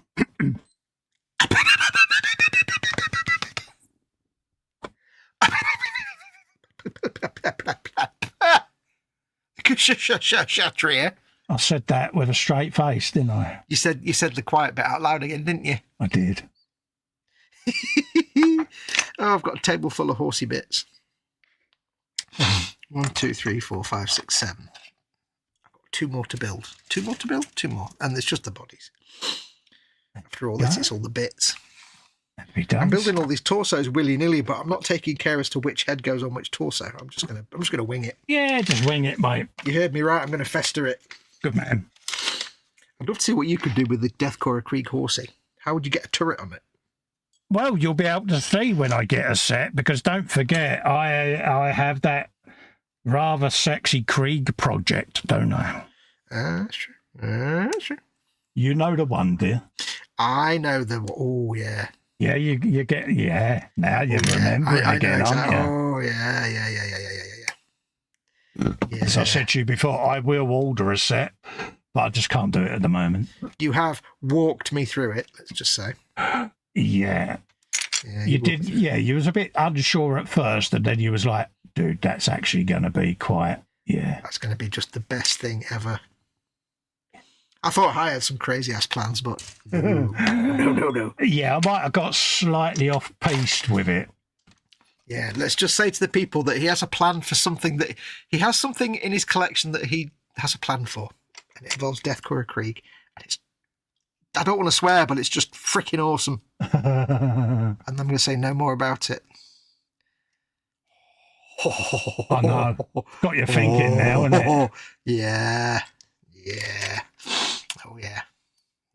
Shatria. I said that with a straight face, didn't I? You said the quiet bit out loud again, didn't you? I did. Oh, I've got a table full of horsey bits. 1, 2, 3, 4, 5, 6, 7. I've got 2 more to build. 2 more to build? 2 more. And it's just the bodies. After all this, it's all the bits. I'm building all these torsos willy-nilly, but I'm not taking care as to which head goes on which torso. I'm just gonna wing it. Yeah, just wing it, mate. You heard me right. I'm gonna fester it. Good man. I'd love to see what you could do with the Deathcore Creek horsey. How would you get a turret on it? Well, you'll be able to see when I get a set, because don't forget, I have that rather sexy Krieg project, don't I? That's true. That's true. You know the one, dear. I know the... Oh, yeah. Yeah, you get... Yeah, now you remember it again, aren't you? Oh, yeah. As I said to you before, I will order a set, but I just can't do it at the moment. You have walked me through it, let's just say. Yeah. You did, yeah, you was a bit unsure at first, and then you was like, dude, that's actually going to be quite, yeah. That's going to be just the best thing ever. I thought I had some crazy-ass plans, but no. Yeah, I might have got slightly off-piste with it. Yeah, let's just say to the people that he has a plan for something that... He has something in his collection that he has a plan for, and it involves Deathcore Krieg, and it's... I don't want to swear, but it's just freaking awesome. And I'm going to say no more about it. I know. Got you thinking now, isn't it? Yeah. Oh, yeah.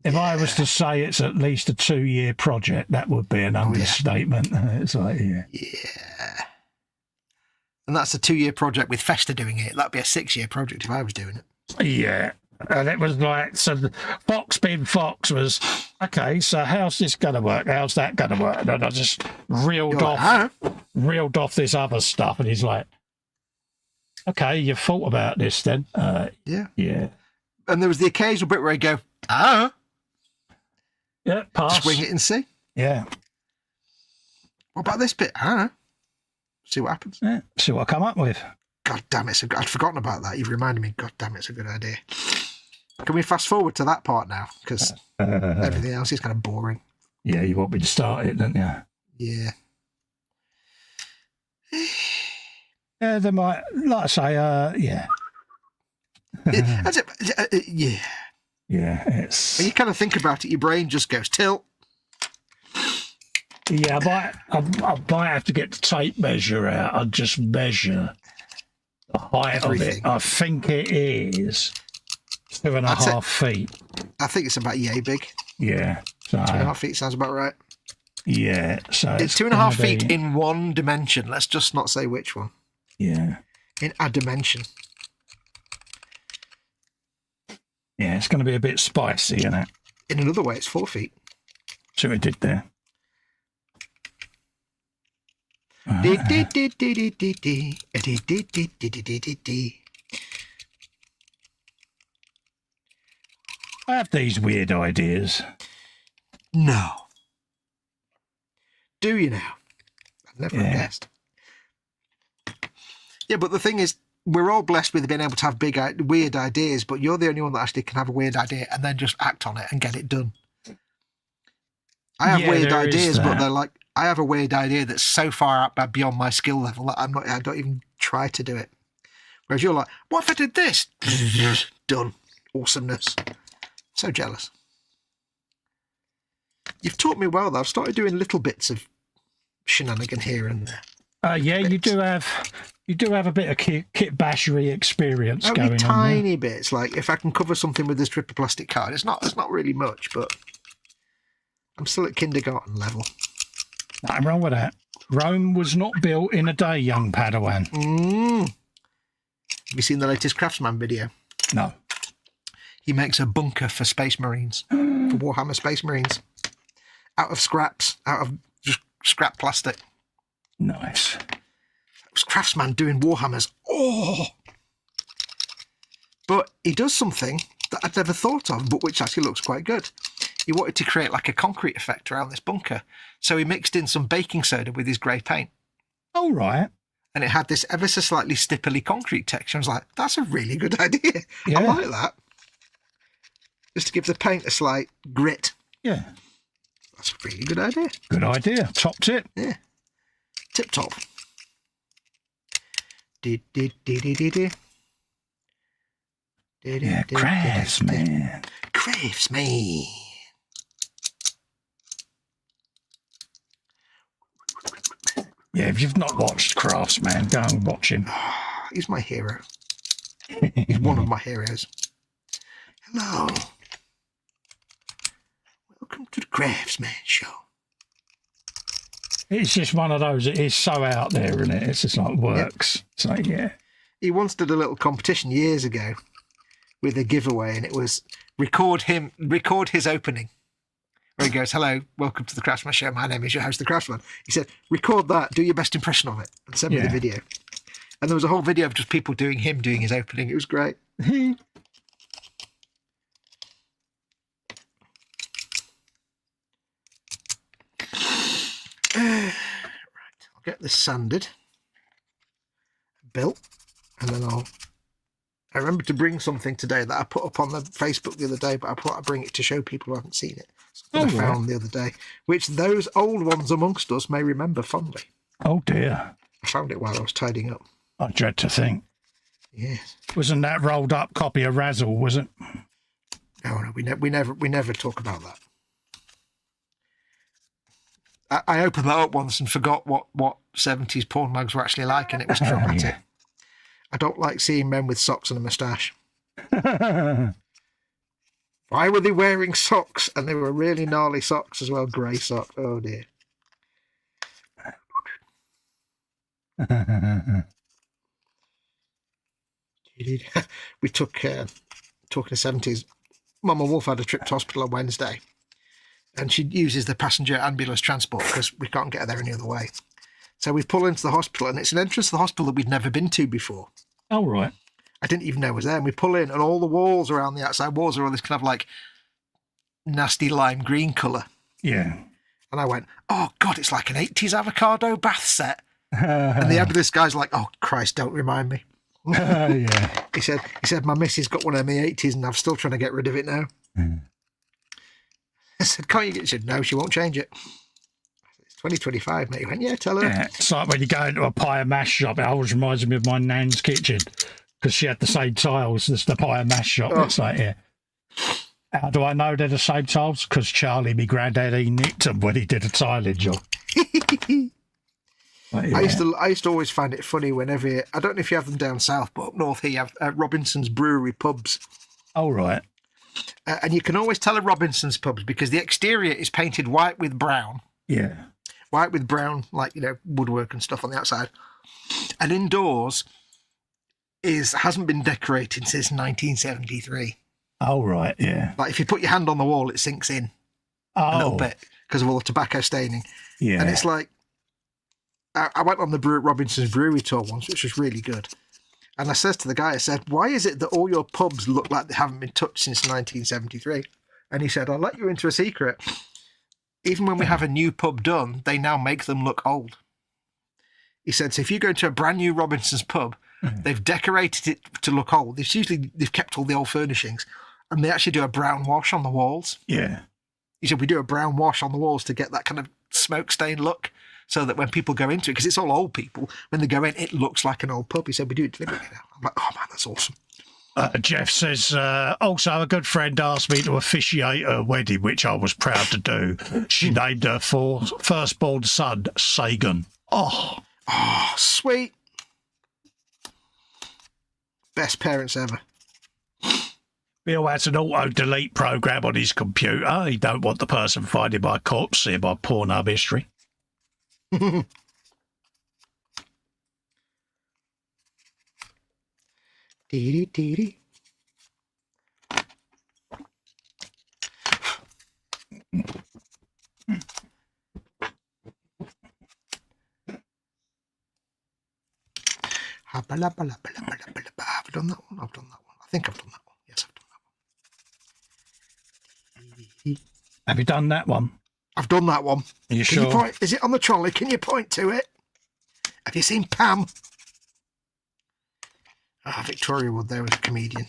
If I was to say it's at least a 2-year project, that would be an understatement. It's like, yeah. Yeah. And that's a 2-year project with Festa doing it. That'd be a 6-year project if I was doing it. Yeah. And it was like, so Fox being Fox was, okay, so how's this going to work? How's that going to work? And I just reeled off this other stuff. And he's like, okay, you thought about this then? Yeah. And there was the occasional bit where I go, yeah, pass. Just wing it and see. Yeah. What about this bit? See what happens. Yeah, see what I come up with. God damn it. I'd forgotten about that. You've reminded me. God damn it, it's a good idea. Can we fast forward to that part now? Because everything else is kind of boring. Yeah, you want me to start it, don't you? Yeah. Yeah, they might, like I say, yeah. Yeah. Yeah, it's... When you kind of think about it, your brain just goes tilt. Yeah, I might have to get the tape measure out. I'll just measure the height of it. I think it is 2.5 feet. I think it's about yay big. Yeah. So, 2.5 feet sounds about right. Yeah. So it's 2.5 feet in one dimension. Let's just not say which one. Yeah. In a dimension. Yeah, it's going to be a bit spicy, isn't it? In another way, it's 4 feet. See what it did there. I have these weird ideas. No. Do you now? I've never guessed. Yeah, but the thing is, we're all blessed with being able to have big, weird ideas, but you're the only one that actually can have a weird idea and then just act on it and get it done. I have weird ideas, but they're like, I have a weird idea that's so far out beyond my skill level that I don't even try to do it. Whereas you're like, what if I did this? Done. Awesomeness. So jealous. You've taught me well, though. I've started doing little bits of shenanigan here and there. Yeah, you do have a bit of kit bashery experience going on. Tiny bits, like if I can cover something with this triple plastic card. It's not really much, but I'm still at kindergarten level. Nothing wrong with that. Rome was not built in a day, young Padawan. Have you seen the latest Craftsman video? No. He makes a bunker for Space Marines, for Warhammer Space Marines, out of scraps, out of just scrap plastic. Nice. It was Craftsman doing Warhammers. Oh! But he does something that I'd never thought of, but which actually looks quite good. He wanted to create like a concrete effect around this bunker. So he mixed in some baking soda with his grey paint. Oh, right. And it had this ever so slightly stipply concrete texture. I was like, that's a really good idea. Yeah. I like that. Just to give the paint a slight grit. Yeah. That's a really good idea. Good idea. Top tip. Yeah. Tip top. Yeah, craftsman. Craftsman. Yeah, if you've not watched Craftsman, go and watch him. He's my hero. He's one of my heroes. Hello. Welcome to the Craftsman Show. It's just one of those, it is so out there, isn't it? It's just like works. Yeah. So, yeah. He once did a little competition years ago with a giveaway, and it was record his opening. Where he goes, hello, welcome to the Craftsman Show. My name is your host, the Craftsman. He said, record that, do your best impression of it, and send me the video. And there was a whole video of just people doing his opening. It was great. Right, I'll get this sanded, built, and then I remember to bring something today that I put up on the Facebook the other day, but I thought I'd bring it to show people who haven't seen it. I found the other day, which those old ones amongst us may remember fondly. Oh dear. I found it while I was tidying up. I dread to think. Yes. Wasn't that rolled up copy of Razzle, was it? No, we never talk about that. I opened that up once and forgot what 70s porn mags were actually like, and it was traumatic. Yeah. I don't like seeing men with socks and a moustache. Why were they wearing socks? And they were really gnarly socks as well, grey socks. Oh dear. We took, talking to 70s, Mama Wolf had a trip to hospital on Wednesday, and she uses the passenger ambulance transport because we can't get her there any other way. So we pull into the hospital, and it's an entrance to the hospital that we'd never been to before. Oh, right. I didn't even know it was there. And we pull in, and all the walls around the outside walls are all this kind of like nasty lime green colour. Yeah. And I went, oh, God, it's like an 80s avocado bath set. And the ambulance guy's like, oh, Christ, don't remind me. Yeah. He said, my missus got one of them in the 80s, and I'm still trying to get rid of it now. I said, can't you get it? She said, no, she won't change it. It's 2025, mate. He went, yeah, tell her. Yeah, it's like when you go into a pie and mash shop. It always reminds me of my nan's kitchen because she had the same tiles as the pie and mash shop. Oh. It's like, yeah. How do I know they're the same tiles? Because Charlie, my granddad, he nicked them when he did a tiling job. But, yeah. I used to always find it funny whenever, I don't know if you have them down south, but up north here you have Robinson's Brewery pubs. Oh, right. And you can always tell a Robinson's pubs because the exterior is painted white with brown. Yeah. White with brown, like, woodwork and stuff on the outside. And indoors hasn't been decorated since 1973. Oh, right, yeah. Like, if you put your hand on the wall, it sinks in a little bit because of all the tobacco staining. Yeah. And it's like, I went on the Robinson's Brewery tour once, which was really good. And I says to the guy, I said, why is it that all your pubs look like they haven't been touched since 1973? And he said, I'll let you into a secret. Even when we have a new pub done, they now make them look old. He said, so if you go to a brand new Robinson's pub, they've decorated it to look old. They've kept all the old furnishings, and they actually do a brown wash on the walls. Yeah. He said, we do a brown wash on the walls to get that kind of smoke stain look, so that when people go into it, because it's all old people, when they go in, it looks like an old pub. He said, we do it deliberately now. I'm like, oh man, that's awesome. Jeff says, also a good friend asked me to officiate her wedding, which I was proud to do. She named her firstborn son, Sagan. Oh, sweet. Best parents ever. Bill has an auto-delete program on his computer. He don't want the person finding my corpse seeing my Pornhub history. Dee-dee-dee-dee. Have I done that one? I've done that one. I think I've done that one. Yes, I've done that one. Have you done that one? I've done that one. Are you sure? Is it on the trolley? Can you point to it? Have you seen Pam? Victoria Wood there was a comedian.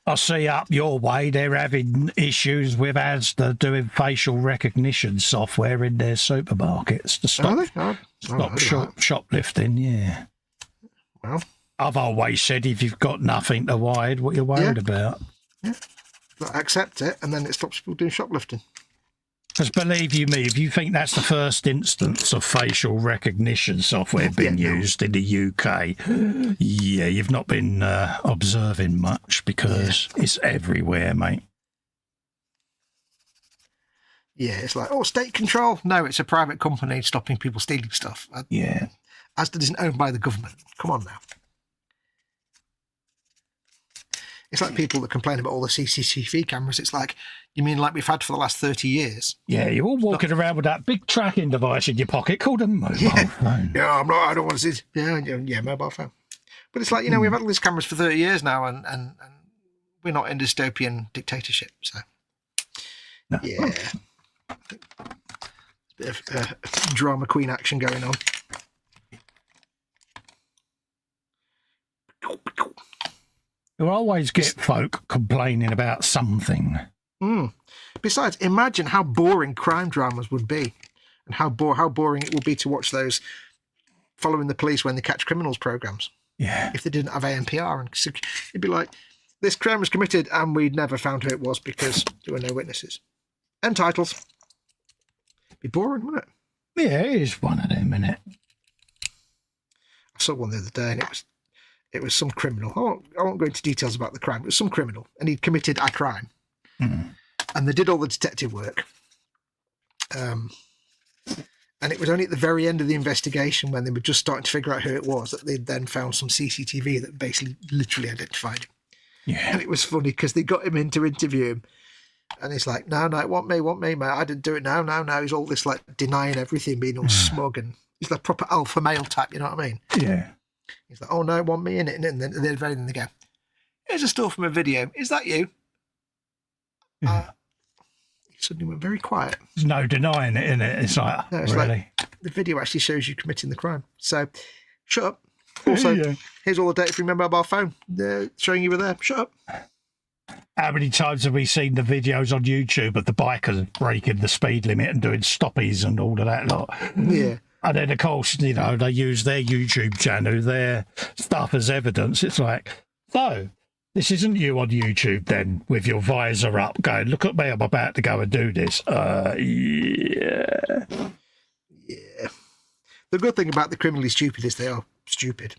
I see up your way they're having issues with Asda doing facial recognition software in their supermarkets to stop shoplifting, yeah. Well, I've always said if you've got nothing to hide, what you're worried about. Yeah. But accept it, and then it stops people doing shoplifting. Because believe you me, if you think that's the first instance of facial recognition software being used in the UK, yeah, you've not been observing much because it's everywhere, mate. Yeah, it's like, oh, state control. No, it's a private company stopping people stealing stuff. Yeah. Asda isn't owned by the government. Come on now. It's like people that complain about all the CCTV cameras. It's like, you mean like we've had for the last 30 years? Yeah, you're all walking around with that big tracking device in your pocket called a mobile phone. Yeah, I don't want to see. Yeah, mobile phone. But it's like, you know, we've had all these cameras for 30 years now, and we're not in dystopian dictatorship. So, no. Yeah. A bit of drama queen action going on. You always get folk complaining about something. Besides, imagine how boring crime dramas would be, and how boring it would be to watch those following the police when they catch criminals programs. Yeah. If they didn't have ANPR, and it'd be like, this crime was committed and we never found who it was because there were no witnesses. End titles. Be boring, wouldn't it? Yeah, it is one of them, innit? I saw one the other day, and it was some criminal. I won't go into details about the crime. It was some criminal, and he'd committed a crime. And they did all the detective work. And it was only at the very end of the investigation, when they were just starting to figure out who it was, that they'd then found some CCTV that basically literally identified him. Yeah. And it was funny because they got him in to interview him. And he's like, no, it wasn't me, mate. I didn't do it. No. He's all this, like, denying everything, being all smug. And he's like proper alpha male type, you know what I mean? Yeah. He's like, oh, no, it wasn't me in it. And then they go, here's a still from a video. Is that you? Yeah. He suddenly went very quiet. There's no denying it, innit? It's like, no, it's really? Like, the video actually shows you committing the crime. So, shut up. Also, here's all the data from your mobile phone showing you were there. Shut up. How many times have we seen the videos on YouTube of the bikers breaking the speed limit and doing stoppies and all of that lot? Yeah. And then, of course, you know, they use their YouTube channel, their stuff as evidence. It's like, so, this isn't you on YouTube then, with your visor up, going, look at me, I'm about to go and do this. Yeah. Yeah. The good thing about the criminally stupid is they are stupid.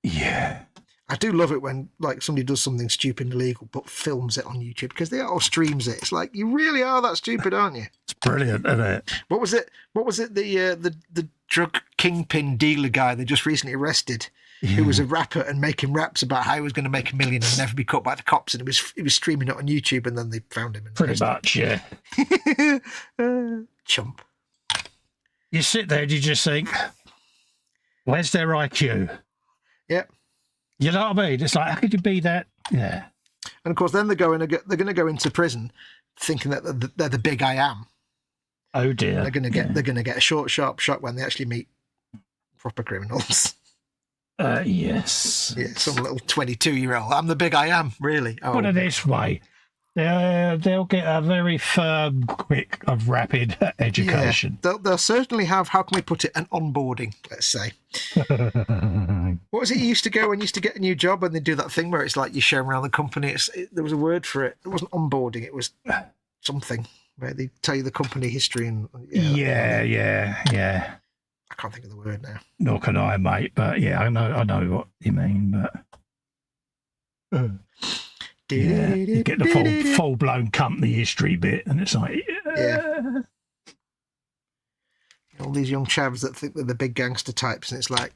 Yeah. I do love it when, like, somebody does something stupid and illegal but films it on YouTube, because they all streams it. It's like, you really are that stupid, aren't you? It's brilliant, isn't it? What was it? The drug kingpin dealer guy they just recently arrested, who was a rapper and making raps about how he was going to make $1 million and never be caught by the cops, and he was streaming it on YouTube, and then they found him. And pretty much, yeah. Chump. You sit there and you just think, where's their IQ? Yep. You know what I mean? It's like, how could you be that? Yeah. And of course, then they're going to go into prison, thinking that they're the big I am. Oh dear. They're going to get a short, sharp shock when they actually meet proper criminals. Yes. Yeah, some little 22-year-old. I'm the big I am, really. Oh, put it this way. They'll get a very firm, quick, and rapid education. Yeah, they'll certainly have, how can we put it, an onboarding, let's say. What was it you used to go when you used to get a new job and they do that thing where it's like you show them around the company? There was a word for it. It wasn't onboarding. It was something where they tell you the company history. And Yeah. I can't think of the word now. Nor can I, mate. But yeah, I know what you mean. But you get the full blown company history bit, and it's like all these young chavs that think they're the big gangster types, and it's like,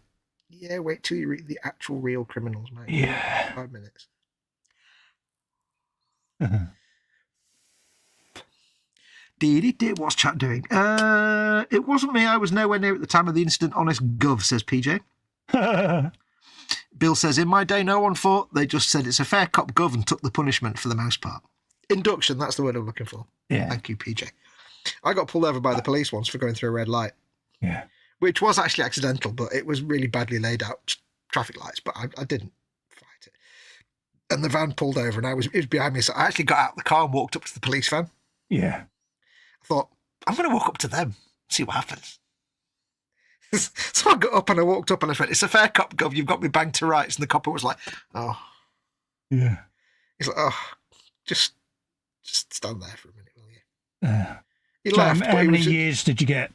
wait till you read the actual real criminals, mate. Yeah. 5 minutes. What's chat doing? It wasn't me. I was nowhere near at the time of the incident. Honest gov, says PJ. Bill says, in my day, no one fought. They just said it's a fair cop gov and took the punishment for the most part. Induction, that's the word I'm looking for. Yeah. Thank you, PJ. I got pulled over by the police once for going through a red light. Yeah. Which was actually accidental, but it was really badly laid out traffic lights, but I didn't fight it. And the van pulled over and it was behind me, so I actually got out of the car and walked up to the police van. Yeah. I thought, I'm going to walk up to them, see what happens. So I got up and I walked up and I said, it's a fair cop, gov, you've got me banged to rights. And the copper was like, oh. Yeah. He's like, oh, just stand there for a minute, will you? He so laughed. How many years did you get?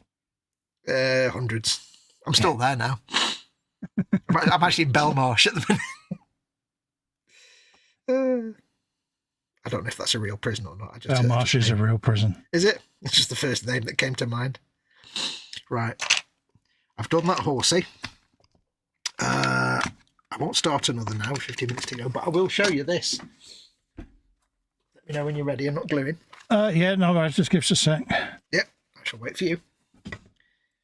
Hundreds. I'm still there now. I'm actually in Belmarsh at the minute. I don't know if that's a real prison or not. Belmarsh is a real prison. Is it? It's just the first name that came to mind. Right. I've done that horsey. I won't start another now, 15 minutes to go, but I will show you this. Let me know when you're ready. I'm not gluing. Yeah, no, just give us a sec. Yep, I shall wait for you.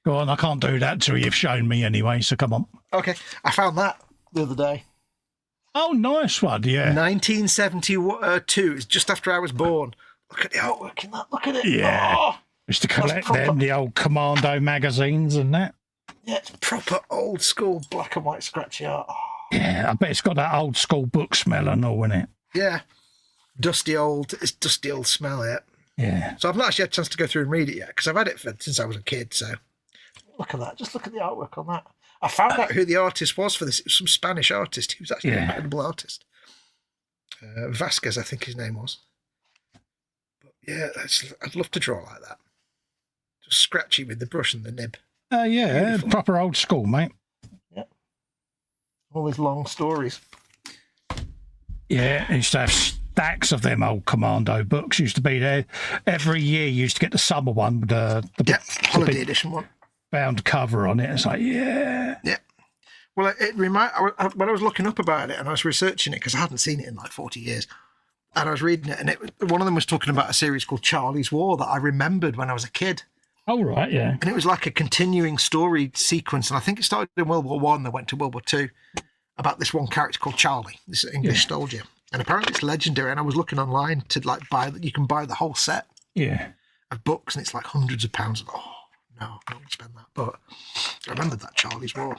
Go on, I can't do that until you've shown me anyway, so come on. Okay, I found that the other day. Oh, nice one, yeah. 1972, it's just after I was born. Look at the artwork in that, look at it. Yeah, oh, used to collect them, the old Commando magazines and that. Yeah, it's proper old school black and white scratchy art. Oh. Yeah, I bet it's got that old school book smell and all, isn't it? Yeah, dusty old smell, yeah. Yeah. So I've not actually had a chance to go through and read it yet, because I've had it since I was a kid, so. Look at that, just look at the artwork on that. I found out who the artist was for this. It was some Spanish artist. He was actually an incredible artist. Vasquez, I think his name was. But yeah, I'd love to draw like that. Just scratchy with the brush and the nib. Yeah, beautiful. Proper old school, mate. Yeah. All these long stories. Yeah, I used to have stacks of them old Commando books. Used to be there every year. You used to get the summer one with the holiday edition one. Bound cover on it. It's like, yeah. Well, when I was looking up about it and I was researching it, because I hadn't seen it in like 40 years, and I was reading it, and one of them was talking about a series called Charlie's War that I remembered when I was a kid. Oh, right, yeah. And it was like a continuing story sequence, and I think it started in World War One, then went to World War Two, about this one character called Charlie, this English soldier. And apparently it's legendary, and I was looking online to like you can buy the whole set of books, and it's like hundreds of pounds. Oh, no, I don't want to spend that. But I remembered that Charlie's War.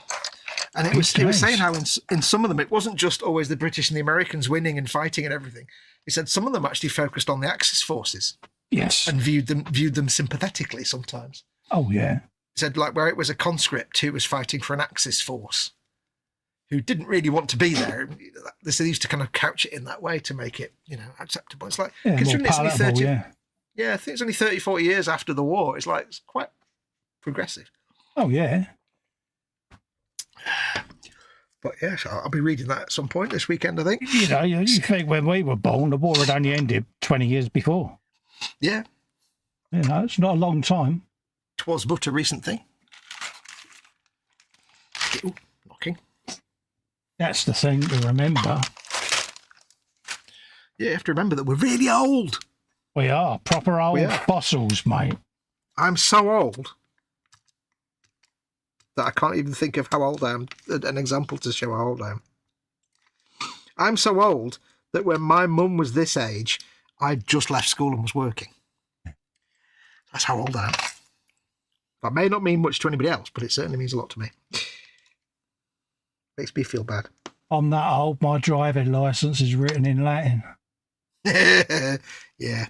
And it was saying how in some of them, it wasn't just always the British and the Americans winning and fighting and everything. He said some of them actually focused on the Axis forces. Yes. And viewed them sympathetically sometimes. Oh, yeah. He said, like, where it was a conscript who was fighting for an Axis force, who didn't really want to be there. They used to kind of couch it in that way to make it, acceptable. It's like, considering it's only 30, I think it's only 30, 40 years after the war. It's like, it's quite progressive. Oh, yeah. But yeah, so I'll be reading that at some point this weekend, I think. You think when we were born, the war had only ended 20 years before. Yeah. It's not a long time. 'Twas but a recent thing. Ooh, knocking. That's the thing to remember. Yeah, you have to remember that we're really old. We are. Proper old fossils, mate. I'm so old that I can't even think of how old I am. An example to show how old I am. I'm so old that when my mum was this age, I'd just left school and was working. That's how old I am. That may not mean much to anybody else, but it certainly means a lot to me. Makes me feel bad. I'm that old, my driving licence is written in Latin. Yeah.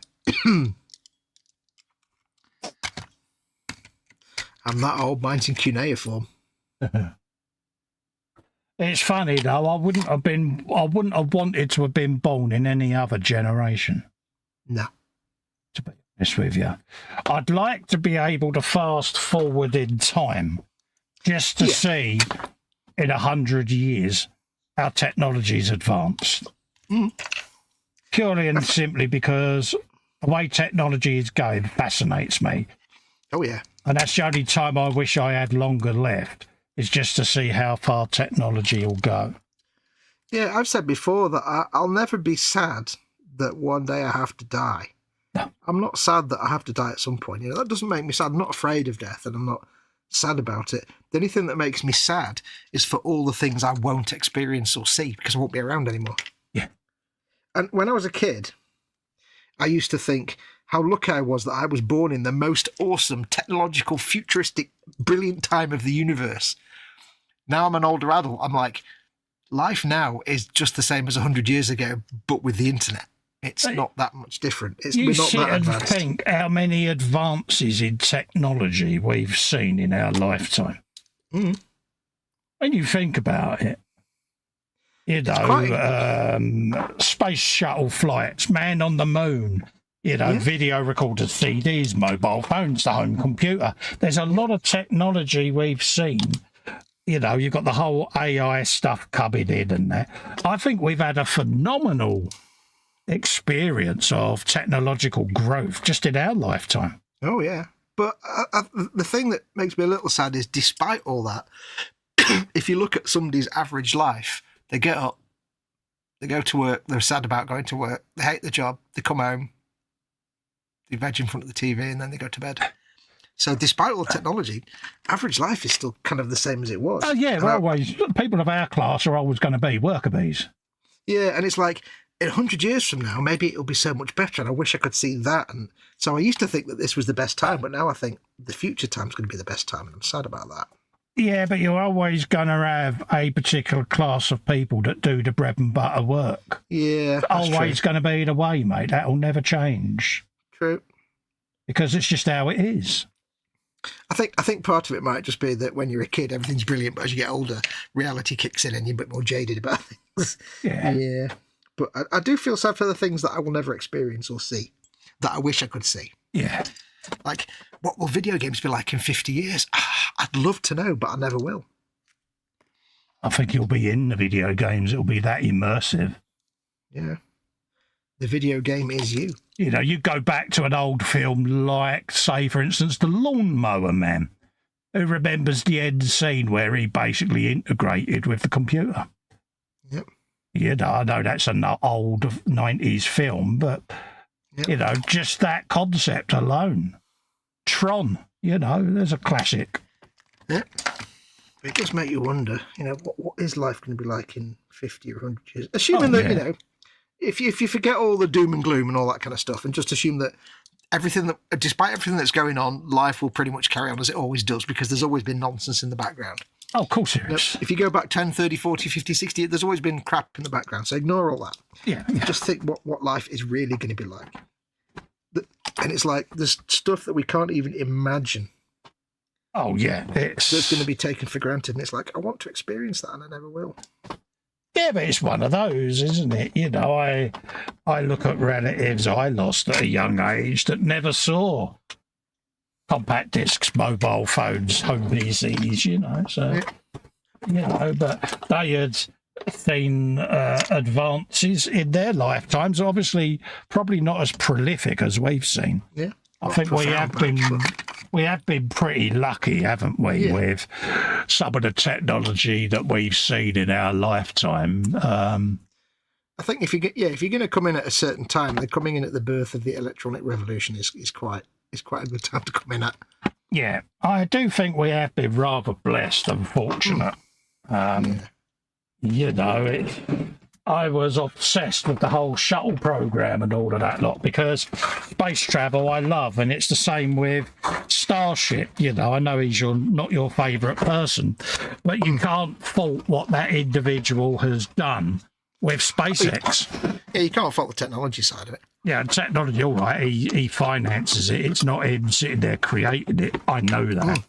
I'm that old, mine's in cuneiform. It's funny though, I wouldn't have wanted to have been born in any other generation. No. To be honest with you. I'd like to be able to fast forward in time just to see in 100 years how technology's advanced. Purely and simply because the way technology is going fascinates me. Oh, yeah. And that's the only time I wish I had longer left, is just to see how far technology will go. Yeah, I've said before that I'll never be sad that one day I have to die. No. I'm not sad that I have to die at some point. You know, that doesn't make me sad. I'm not afraid of death, and I'm not sad about it. The only thing that makes me sad is for all the things I won't experience or see because I won't be around anymore. Yeah. And when I was a kid, I used to think how lucky I was that I was born in the most awesome, technological, futuristic, brilliant time of the universe. Now I'm an older adult. I'm like, life now is just the same as 100 years ago, but with the internet. It's not that much different. We're not that advanced. Think how many advances in technology we've seen in our lifetime. Mm. When you think about it, you know, space shuttle flights, man on the moon, you know, video recorders, CDs, mobile phones, the home computer. There's a lot of technology we've seen. You know, you've got the whole AI stuff coming in and that. I think we've had a phenomenal experience of technological growth just in our lifetime. Oh, yeah. But the thing that makes me a little sad is despite all that, if you look at somebody's average life, they get up, they go to work, they're sad about going to work, they hate the job, they come home, they veg in front of the TV, and then they go to bed. So despite all the technology, average life is still kind of the same as it was. Oh, yeah, well, always. People of our class are always going to be worker bees. Yeah, and it's like, in 100 years from now, maybe it'll be so much better, and I wish I could see that. And so I used to think that this was the best time, but now I think the future time's going to be the best time, and I'm sad about that. Yeah, but you're always going to have a particular class of people that do the bread and butter work. Yeah, that's always going to be the way, mate. That'll never change. True. Because it's just how it is. I think part of it might just be that when you're a kid, everything's brilliant, but as you get older, reality kicks in and you're a bit more jaded about things. Yeah. But I do feel sad for the things that I will never experience or see, that I wish I could see. Yeah. Like, what will video games be like in 50 years? I'd love to know, but I never will. I think you'll be in the video games. It'll be that immersive. Yeah. The video game is you. You know, you go back to an old film like, say, for instance, The Lawnmower Man. Who remembers the end scene where he basically integrated with the computer? Yep. You know, I know that's an old 90s film, but, you know, just that concept alone. Tron, you know, there's a classic. Yeah. It does make you wonder, you know, what is life going to be like in 50 or 100 years? Assuming that, you know, if you forget all the doom and gloom and all that kind of stuff and just assume that despite everything that's going on, life will pretty much carry on as it always does because there's always been nonsense in the background. Oh, of course there is. If you go back 10, 30, 40, 50, 60, there's always been crap in the background. So ignore all that. Yeah. Just think what life is really going to be like. And it's like there's stuff that we can't even imagine. Oh, yeah. That's going to be taken for granted. And it's like, I want to experience that and I never will. Yeah, but it's one of those, isn't it? You know, I look at relatives I lost at a young age that never saw compact discs, mobile phones, home PCs, you know. So, you know, but they had seen advances in their lifetimes, obviously probably not as prolific as we've seen. Yeah. I think we have been pretty lucky, haven't we, with some of the technology that we've seen in our lifetime. I think if you're going to come in at a certain time, then coming in at the birth of the electronic revolution is quite a good time to come in at. Yeah, I do think we have been rather blessed and fortunate. You know, I was obsessed with the whole shuttle program and all of that lot, because space travel I love, and it's the same with Starship. You know, I know he's not your favourite person, but you can't fault what that individual has done with SpaceX. Yeah, you can't fault the technology side of it. Yeah, technology, all right, he finances it. It's not him sitting there creating it. I know that.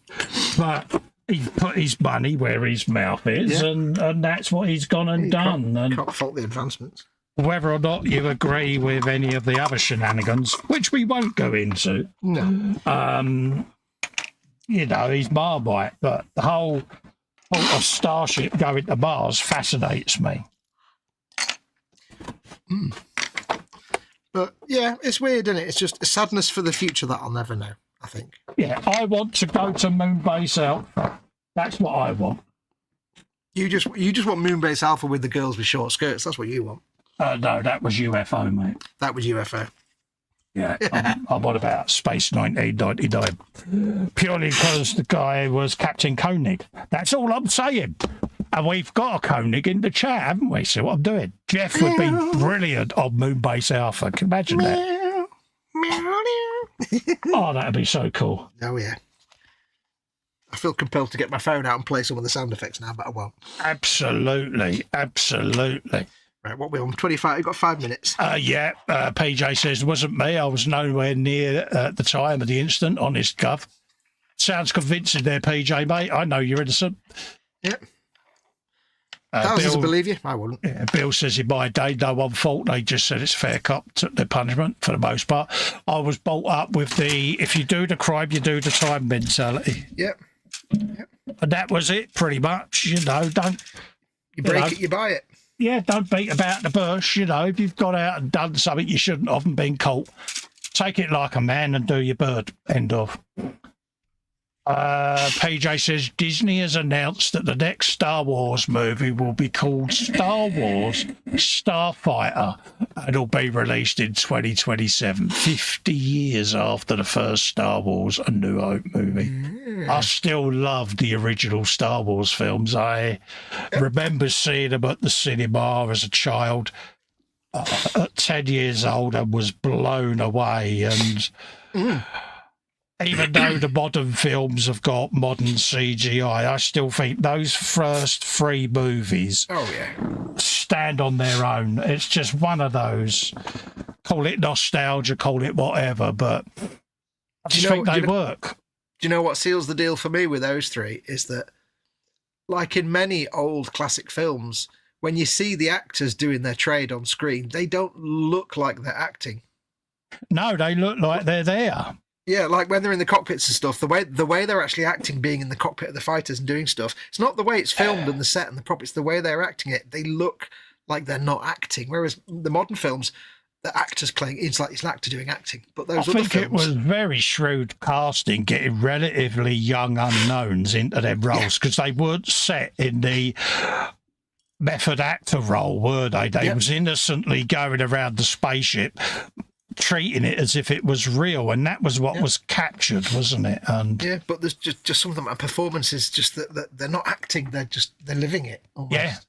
But he's put his money where his mouth is, and that's what he's gone and done. And can't fault the advancements. Whether or not you agree with any of the other shenanigans, which we won't go into, no. You know, he's Marmite, but the whole thought of Starship going to Mars fascinates me. But yeah, it's weird, isn't it? It's just a sadness for the future that I'll never know, I think. Yeah, I want to go to Moonbase Alpha. That's what I want. You just want Moonbase Alpha with the girls with short skirts. That's what you want. No, that was UFO, mate. That was UFO. Yeah, I'm on about Space 1999. Purely because the guy was Captain Koenig. That's all I'm saying. And we've got a Koenig in the chat, haven't we? See what I'm doing? Jeff would be brilliant on Moonbase Alpha. Can you imagine that? Oh, that'd be so cool. Oh, yeah. I feel compelled to get my phone out and play some of the sound effects now, but I won't. Absolutely. Absolutely. Right, what are we on? 25? You've got 5 minutes. Yeah. PJ says, it wasn't me. I was nowhere near at the time of the incident. Honest gov. Sounds convincing there, PJ, mate. I know you're innocent. Yep. Thousands to believe you. I wouldn't. Yeah, Bill says in my day, no one fault. They just said it's fair cop, took their punishment for the most part. I was brought up with the if you do the crime, you do the time mentality. Yep. And that was it, pretty much. You know, don't you break it, you buy it. Yeah, don't beat about the bush. You know, if you've gone out and done something you shouldn't have and been caught, take it like a man and do your bird. End of. PJ says Disney has announced that the next Star Wars movie will be called Star Wars Starfighter and it'll be released in 2027, 50 years after the first Star Wars A New Hope movie. I still love the original Star Wars films. I remember seeing them at the cinema as a child at 10 years old and was blown away. And even though the modern films have got modern CGI, I still think those first 3 movies stand on their own. It's just one of those. Call it nostalgia, call it whatever, but I just think they work. Do you know what seals the deal for me with those 3? Is that, like in many old classic films, when you see the actors doing their trade on screen, they don't look like they're acting. No, they look like they're there. Yeah, like when they're in the cockpits and stuff, the way they're actually acting, being in the cockpit of the fighters and doing stuff, it's not the way it's filmed and the set and the prop, it's the way they're acting it. They look like they're not acting. Whereas the modern films, the actor's playing, it's like it's an actor doing acting. But those other films, it was very shrewd casting, getting relatively young unknowns into their roles, because they weren't set in the method actor role, were they? They was innocently going around the spaceship, treating it as if it was real, and that was what was captured, wasn't it? And but there's just some of them performances, just that they're not acting, they're living it almost.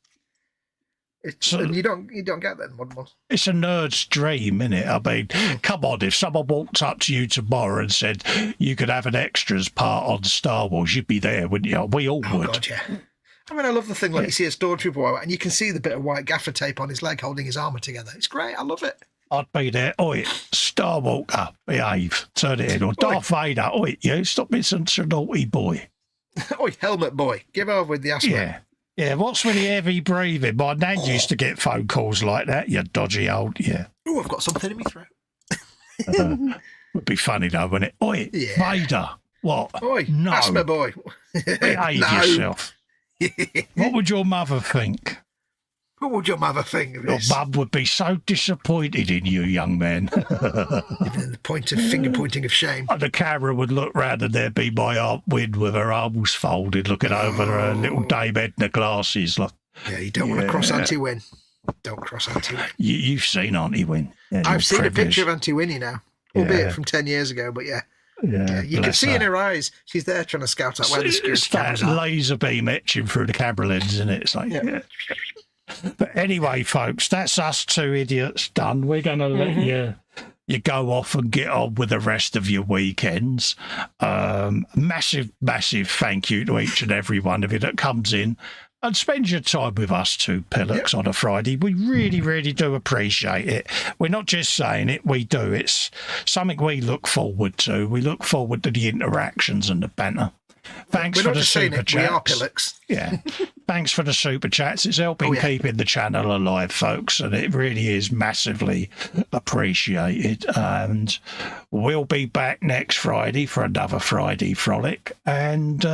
And you don't get that in modern ones. It's a nerd's dream, isn't it? I mean, come on, if someone walked up to you tomorrow and said you could have an extras part on Star Wars, you'd be there, wouldn't you? We all would. God, yeah. I mean, I love the thing, like you see a stormtrooper and you can see the bit of white gaffer tape on his leg holding his armour together. It's great, I love it. I'd be there. Oi, Star Walker, behave. Turn it in. Or Darth Vader, oi, you stop being such a naughty boy. Oi, helmet boy, give over with the asthma. Yeah, what's with the heavy breathing? My nan used to get phone calls like that, you dodgy old, Oh, I've got something in my throat. Would be funny though, wouldn't it? Oi, Vader, what? Oi, no. asthma boy. Behave yourself. What would your mother think? What would your mother think of Your this? mum would be so disappointed in you, young man. Even in the finger pointing of shame. And the camera would look round and there'd be my Aunt Win with her arms folded, looking over her little Dame Edna glasses. Like, yeah, you don't want to cross Auntie Win. Don't cross Auntie Win. You've seen Auntie Win. Yeah, I've seen a picture of Auntie Winnie now, albeit from 10 years ago, but you can see in her eyes, she's there trying to scout out where the security cameras are. Laser beam etching through the camera lens, isn't it? It's like, But anyway, folks, that's us two idiots done. We're going to let you go off and get on with the rest of your weekends. Massive thank you to each and every one of you that comes in and spends your time with us two pillocks on a Friday. We really do appreciate it. We're not just saying it, we do. It's something we look forward to. We look forward to the interactions and the banter. Thanks for the super chats. We are pillocks. Yeah. Thanks for the super chats. It's helping keeping the channel alive, folks, and it really is massively appreciated. And we'll be back next Friday for another Friday Frolic. And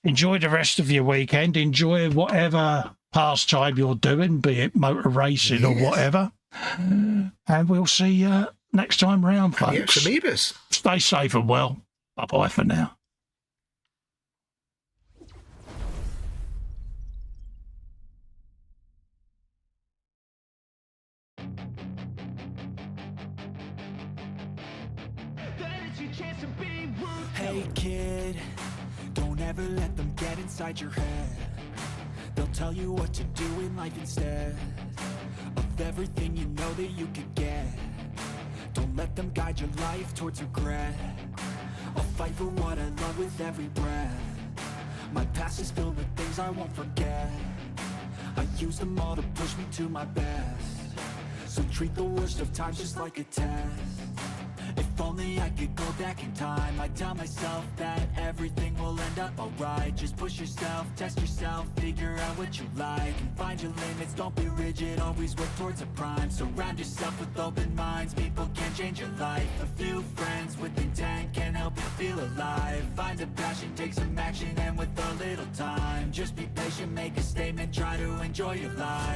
enjoy the rest of your weekend. Enjoy whatever pastime you're doing, be it motor racing or whatever. And we'll see you next time round, folks. Stay safe and well. Bye-bye for now. Hey kid, don't ever let them get inside your head. They'll tell you what to do in life instead of everything you know that you could get. Don't let them guide your life towards regret. I'll fight for what I love with every breath. My past is filled with things I won't forget. I use them all to push me to my best. So treat the worst of times just like a test. If only I could go back in time, I'd tell myself that everything will end up alright. Just push yourself, test yourself, figure out what you like, and find your limits, don't be rigid, always work towards a prime. Surround yourself with open minds, people can change your life. A few friends with intent can help you feel alive. Find a passion, take some action, and with a little time, just be patient, make a statement, try to enjoy your life.